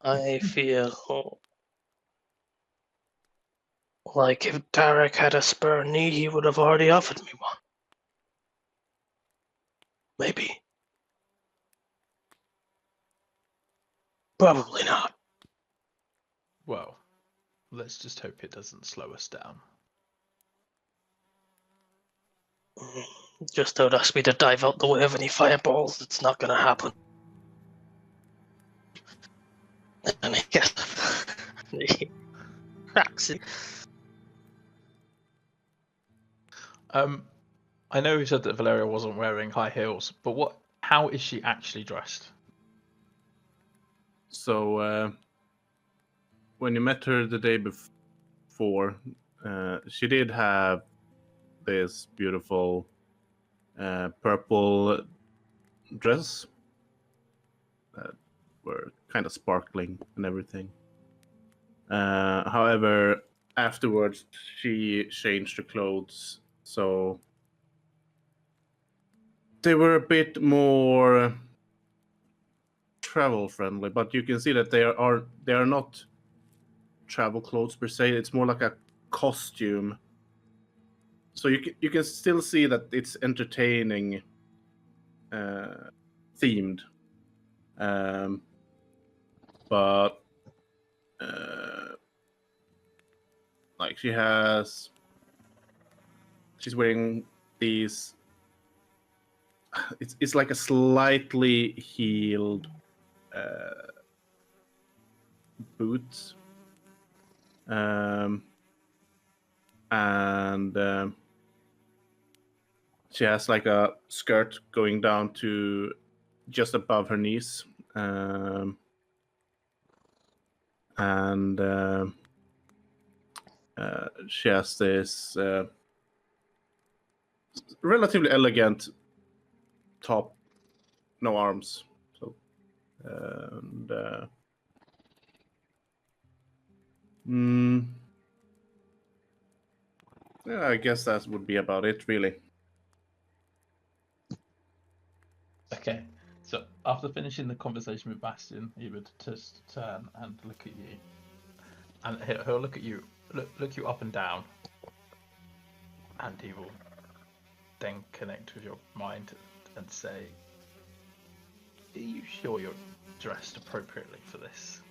I feel like if Derek had a spare knee, he would have already offered me one. Maybe. Probably not. Well, let's just hope it doesn't slow us down. Just don't ask me to dive out the way of any fireballs. It's not gonna happen. And I guess he cracks it. I know you said that Valeria wasn't wearing high heels, but how is she actually dressed? So, when you met her the day before, she did have this beautiful purple dress that were kind of sparkling and everything. However, afterwards, she changed her clothes, so they were a bit more travel friendly, but you can see that they are not travel clothes per se. It's more like a costume, so you can still see that it's entertaining themed, but like she's wearing these. It's like a slightly heeled boots, and she has like a skirt going down to just above her knees, and she has this relatively elegant top, no arms. So, and yeah, I guess that would be about it, really. Okay, so after finishing the conversation with Bastion, he would just turn and look at you, and he'll look at you, look you up and down, And he will then connect with your mind and say, "Are you sure you're dressed appropriately for this?"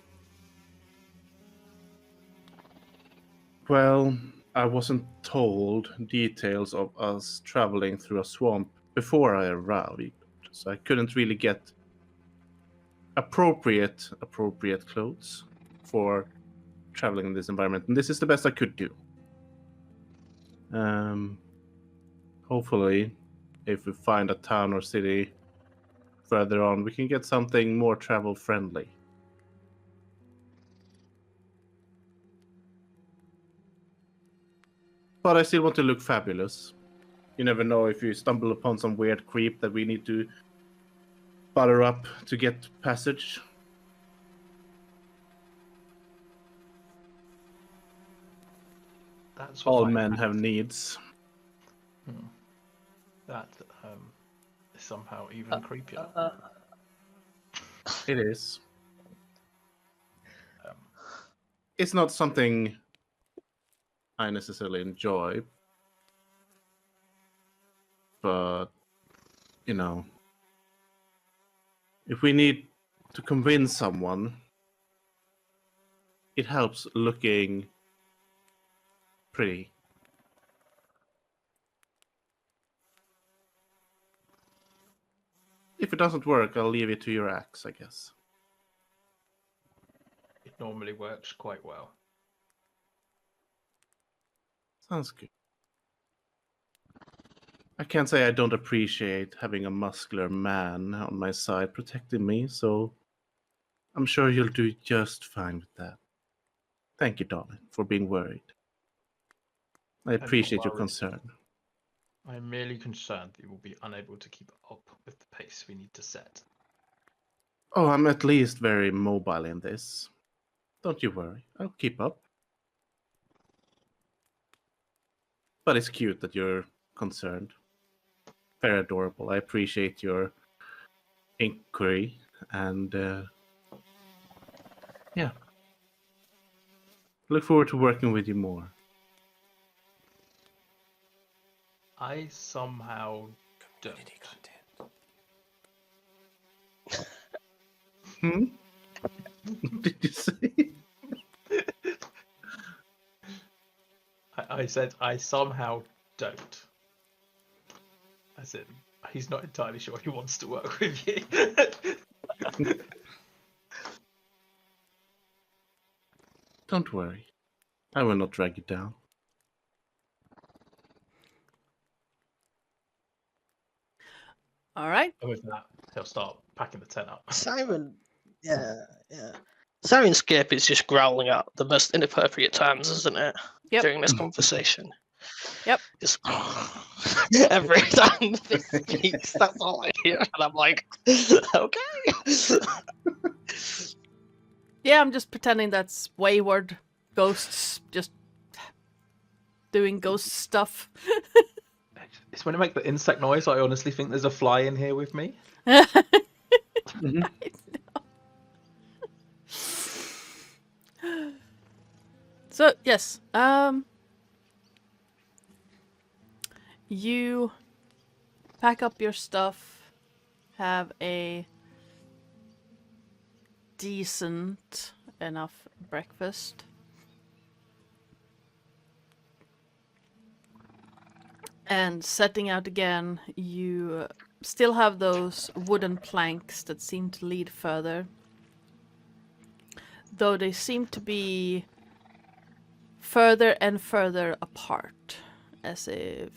Well, I wasn't told details of us traveling through a swamp before I arrived, so I couldn't really get appropriate clothes for traveling in this environment, and this is the best I could do. Hopefully, if we find a town or city further on, we can get something more travel friendly. But I still want to look fabulous. You never know if you stumble upon some weird creep that we need to butter up to get passage. That's what All my- men have needs. That is somehow even creepier. It is. Um, It's not something I necessarily enjoy, but you know, if we need to convince someone, it helps looking pretty. If it doesn't work, I'll leave it to your axe, I guess. it normally works quite well. Sounds good. I can't say I don't appreciate having a muscular man on my side protecting me, so I'm sure you'll do just fine with that. Thank you, darling, for being worried. I not appreciate your worried. concern. I'm merely concerned that you will be unable to keep up with the pace we need to set. Oh, I'm at least very mobile in this. Don't you worry, I'll keep up. But it's cute that you're concerned. Very adorable. I appreciate your inquiry, and yeah. Look forward to working with you more. I somehow don't. Hmm? What did you say? I said I somehow don't. As in, he's not entirely sure he wants to work with you. Don't worry. I will not drag you down. All right. And with that, he'll start packing the tent up. Siren, yeah. Sirenscape is just growling at the most inappropriate times, isn't it? Yep. During this conversation. Yep. Just every time this speaks, that's all I hear, and I'm like, okay. Yeah, I'm just pretending that's wayward ghosts just doing ghost stuff. It's when I make the insect noise, I honestly think there's a fly in here with me. Mhm. So yes, you pack up your stuff, have a decent enough breakfast, and setting out again. You still have those wooden planks that seem to lead further, though they seem to be further and further apart, as if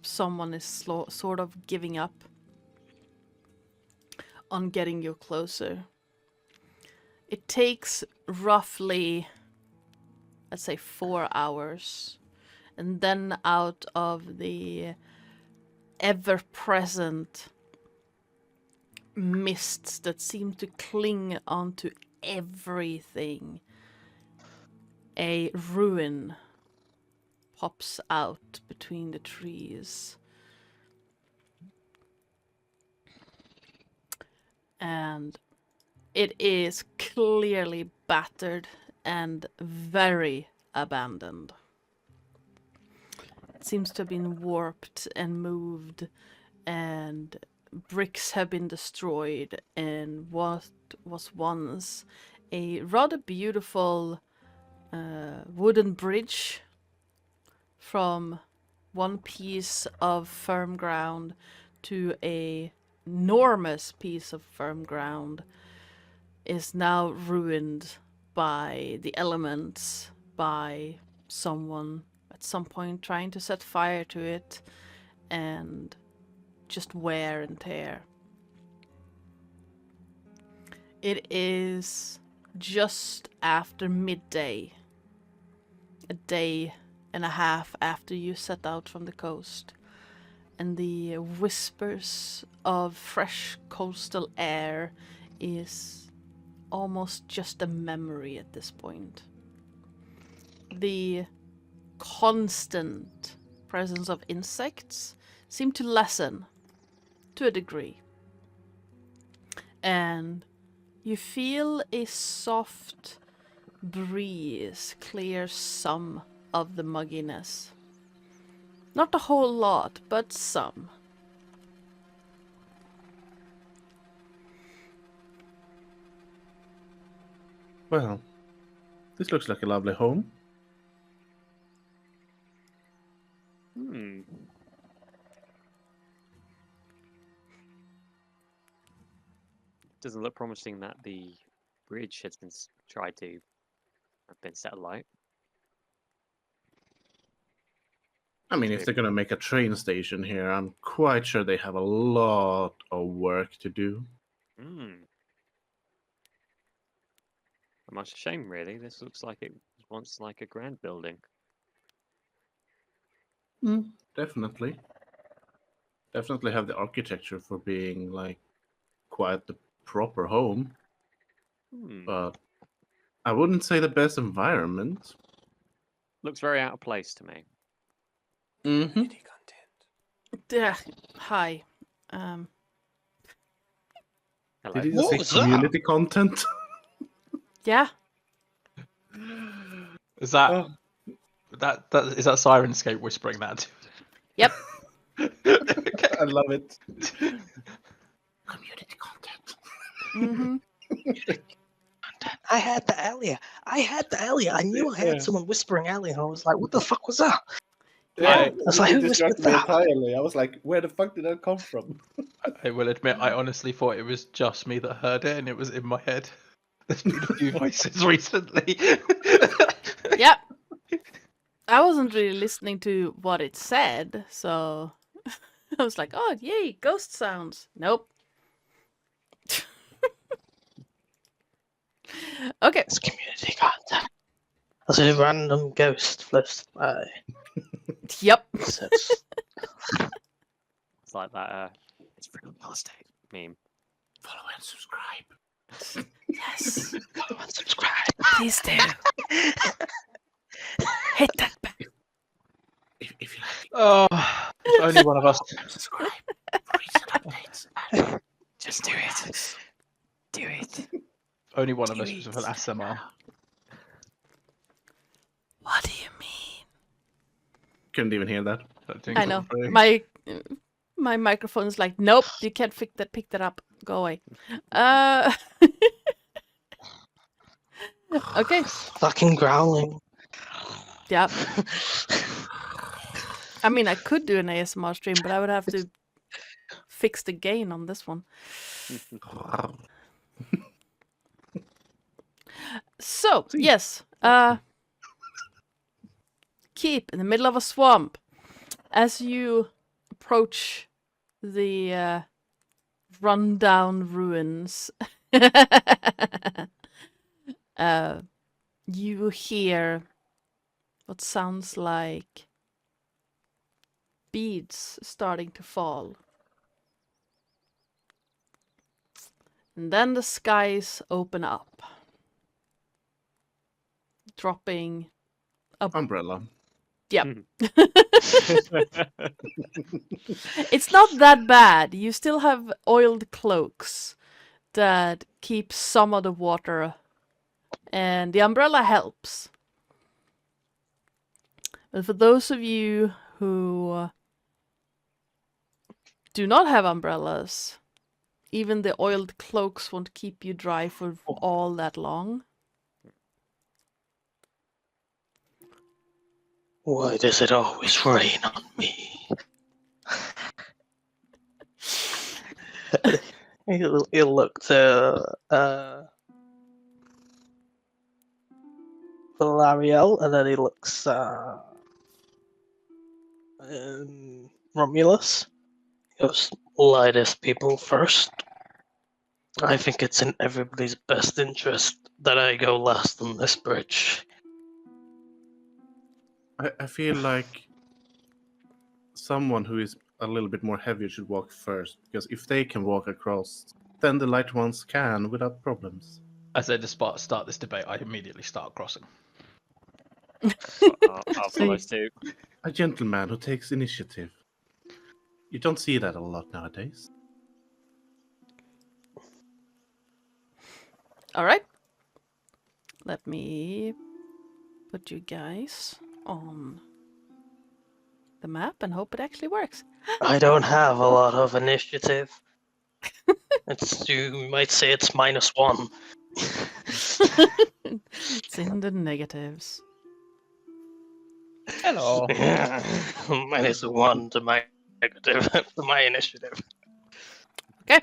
someone is sort of giving up on getting you closer. It takes roughly, let's say, 4 hours, and then out of the ever-present mists that seem to cling onto everything, a ruin pops out between the trees. And it is clearly battered and very abandoned. It seems to have been warped and moved, and bricks have been destroyed, and what was once a rather beautiful wooden bridge from one piece of firm ground to a enormous piece of firm ground is now ruined by the elements, by someone at some point trying to set fire to it, and just wear and tear. It is just after midday, a day and a half after you set out from the coast, and the whispers of fresh coastal air is almost just a memory at this point. The constant presence of insects seem to lessen to a degree, and you feel a soft breeze clear some of the mugginess. Not a whole lot, but some. Well, this looks like a lovely home. Doesn't look promising that the bridge has been tried to have been set alight. I mean, if they're going to make a train station here, I'm quite sure they have a lot of work to do. Much a shame, really. This looks like it was once like a grand building. Definitely. Definitely have the architecture for being like quite the proper home. But I wouldn't say the best environment. Looks very out of place to me. Mm-hmm. Hi. Hello. Did you What say was that? community content? Yeah. Is that is that Sirenscape whispering that? Yep. Okay. I love it. Community content. Mm-hmm. I had that earlier. I knew I heard someone whispering earlier. I was like, what the fuck was that? Yeah. I was like, it who whispered distracted me that? entirely. I was like, where the fuck did that come from? I will admit, I honestly thought it was just me that heard it, and it was in my head. There's been a few voices recently. Yep. I wasn't really listening to what it said, so I was like, oh, yay, ghost sounds. Nope. Okay. It's community contact. As a random ghost floats by. Yep. Says, It's like that. It's real estate meme. Follow and subscribe. Yes. follow and subscribe. Please do. Hit that bell. If you like, Oh, if only one of us. subscribe for recent updates. Just do it. Do it. Only one of us was with an SMR. What do you mean? Couldn't even hear that. I know. My microphone is like, nope, you can't pick that up. Go away. Okay. Fucking growling. Yeah. I mean, I could do an ASMR stream, but I would have to fix the gain on this one. So, yes. Keep in the middle of a swamp. As you approach the rundown ruins, you hear what sounds like beads starting to fall. And then the skies open up, dropping Umbrella. Yep. It's not that bad. You still have oiled cloaks that keep some of the water, and the umbrella helps. But for those of you who do not have umbrellas. Even the oiled cloaks won't keep you dry for all that long. Why does it always rain on me? He'll look to Valariel, and then he looks Romulus. He goes, lightest people first. I think it's in everybody's best interest that I go last on this bridge. I feel like someone who is a little bit more heavier should walk first, because if they can walk across, then the light ones can without problems. As they start this debate, I immediately start crossing. I'll follow suit. A gentleman who takes initiative. You don't see that a lot nowadays. All right. Let me put you guys on the map and hope it actually works. I don't have a lot of initiative. You might say it's -1. It's in the negatives. Hello. -1 to my negative, to my initiative. Okay,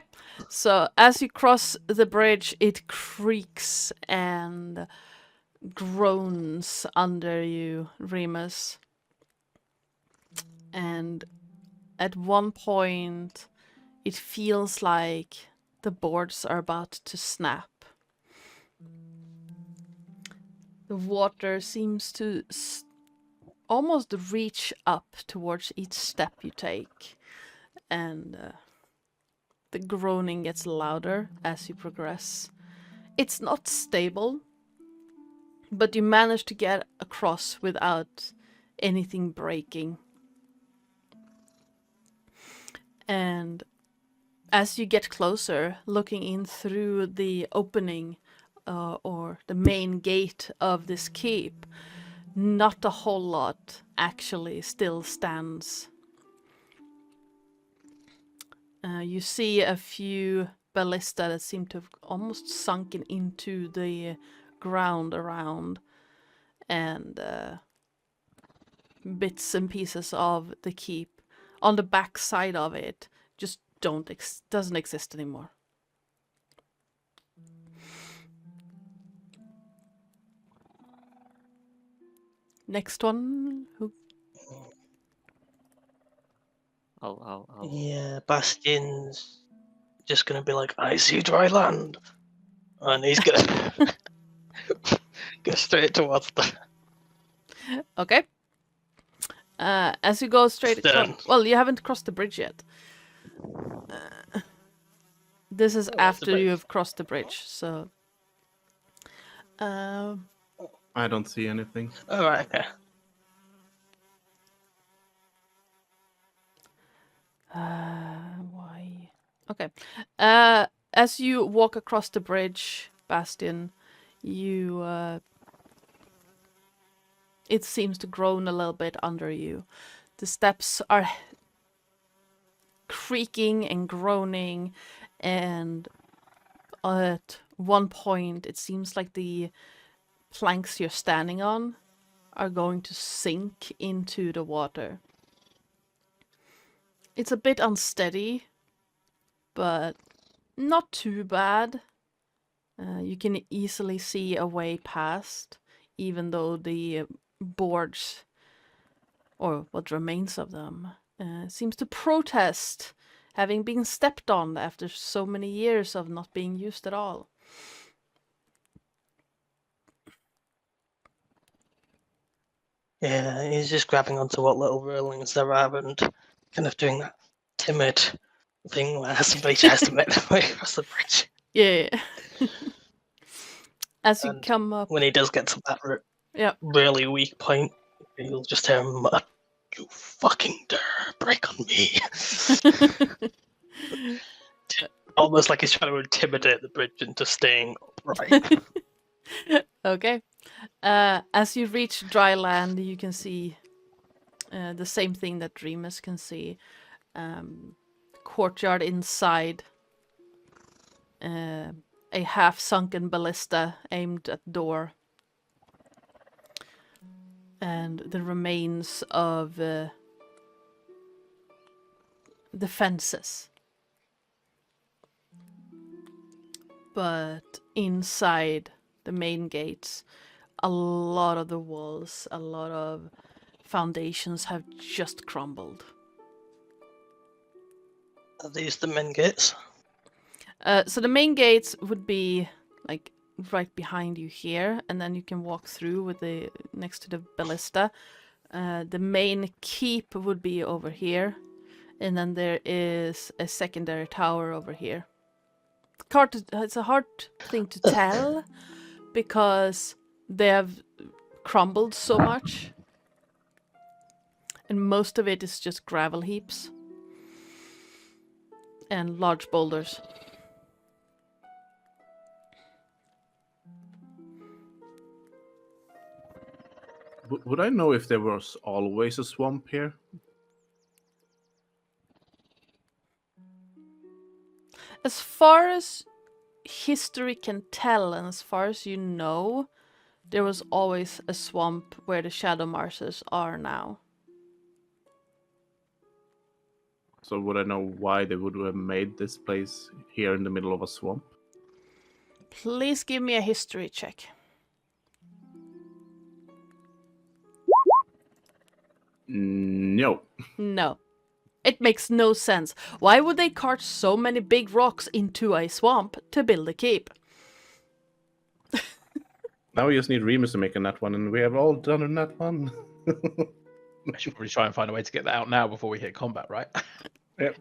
so as you cross the bridge, it creaks and groans under you, Remus. And at one point, it feels like the boards are about to snap. The water seems to almost reach up towards each step you take. And the groaning gets louder as you progress. It's not stable, but you manage to get across without anything breaking. And as you get closer, looking in through the opening or the main gate of this keep, not a whole lot actually still stands. You see a few ballista that seem to have almost sunken into the ground around, and bits and pieces of the keep on the back side of it just doesn't exist anymore. Next one, who? I'll Yeah, Bastion's just gonna be like, I see dry land. And he's gonna go straight towards the Okay. As you go straight across, well, you haven't crossed the bridge yet. This is after you have crossed the bridge, so. I don't see anything. Alright, okay. Why? Okay. As you walk across the bridge, Bastion, you it seems to groan a little bit under you. The steps are creaking and groaning, and at one point it seems like the planks you're standing on are going to sink into the water. It's a bit unsteady, but not too bad. You can easily see a way past, even though the boards, or what remains of them, seems to protest having been stepped on after so many years of not being used at all. Yeah, he's just grabbing onto what little railings there are and kind of doing that timid thing where somebody tries to make their way across the bridge. Yeah. As you And come up, when he does get to that yeah, really weak point, you'll just hear him mutter, "You fucking dare break on me." Almost like he's trying to intimidate the bridge into staying upright. Okay. As you reach dry land, you can see the same thing that Remus can see. Courtyard inside. A half-sunken ballista aimed at door. And the remains of the fences. But inside the main gates, a lot of the walls, a lot of foundations have just crumbled. Are these the main gates? So the main gates would be like right behind you here, and then you can walk through with the next to the ballista. The main keep would be over here, and then there is a secondary tower over here. It's a hard thing to tell because they have crumbled so much, and most of it is just gravel heaps and large boulders. Would I know if there was always a swamp here? As far as history can tell, and as far as you know, there was always a swamp where the Shadow Marshes are now. So would I know why they would have made this place here in the middle of a swamp? Please give me a history check. No. No. It makes no sense. Why would they cart so many big rocks into a swamp to build a keep? Now we just need Remus to make a nat one, and we have all done a nat one. I should probably try and find a way to get that out now before we hit combat, right? Yep.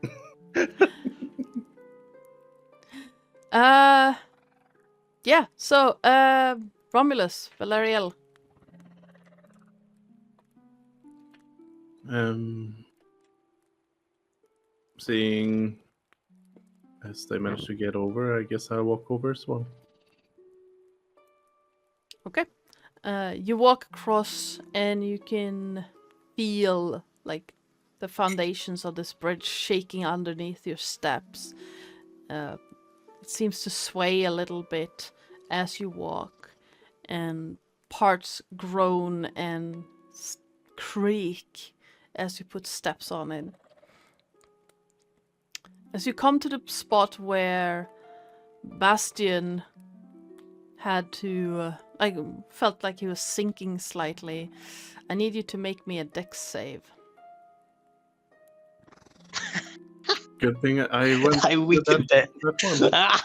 Yeah, so, Romulus, Valeriel. Seeing as they managed to get over, I guess I'll walk over as well. Okay. You walk across and you can feel like the foundations of this bridge shaking underneath your steps. It seems to sway a little bit as you walk, and parts groan and creak as you put steps on it. As you come to the spot where Bastion had to, felt like he was sinking slightly, I need you to make me a dex save. Good thing I went. I weakened it. That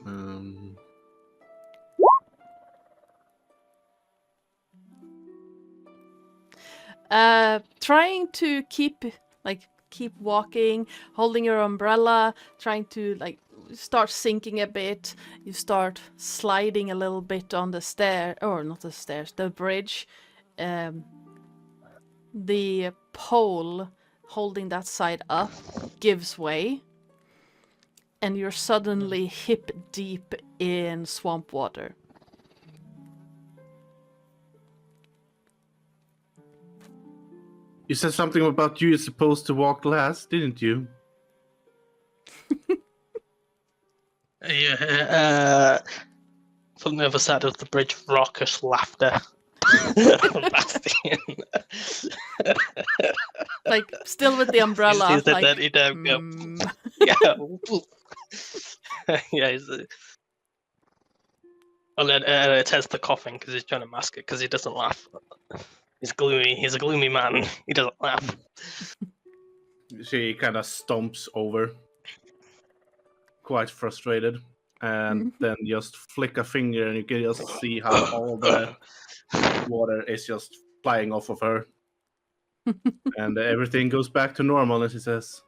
one. Trying to keep walking, holding your umbrella, trying to start sinking a bit. You start sliding a little bit on the stair, or not the stairs, the bridge. The pole holding that side up gives way, and you're suddenly hip deep in swamp water. You said something about you supposed to walk last, didn't you? Yeah. From the other side of the bridge, raucous laughter. Bastion. Still with the umbrella. He's the dirty dog. Yeah. Yeah. And then it has the coughing because he's trying to mask it because he doesn't laugh. He's gloomy. He's a gloomy man. He doesn't laugh. She kind of stomps over, quite frustrated, and then just flick a finger, and you can just see how all the water is just flying off of her, and everything goes back to normal. And she says,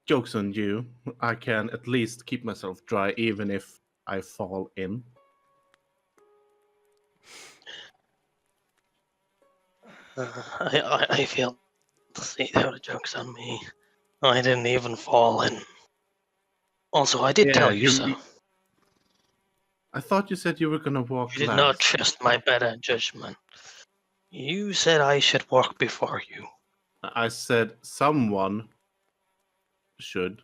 "Joke's on you. I can at least keep myself dry, even if I fall in." I feel to see the joke's on me. I didn't even fall in. Also, I did tell you so. I thought you said you were gonna walk You did last. not trust my better judgment. You said I should walk before you. I said someone should.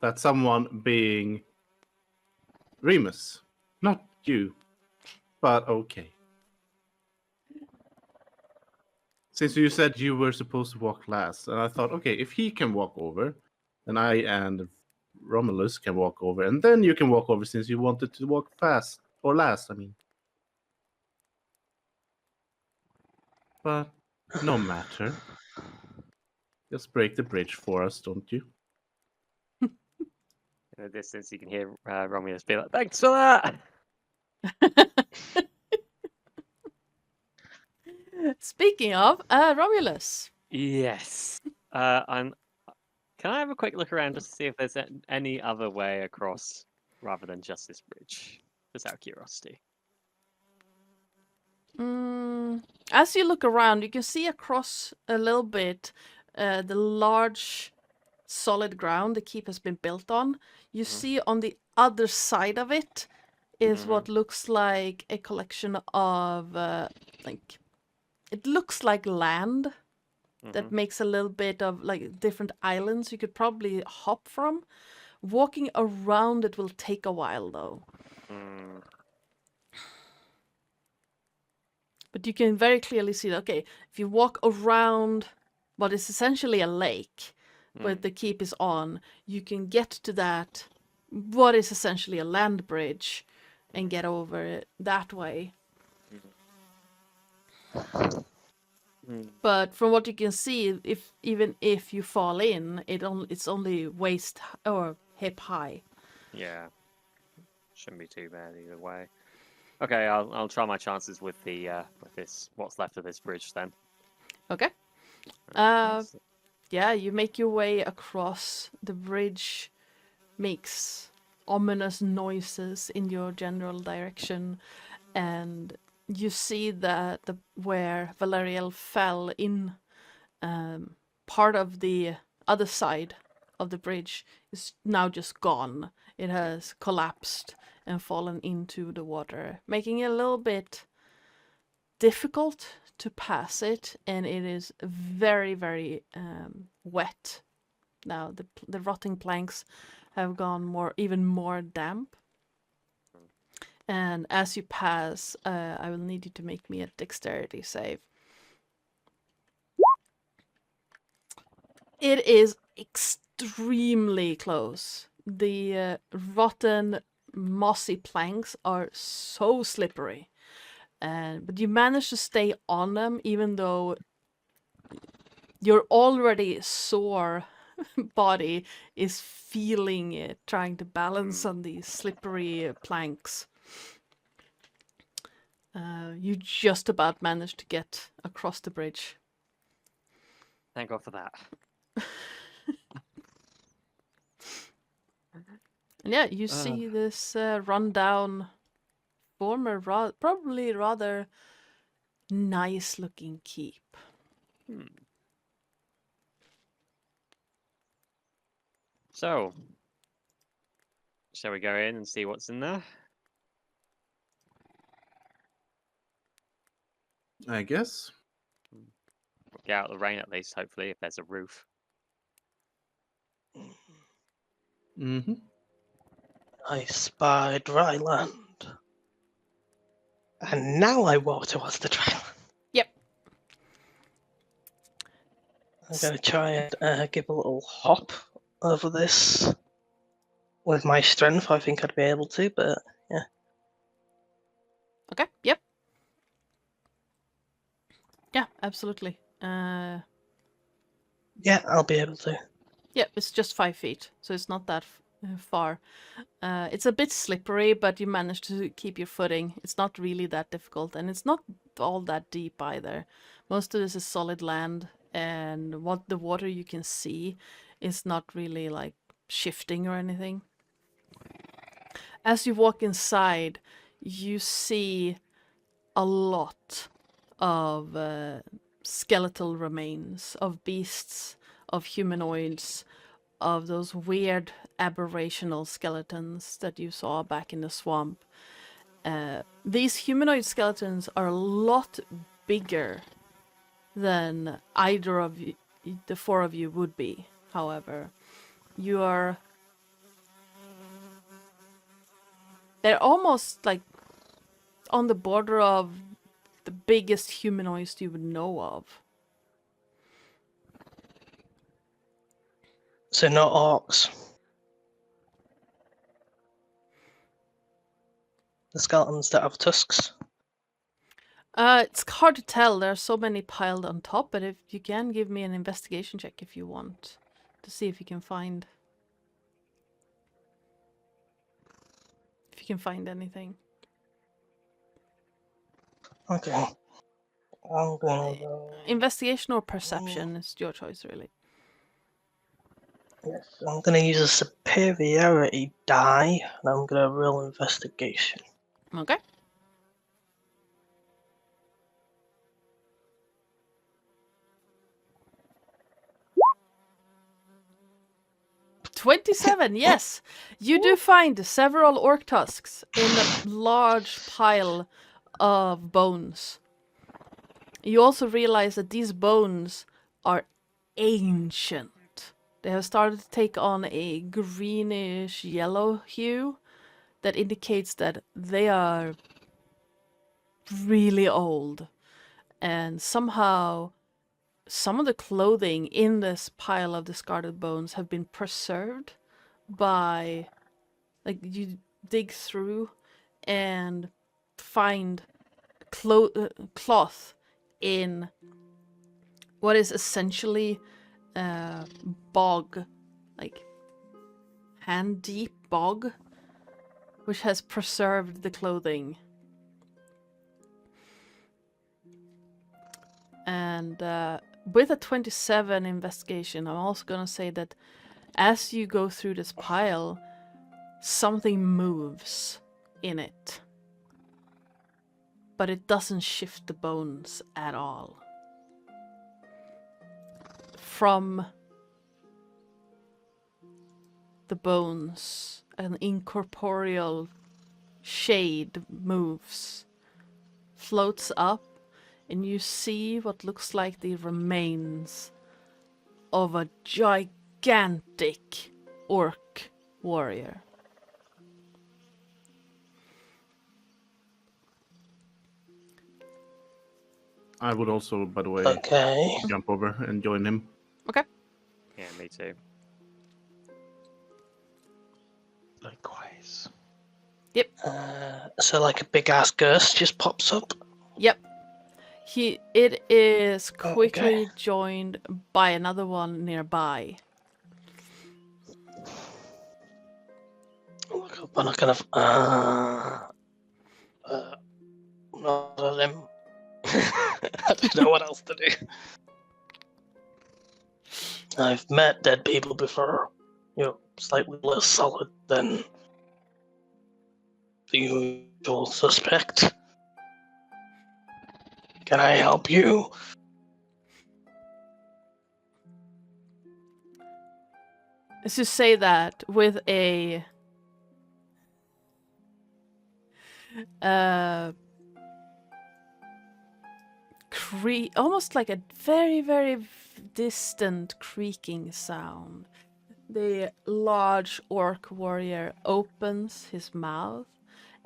That someone being Remus, not you. But okay. Since you said you were supposed to walk last, and I thought, okay, if he can walk over, then I and Romulus can walk over, and then you can walk over since you wanted to walk fast or last. I mean, but no matter. Just break the bridge for us, don't you? In the distance, you can hear Romulus be like, "Thanks for that." Speaking of, Romulus. Yes. Can I have a quick look around just to see if there's any other way across rather than just this bridge? Just out of curiosity. As you look around, you can see across a little bit the large solid ground the keep has been built on. You see on the other side of it is what looks like a collection of it looks like land that makes a little bit of like different islands you could probably hop from. Walking around it will take a while though. But you can very clearly see that, okay, if you walk around what is essentially a lake where the keep is on, you can get to that, what is essentially a land bridge, and get over it that way. But from what you can see, even if you fall in, it's only waist or hip high. Yeah. Shouldn't be too bad either way. Okay, I'll try my chances with this what's left of this bridge then. Okay. Yeah, you make your way across. The bridge makes ominous noises in your general direction, and you see that where Valeriel fell in, part of the other side of the bridge is now just gone. It has collapsed and fallen into the water, making it a little bit difficult to pass it, and it is very, very wet. Now the rotting planks have gone even more damp. And as you pass, I will need you to make me a dexterity save. It is extremely close. The rotten, mossy planks are so slippery. But you manage to stay on them, even though your already sore body is feeling it, trying to balance on these slippery planks. You just about managed to get across the bridge. Thank God for that. And yeah, you see this rundown, former, probably rather nice-looking keep. So, shall we go in and see what's in there? I guess. We'll get out of the rain at least, hopefully, if there's a roof. Mm-hmm. I spy dry land. And now I walk towards the dry land. Yep. I'm going to try and give a little hop over this. With my strength, I think I'd be able to, but yeah. Okay, yep. Yeah, absolutely. Yeah, I'll be able to. Yeah, it's just 5 feet, so it's not that far. It's a bit slippery, but you manage to keep your footing. It's not really that difficult, and it's not all that deep either. Most of this is solid land, and what the water you can see is not really like shifting or anything. As you walk inside, you see a lot of skeletal remains of beasts, of humanoids, of those weird aberrational skeletons that you saw back in the swamp. These humanoid skeletons are a lot bigger than either of you, the four of you would be. However, they're almost like on the border of the biggest humanoids you would know of. So not orcs. The skeletons that have tusks. It's hard to tell. There are so many piled on top, but if you can give me an investigation check if you want to see if you can find anything. Okay. I'm gonna go. Investigation or perception is your choice, really. Yes, I'm gonna use a superiority die, and I'm gonna roll investigation. Okay. "27, yes! You do find several orc tusks in a large pile of bones. You also realize that these bones are ancient. They have started to take on a greenish yellow hue that indicates that they are really old. And somehow, some of the clothing in this pile of discarded bones have been preserved by, like, you dig through and find cloth in what is essentially bog, like hand-deep bog, which has preserved the clothing. And with a 27 investigation, I'm also going to say that as you go through this pile, something moves in it. But it doesn't shift the bones at all. From the bones, an incorporeal shade moves, floats up, and you see what looks like the remains of a gigantic orc warrior. I would also, by the way, Okay. jump over and join him. Okay. Yeah, me too. Likewise. So like a big ass ghost just pops up. Yep. It is quickly Okay. joined by another one nearby. Look up and I kind of not at him. I don't know what else to do. I've met dead people before. You're slightly less solid than the usual suspect. Can I help you? As you say that with a almost like a very, very distant creaking sound, the large orc warrior opens his mouth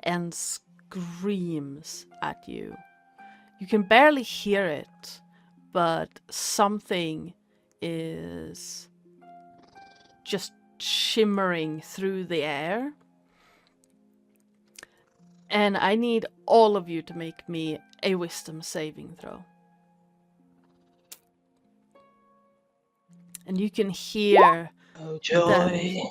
and screams at you. You can barely hear it, but something is just shimmering through the air. And I need all of you to make me a wisdom saving throw. And you can hear Oh joy.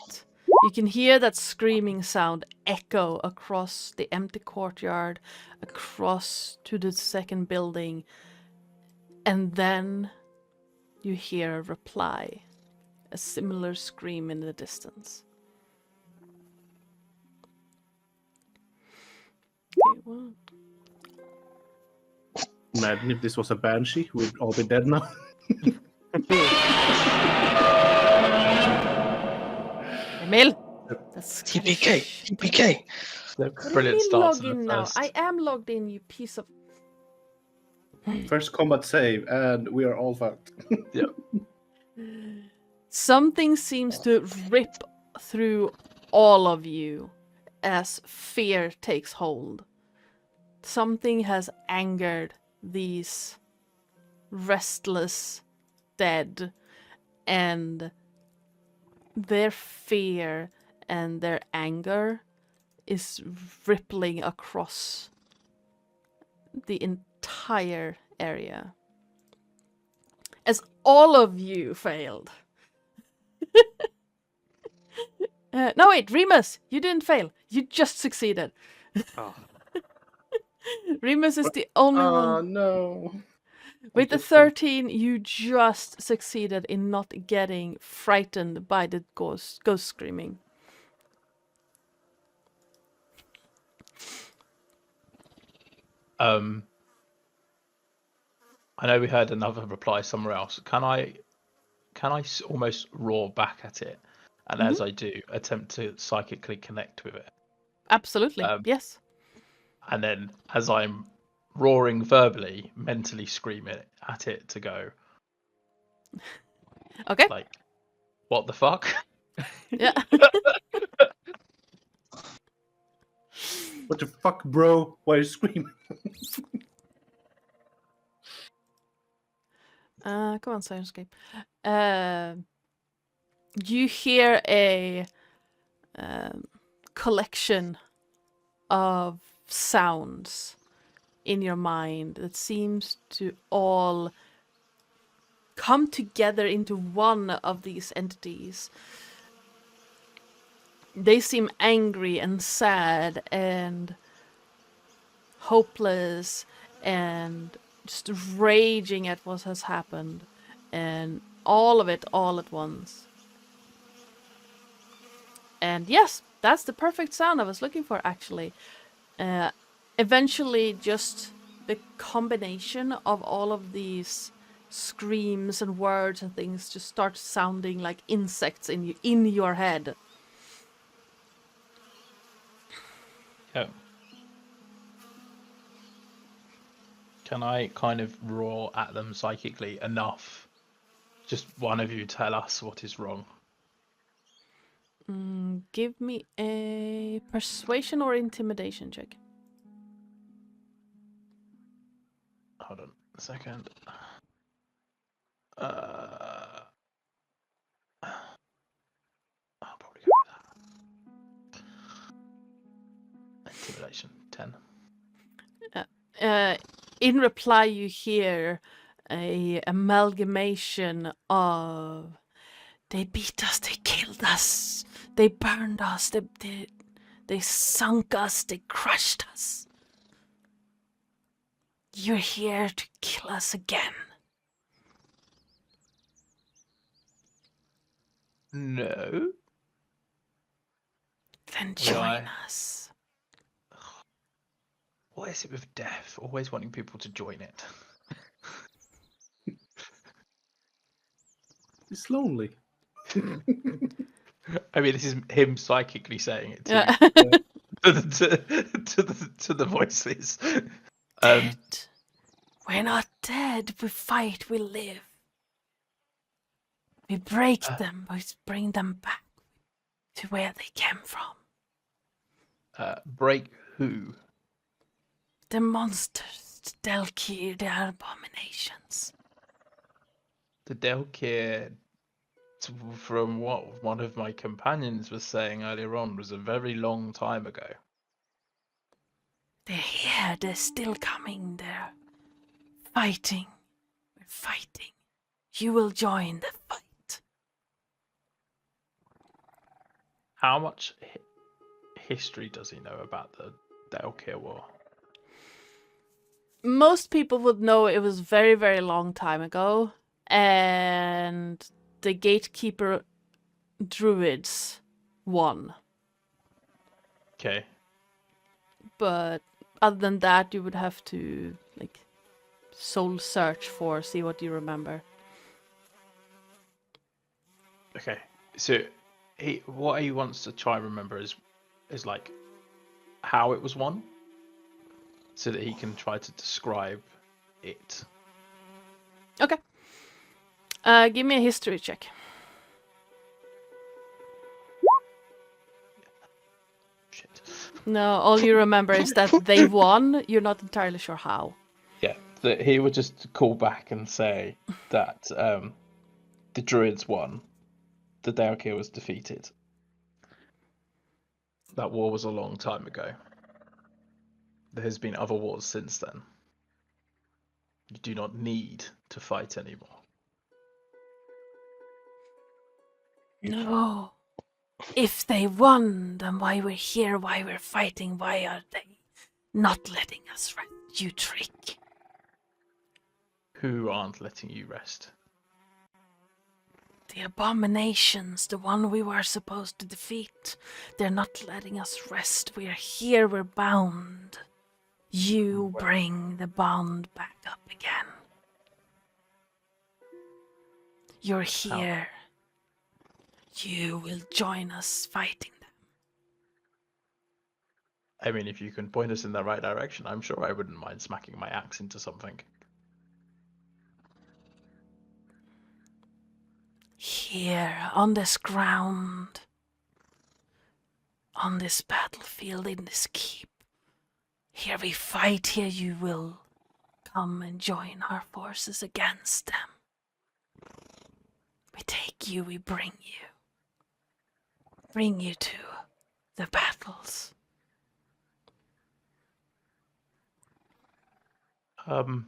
you can hear that screaming sound echo across the empty courtyard, across to the second building, and then you hear a reply, a similar scream in the distance. Okay, well, Imagine if this was a banshee, we'd all be dead now. Mill. That's TPK, TPK. The What do you brilliant mean start log to the in now? first. I am logged in, you piece of. First combat save, and we are all fucked. Yep. Something seems to rip through all of you as fear takes hold. Something has angered these restless dead, and their fear and their anger is rippling across the entire area. As all of you failed. No, wait, Remus, you didn't fail. You just succeeded. Oh, Remus is the only Oh one. no. With the just 13, you just succeeded in not getting frightened by the ghost screaming. I know we heard another reply somewhere else. Can I almost roar back at it, and as I do, attempt to psychically connect with it? Absolutely, yes. And then, as I'm roaring verbally, mentally scream it at it to go, Okay. like, what the fuck? Yeah. What the fuck, bro? Why are you screaming? Come on, Sirenscape. You hear a collection of sounds in your mind that seems to all come together into one of these entities. They seem angry and sad and hopeless and just raging at what has happened, and all of it all at once. And yes, that's the perfect sound I was looking for, actually. Eventually, just the combination of all of these screams and words and things just start sounding like insects in your head. Yeah. Can I kind of roar at them psychically enough? Just one of you tell us what is wrong. Give me a persuasion or intimidation check. Hold on a second. I'll probably go with that. Intimidation 10. In reply, you hear a amalgamation of "They beat us, they killed us, they burned us, they sunk us, they crushed us. You're here to kill us again." No. Then Will I? join us. What is it with death? Always wanting people to join it. It's lonely. I mean, this is him psychically saying it to Yeah. to the voices. Dead. We're not dead. We fight. We live. We break them, but bring them back to where they came from. Break who? The monsters, the Delkir, the abominations. The Delkir, from what one of my companions was saying earlier on, was a very long time ago. They're here. They're still coming. They're fighting. We're fighting. You will join the fight. How much history does he know about the Delkir War? Most people would know it was very, very long time ago, and the gatekeeper druids won. Okay. But other than that, you would have to soul search see what you remember. Okay. So what he wants to try and remember is like how it was won, so that he can try to describe it. Okay. Give me a history check. Shit. No, all you remember is that they won. You're not entirely sure how. Yeah, that he would just call back and say that the Druids won, the Daelkyr was defeated. That war was a long time ago. There has been other wars since then. You do not need to fight anymore. No. If they won, then why we're here, why we're fighting, why are they not letting us rest, you trick? Who aren't letting you rest? The abominations, the one we were supposed to defeat. They're not letting us rest. We are here, we're bound. You bring the bound back up again. You're here. You will join us fighting them. I mean, if you can point us in the right direction, I'm sure I wouldn't mind smacking my axe into something. Here, on this ground, on this battlefield, in this keep. Here we fight, here you will come and join our forces against them. We take you, we bring you. Bring you to the battles. One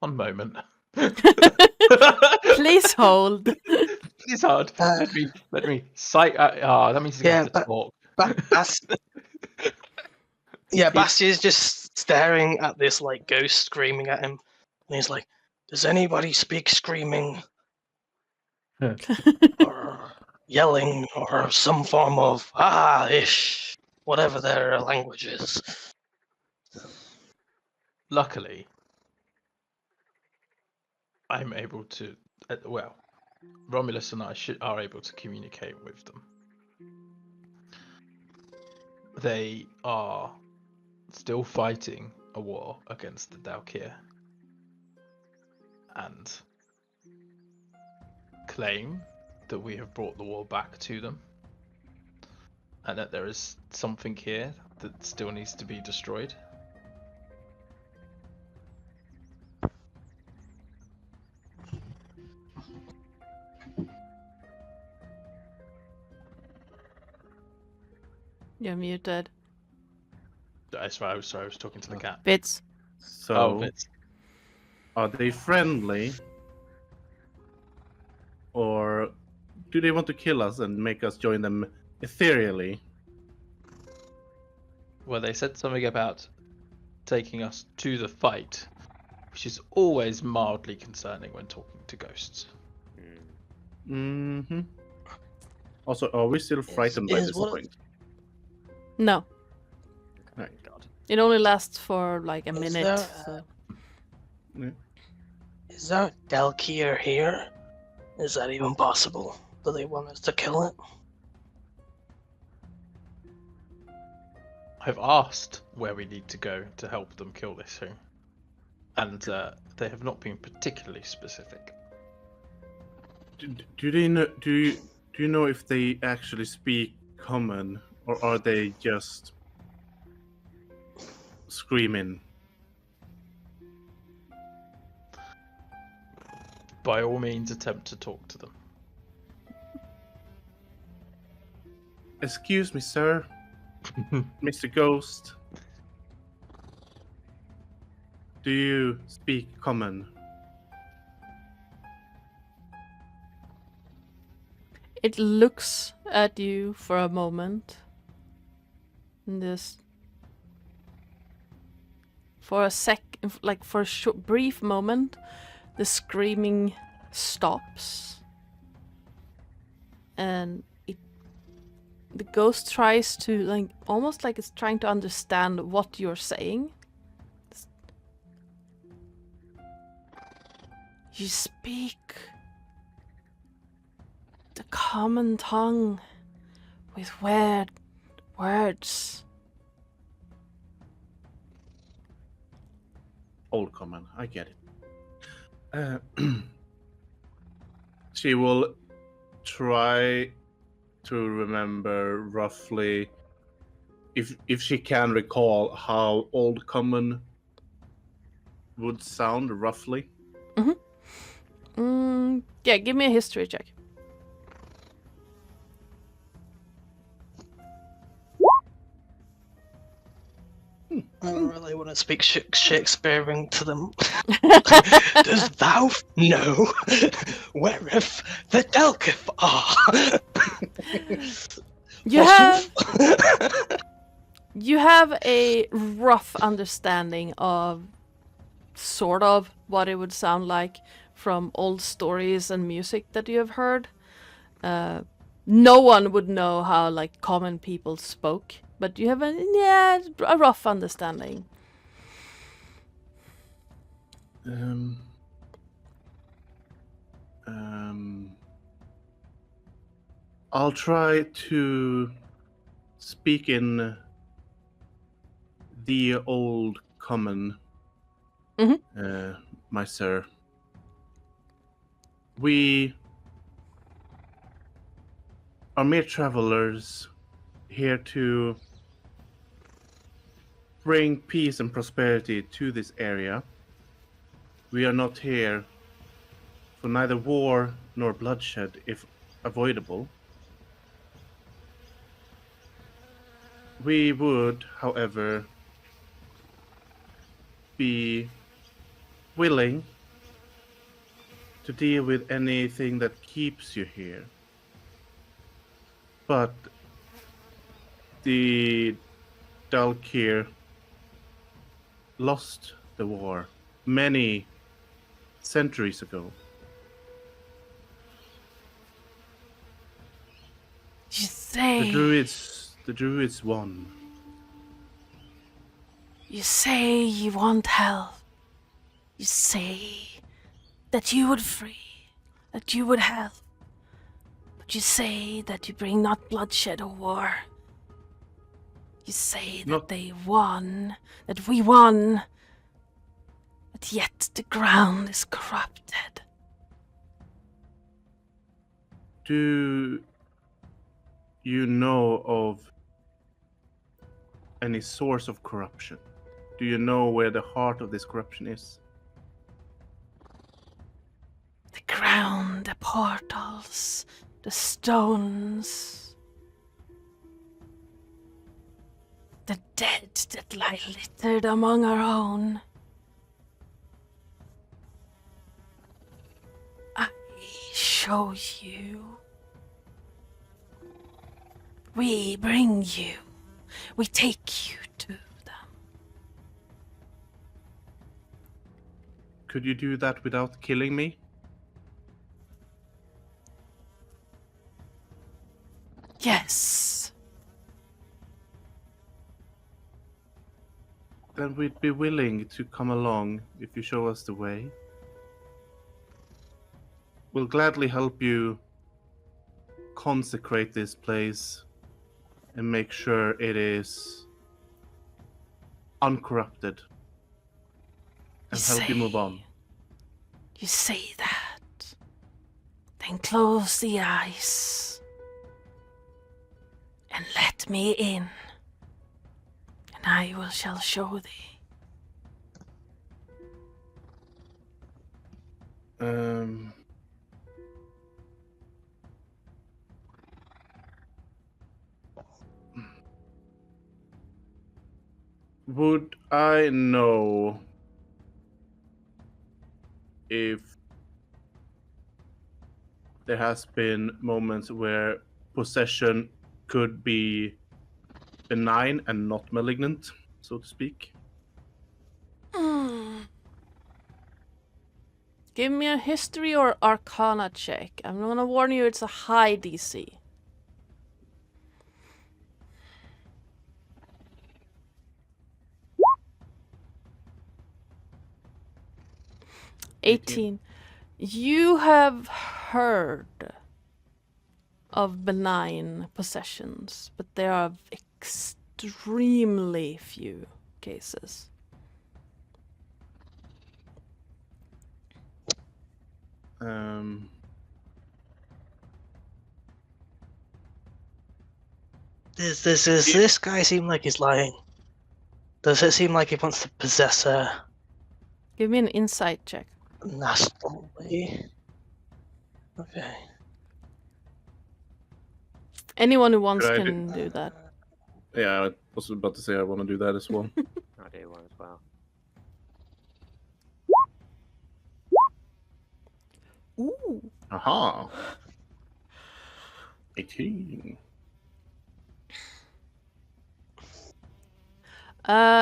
moment. Please hold. Please hold. Let me sight. That means he's gonna have to talk. Basti is just staring at this like ghost screaming at him, and he's like, "Does anybody speak screaming, or yelling, or some form of ish, whatever their language is?" Luckily, I'm able to. Romulus and I are able to communicate with them. They are still fighting a war against the Daelkyr and claim that we have brought the war back to them and that there is something here that still needs to be destroyed. You're muted. I was talking to the cat. Bits. So, Vitz. are they friendly? Or do they want to kill us and make us join them ethereally? Well, they said something about taking us to the fight, which is always mildly concerning when talking to ghosts. Mm-hmm. Also, are we still frightened by this point? No. Right. God. It only lasts for like a Is minute. there, So. Is there Daelkyr here? Is that even possible? Do they want us to kill it? I've asked where we need to go to help them kill this thing, and they have not been particularly specific. Do they know? Do you know if they actually speak common, or are they just screaming? By all means, attempt to talk to them. Excuse me, sir. Mr. Ghost. Do you speak common? It looks at you for a moment. And this. For a for a short, brief moment, the screaming stops. And the ghost tries to, almost like it's trying to understand what you're saying. You speak the common tongue with weird words. Old common, I get it. She will try to remember roughly, if she can recall, how Old Common would sound roughly. Yeah, give me a history check. I don't really want to speak Shakespearean to them. Does thou know whereof the Delkith are? You have a rough understanding of sort of what it would sound like from old stories and music that you have heard. No one would know how like common people spoke, but you have a rough understanding. I'll try to speak in the Old Common, my sir. We are mere travelers here to bring peace and prosperity to this area. We are not here for neither war nor bloodshed, if avoidable. We would, however, be willing to deal with anything that keeps you here. But the Dalkir lost the war many centuries ago. You say The druids won. You say you want help. You say that you would free, that you would help. But you say that you bring not bloodshed or war. You say that they won, that we won, but yet the ground is corrupted. Do you know of any source of corruption? Do you know where the heart of this corruption is? The ground, the portals, the stones, the dead that lie littered among our own. I show you. We bring you. We take you to them. Could you do that without killing me? Yes. Then we'd be willing to come along if you show us the way. We'll gladly help you consecrate this place and make sure it is uncorrupted and help you move on. You say that. Then close the eyes and let me in, and I shall show thee. Would I know if there has been moments where possession could be benign and not malignant, so to speak? Give me a history or arcana check. I'm gonna warn you, it's a high DC. $18. You have heard of benign possessions, but there are extremely few cases. Does this guy seem like he's lying? Does it seem like he wants to possess her Give me an insight check. nastily? Okay. Anyone who wants Could I can do that. Yeah, I was about to say I want to do that as well. I do one as well. Ooh. Aha. 18.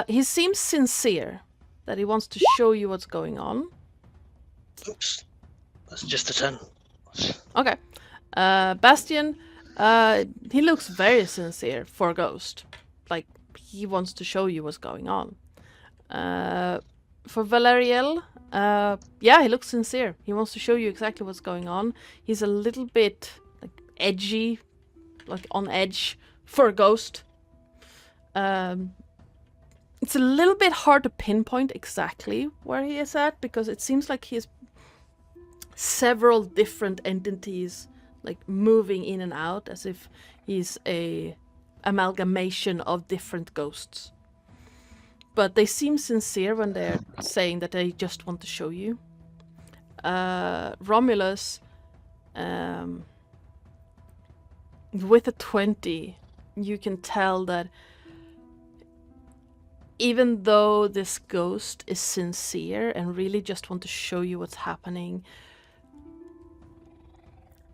He seems sincere that he wants to show you what's going on. Oops. That's just a 10. Okay. Bastian, he looks very sincere for a ghost. Like, he wants to show you what's going on. For Valeriel, yeah, he looks sincere. He wants to show you exactly what's going on. He's a little bit, like, edgy, like, on edge for a ghost. It's a little bit hard to pinpoint exactly where he is at, because it seems like he has several different entities like moving in and out, as if he's a amalgamation of different ghosts. But they seem sincere when they're saying that they just want to show you. Romulus, with a 20, you can tell that even though this ghost is sincere and really just want to show you what's happening,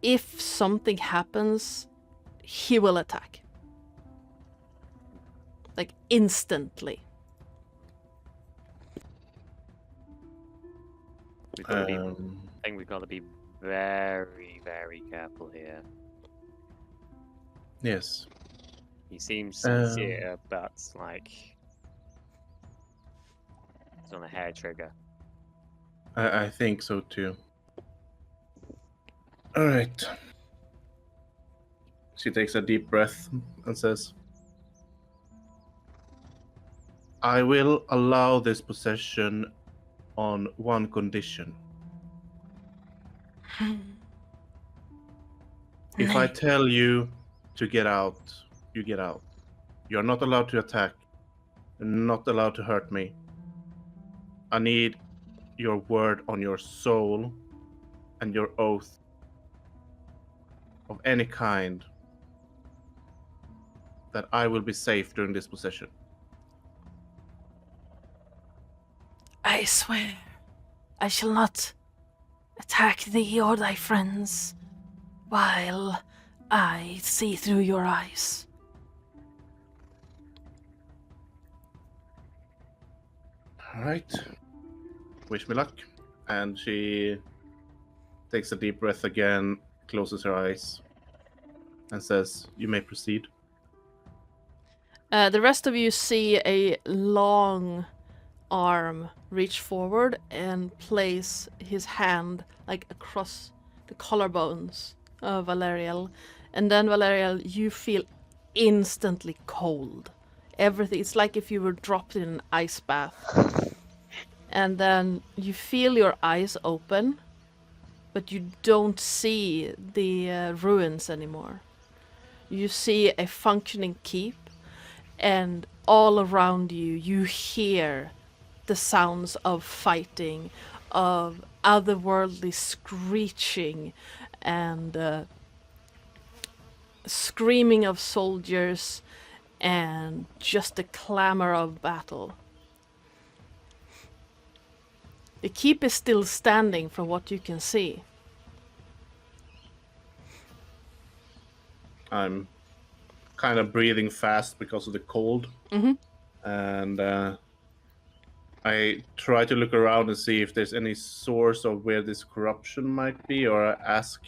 if something happens, he will attack. Like, instantly. We've got to be, Um, I think we've got to be very, very careful here. yes. He seems sincere, but like he's on a hair trigger. I think so too. Alright. She takes a deep breath and says, I will allow this possession on one condition. If I tell you to get out, you get out. You're not allowed to attack. You're not allowed to hurt me. I need your word on your soul and your oath of any kind that I will be safe during this possession. I swear, I shall not attack thee or thy friends while I see through your eyes. Alright. Wish me luck. And she takes a deep breath again, closes her eyes, and says, you may proceed. The rest of you see a long arm reach forward and place his hand like across the collarbones of Valeriel. And then, Valeriel, you feel instantly cold. Everything, it's like if you were dropped in an ice bath. And then you feel your eyes open, but you don't see the ruins anymore. You see a functioning keep, and all around you, you hear the sounds of fighting, of otherworldly screeching, and screaming of soldiers, and just the clamor of battle. The keep is still standing from what you can see. I'm kind of breathing fast because of the cold. Mhm. And I try to look around and see if there's any source of where this corruption might be, or I ask,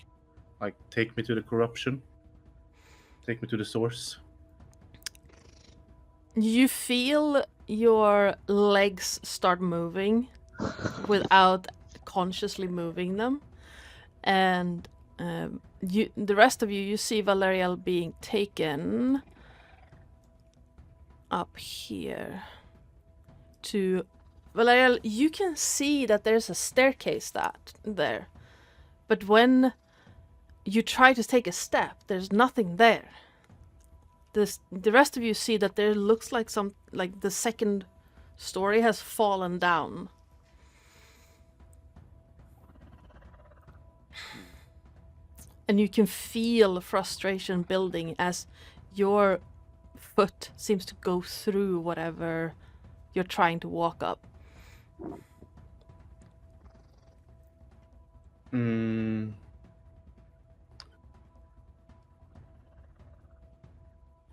like, take me to the corruption. Take me to the source. You feel your legs start moving without consciously moving them. And the rest of you see Valerial being taken up here to Valerial. You can see that there's a staircase there, but when you try to take a step, there's nothing there. The rest of you see that there looks like the second story has fallen down. And you can feel frustration building as your foot seems to go through whatever you're trying to walk up.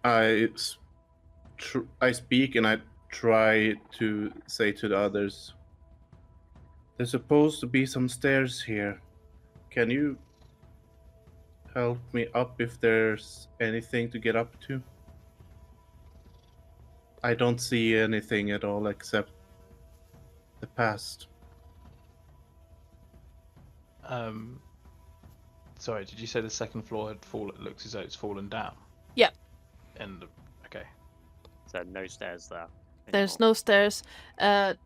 I speak and I try to say to the others, there's supposed to be some stairs here. Can you help me up if there's anything to get up to? I don't see anything at all except the past. Sorry, did you say the second floor had fallen? It looks as though it's fallen down. Yeah. And okay. So no stairs there. There's no stairs. There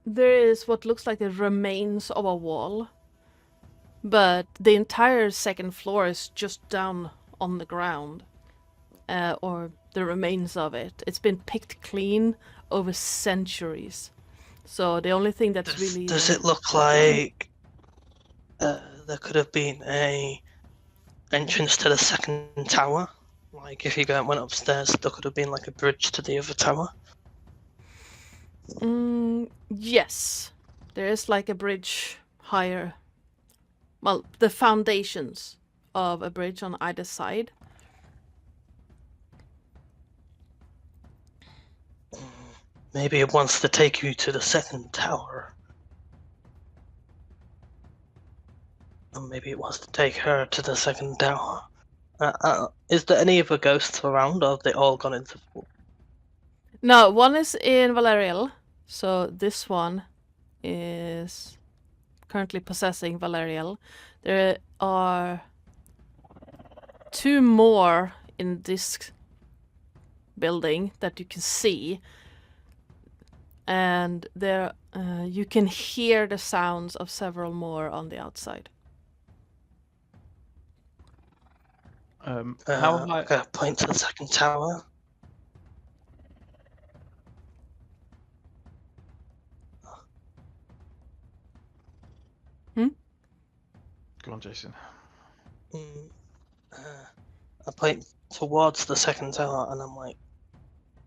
is what looks like the remains of a wall, but the entire second floor is just down on the ground, or the remains of it. It's been picked clean over centuries. So the only thing that's really... Does it look like there could have been a entrance to the second tower? Like if you went upstairs, there could have been like a bridge to the other tower? Yes. There is like a bridge higher. Well, the foundations of a bridge on either side. Maybe it wants to take you to the second tower. Or maybe it wants to take her to the second tower. Is there any other ghosts around, or have they all gone into... No, one is in Valerial. So this one is currently possessing Valerial. There are 2 more in this building that you can see. And there you can hear the sounds of several more on the outside. How high? Okay, point to the second tower. Go on, Jason. I point towards the second tower and I'm like,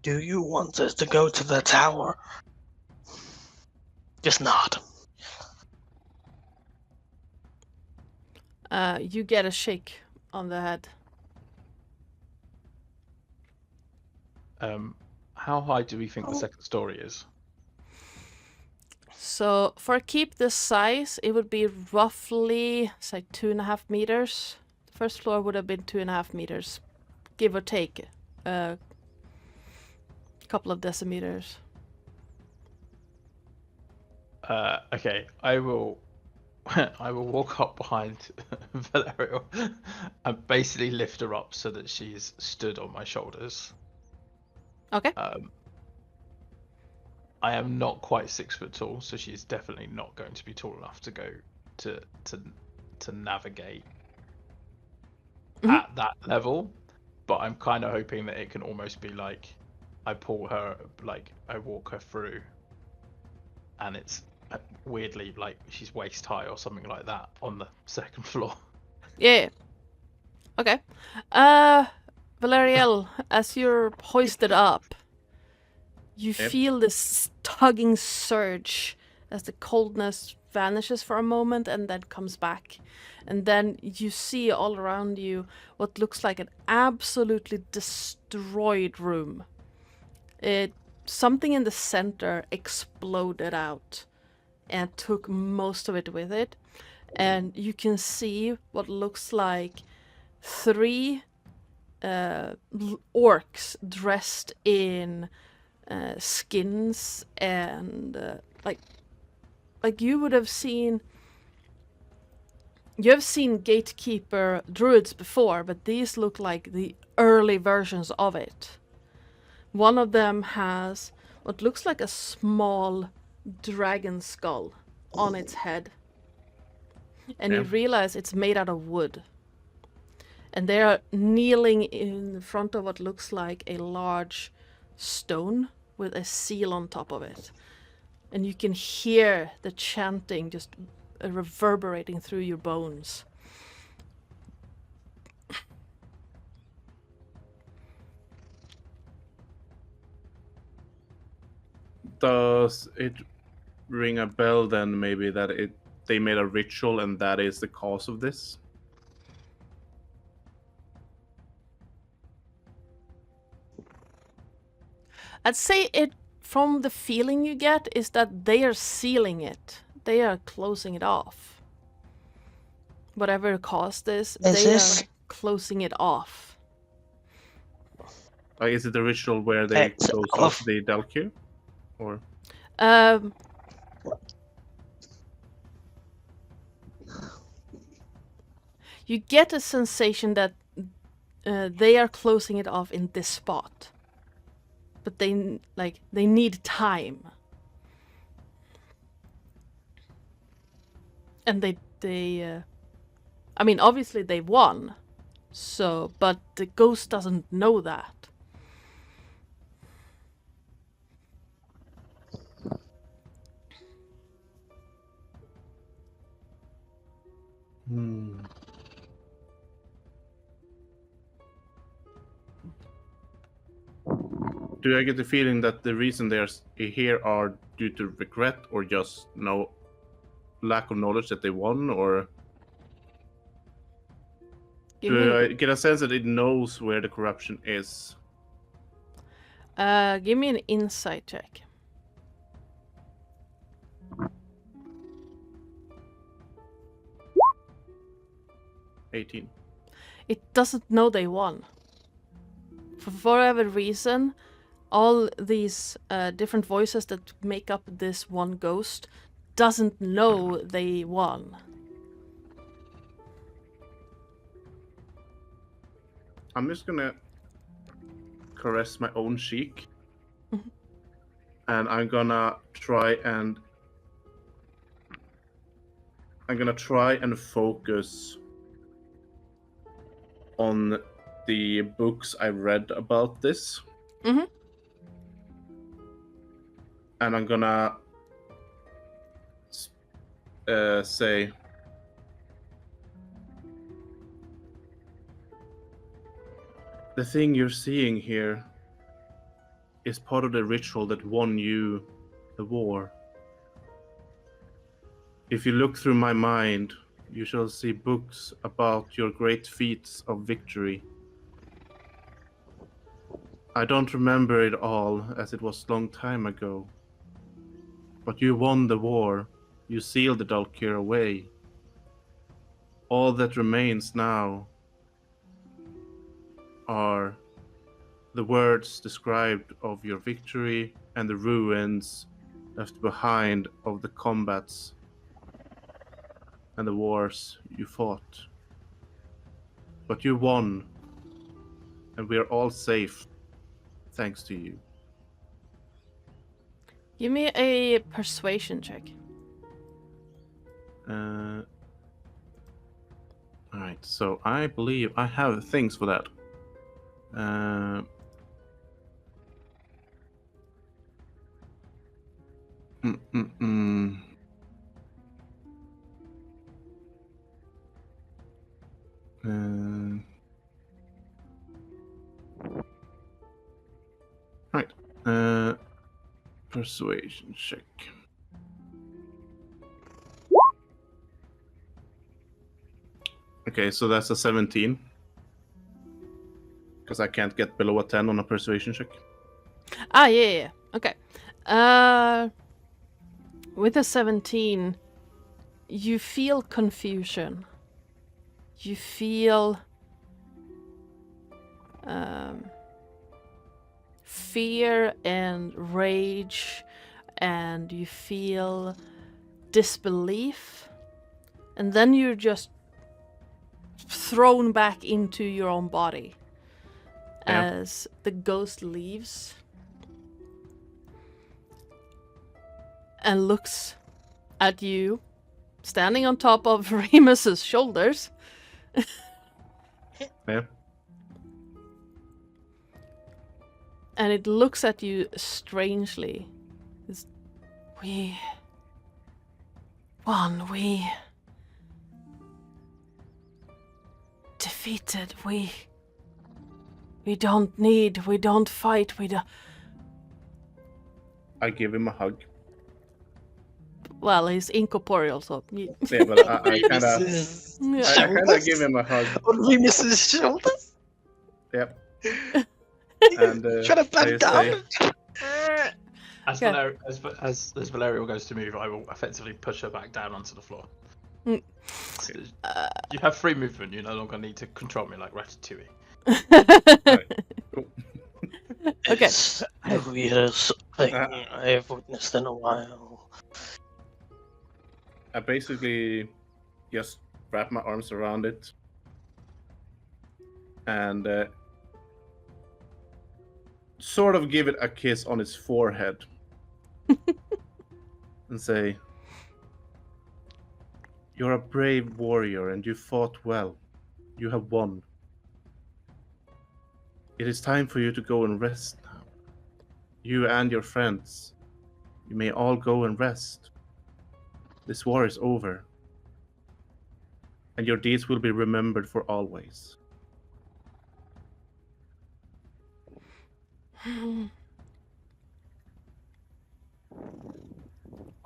do you want us to go to the tower? Just nod. You get a shake on the head. How high do we think the second story is? So for a keep this size, it would be roughly, say, 2.5 meters. The first floor would have been 2.5 meters, give or take a couple of decimeters. Okay, I will walk up behind Valerial and basically lift her up so that she's stood on my shoulders. Okay. I am not quite 6 foot tall, so she's definitely not going to be tall enough to go to navigate at that level. But I'm kind of hoping that it can almost be like I pull her, like I walk her through, and it's weirdly like she's waist high or something like that on the second floor. Yeah. Okay. Valerial, as you're hoisted up, you feel this tugging surge as the coldness vanishes for a moment and then comes back. And then you see all around you what looks like an absolutely destroyed room. Something in the center exploded out and took most of it with it. And you can see what looks like 3 orcs dressed in skins and like you would have seen You have seen gatekeeper druids before, but these look like the early versions of it. One of them has what looks like a small dragon skull on its head. And you Yeah. realize it's made out of wood. And they are kneeling in front of what looks like a large stone with a seal on top of it. And you can hear the chanting just reverberating through your bones. Does it ring a bell then, maybe, that they made a ritual and that is the cause of this? I'd say it, from the feeling you get, is that they are sealing it. They are closing it off. Whatever caused this, Is they this- are closing it off. Like, is it the ritual where they It's close off. off the Dalkir? Or You get a sensation that they are closing it off in this spot, but they need time, and I mean, obviously they won, so, but the ghost doesn't know that. Do I get the feeling that the reason they are here are due to regret or just no lack of knowledge that they won, or do I get a sense that it knows where the corruption is? Give me an insight check. $18. It doesn't know they won. For whatever reason, all these different voices that make up this one ghost doesn't know they won. I'm just gonna caress my own cheek. And I'm gonna try and focus on the books I read about this. Mhm. And I'm gonna say, the thing you're seeing here is part of the ritual that won you the war. If you look through my mind, you shall see books about your great feats of victory. I don't remember it all, as it was a long time ago. But you won the war. You sealed the Dalkir away. All that remains now are the words described of your victory and the ruins left behind of the combats and the wars you fought. But you won, and we are all safe thanks to you. Give me a persuasion check. Alright, so I believe I have things for that. Right. Persuasion check. Okay, so that's a 17. Because I can't get below a 10 on a persuasion check. Ah, yeah. Okay. With a 17, you feel confusion. You feel fear and rage, and you feel disbelief. And then you're just thrown back into your own body Yeah. as the ghost leaves and looks at you standing on top of Remus's shoulders. Yeah. And it looks at you strangely. We won. We defeated. We don't need. We don't fight. We don't. I give him a hug. Well, he's incorporeal, so. Yeah, but I kind of Yeah. give him a hug. On Remus's shoulders. Yep. And Trying to I bend say, down. As, Yeah. as Valerial goes to move, I will effectively push her back down onto the floor. Mm. You have free movement. You no longer need to control me like Ratatouille. cool. Okay. It's the weirdest thing I have witnessed in a while. I basically just wrap my arms around it and sort of give it a kiss on its forehead and say, "You're a brave warrior and you fought well. You have won. It is time for you to go and rest now. You and your friends, you may all go and rest. This war is over, and your deeds will be remembered for always."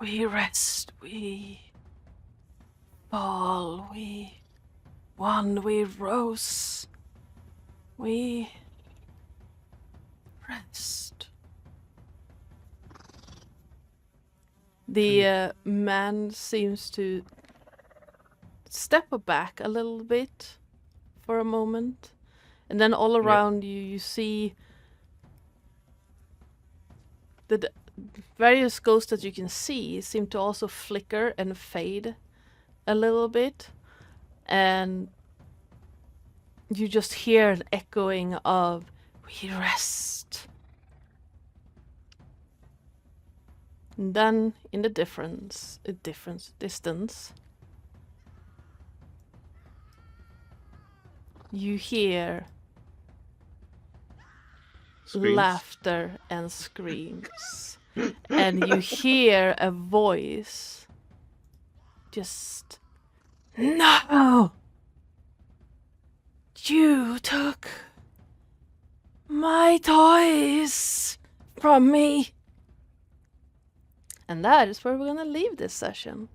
We rest, we fall, we won, we rose, we rest. The man seems to step back a little bit for a moment, and then all around you see the various ghosts that you can see seem to also flicker and fade a little bit, and you just hear an echoing of "we rest." And then in the distance, you hear Screams. laughter and screams. And you hear a voice just, "No! You took my toys from me." And that is where we're gonna leave this session.